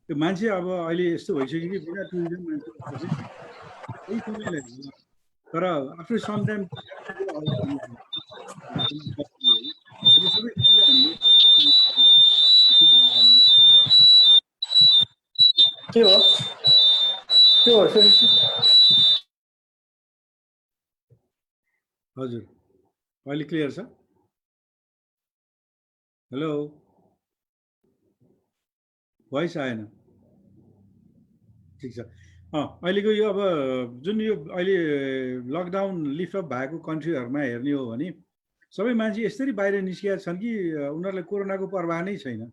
त्यो मान्छे अब अहिले यस्तो भइसक्यो कि बिना टुरिज्म मान्छे केही समयलाई तर आफ्टर सम टाइम सबै हामीले के हो हजुर, अहिले क्लियर छ? हेलो, भोइस आएन। ठिक छ। अहिलेको यो अब जुन यो अहिले लकडाउन लिफ्ट अफ भएको कन्ट्रीहरूमा हेर्ने हो भने सबै मान्छे यसरी बाहिर निस्किएका छन् कि उनीहरूलाई कोरोनाको प्रभाव नै छैन।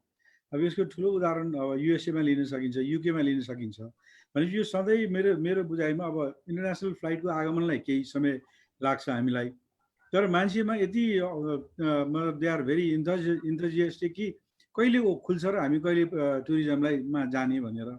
अब यसको ठुलो उदाहरण अब युएसएमा लिन सकिन्छ, युकेमा लिन सकिन्छ। भनेपछि यो सधैँ मेरो बुझाइमा अब इन्टरनेसनल फ्लाइटको आगमनलाई केही समय लाग्छ हामीलाई, तर मान्छेमा यति दे आर भेरी इन्थजियास्टिक कि कहिले खुल्छ र हामी कहिले टुरिज्मलाईमा जाने भनेर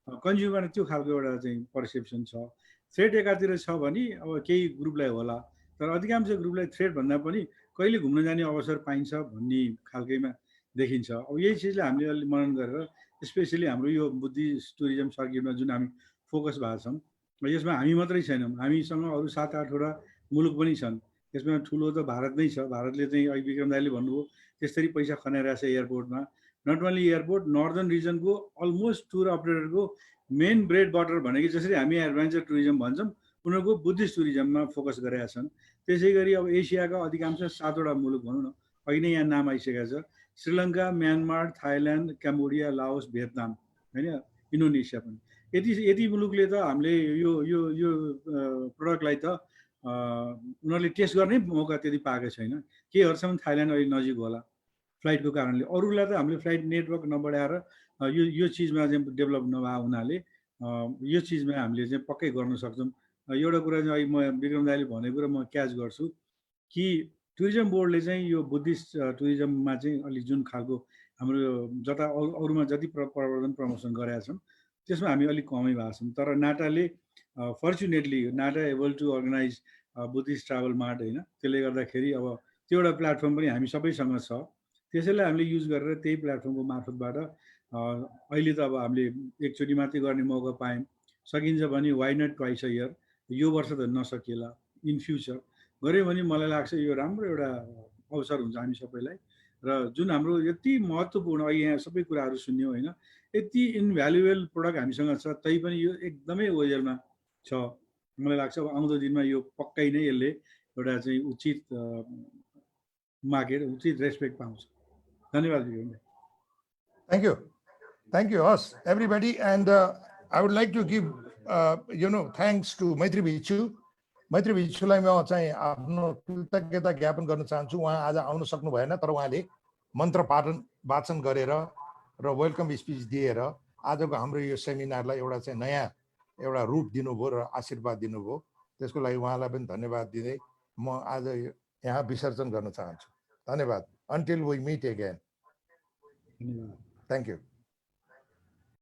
कन्ज्युमर त्यो खालको एउटा चाहिँ पर्सेप्सन छ। थ्रेट एकातिर छ भने अब केही ग्रुपलाई होला, तर अधिकांश ग्रुपलाई थ्रेट भन्दा पनि कहिले घुम्न जाने अवसर पाइन्छ भन्ने खालकैमा देखिन्छ। अब यही चिजलाई हामीले अलि मनन गरेर स्पेसली हाम्रो यो बुद्धिस्ट टुरिज्म सर्किटमा जुन हामी फोकस भएको छौँ, यसमा हामी मात्रै छैनौँ, हामीसँग अरू 7-8वटा मुलुक पनि छन्। यसमा ठुलो त भारत नै छ। भारतले चाहिँ अहिले विक्रम दाइले भन्नुभयो त्यसरी पैसा खनाइरहेको छ एयरपोर्टमा। नट ओन्ली एयरपोर्ट, नर्दर्न रिजनको अलमोस्ट टुर अपरेटरको मेन ब्रेड बटर भनेको जसरी हामी एडभेन्चर टुरिज्म भन्छौँ, उनीहरूको बुद्धिस्ट टुरिज्ममा फोकस गरेका छन्। त्यसै गरी अब एसियाका अधिकांश 7वटा मुलुक भनौँ न, अघि नै यहाँ नाम आइसकेको छ, Sri Lanka, Myanmar, Thailand, Cambodia, Laos, Vietnam, होइन, इन्डोनेसिया पनि। यति मुलुकले त हामीले यो यो यो प्रडक्टलाई त उनीहरूले टेस्ट गर्नै मौका त्यति पाएको छैन। केहीहरूसम्म थाइल्यान्ड अहिले नजिक होला फ्लाइटको कारणले। अरूलाई त हामीले फ्लाइट नेटवर्क नबढाएर यो चिजमा चाहिँ डेभलप नभएको हुनाले यो चिजमा हामीले चाहिँ पक्कै गर्न सक्छौँ। एउटा कुरा चाहिँ अहिले म विक्रम दाइले भनेको कुरा म क्याच गर्छु कि टुरिज्म बोर्डले चाहिँ यो बुद्धिस्ट टुरिज्ममा चाहिँ अलिक जुन खालको हाम्रो जता अरूमा जति प्रवर्धन प्रमोसन गरेका छौँ त्यसमा हामी अलिक कमै भएको छौँ। तर नाटाले fortunately NATA able to organise Buddhist travel mart, होइन, त्यसले गर्दाखेरि अब त्यो एउटा प्लेटफर्म पनि हामी सबैसँग छ। त्यसैलाई हामीले युज गरेर त्यही प्लेटफर्मको मार्फतबाट अहिले त अब हामीले एकचोटि मात्रै गर्ने मौका पायौँ। सकिन्छ भने why not twice a year, यो वर्ष त नसकिएला, इन फ्युचर गऱ्यो भने मलाई लाग्छ यो राम्रो एउटा अवसर हुन्छ हामी सबैलाई। र जुन हाम्रो यति महत्त्वपूर्ण अहिले यहाँ सबै कुराहरू सुन्यौँ, होइन, यति इनभ्यालुएबल प्रडक्ट हामीसँग छ, तैपनि यो एकदमै ओजरमा छ। मलाई लाग्छ अब आउँदो दिनमा यो पक्कै नै यसले एउटा चाहिँ उचित मार्केट, उचित रेस्पेक्ट पाउँछ। धन्यवाद Vikram. Thank you us everybody, and I would like to give thanks to Maitri Vichuलाई म चाहिँ आफ्नो कृतज्ञता ज्ञापन गर्न चाहन्छु। उहाँ आज आउन सक्नु भएन, तर उहाँले मन्त्र वाचन गरेर र वेलकम स्पिच दिएर आजको हाम्रो यो सेमिनारलाई एउटा चाहिँ नयाँ एउटा रूप दिनुभयो र आशीर्वाद दिनुभयो। त्यसको लागि उहाँलाई पनि धन्यवाद दिँदै म आज यहाँ विसर्जन गर्न चाहन्छु। धन्यवाद। Until we meet again. Thank you.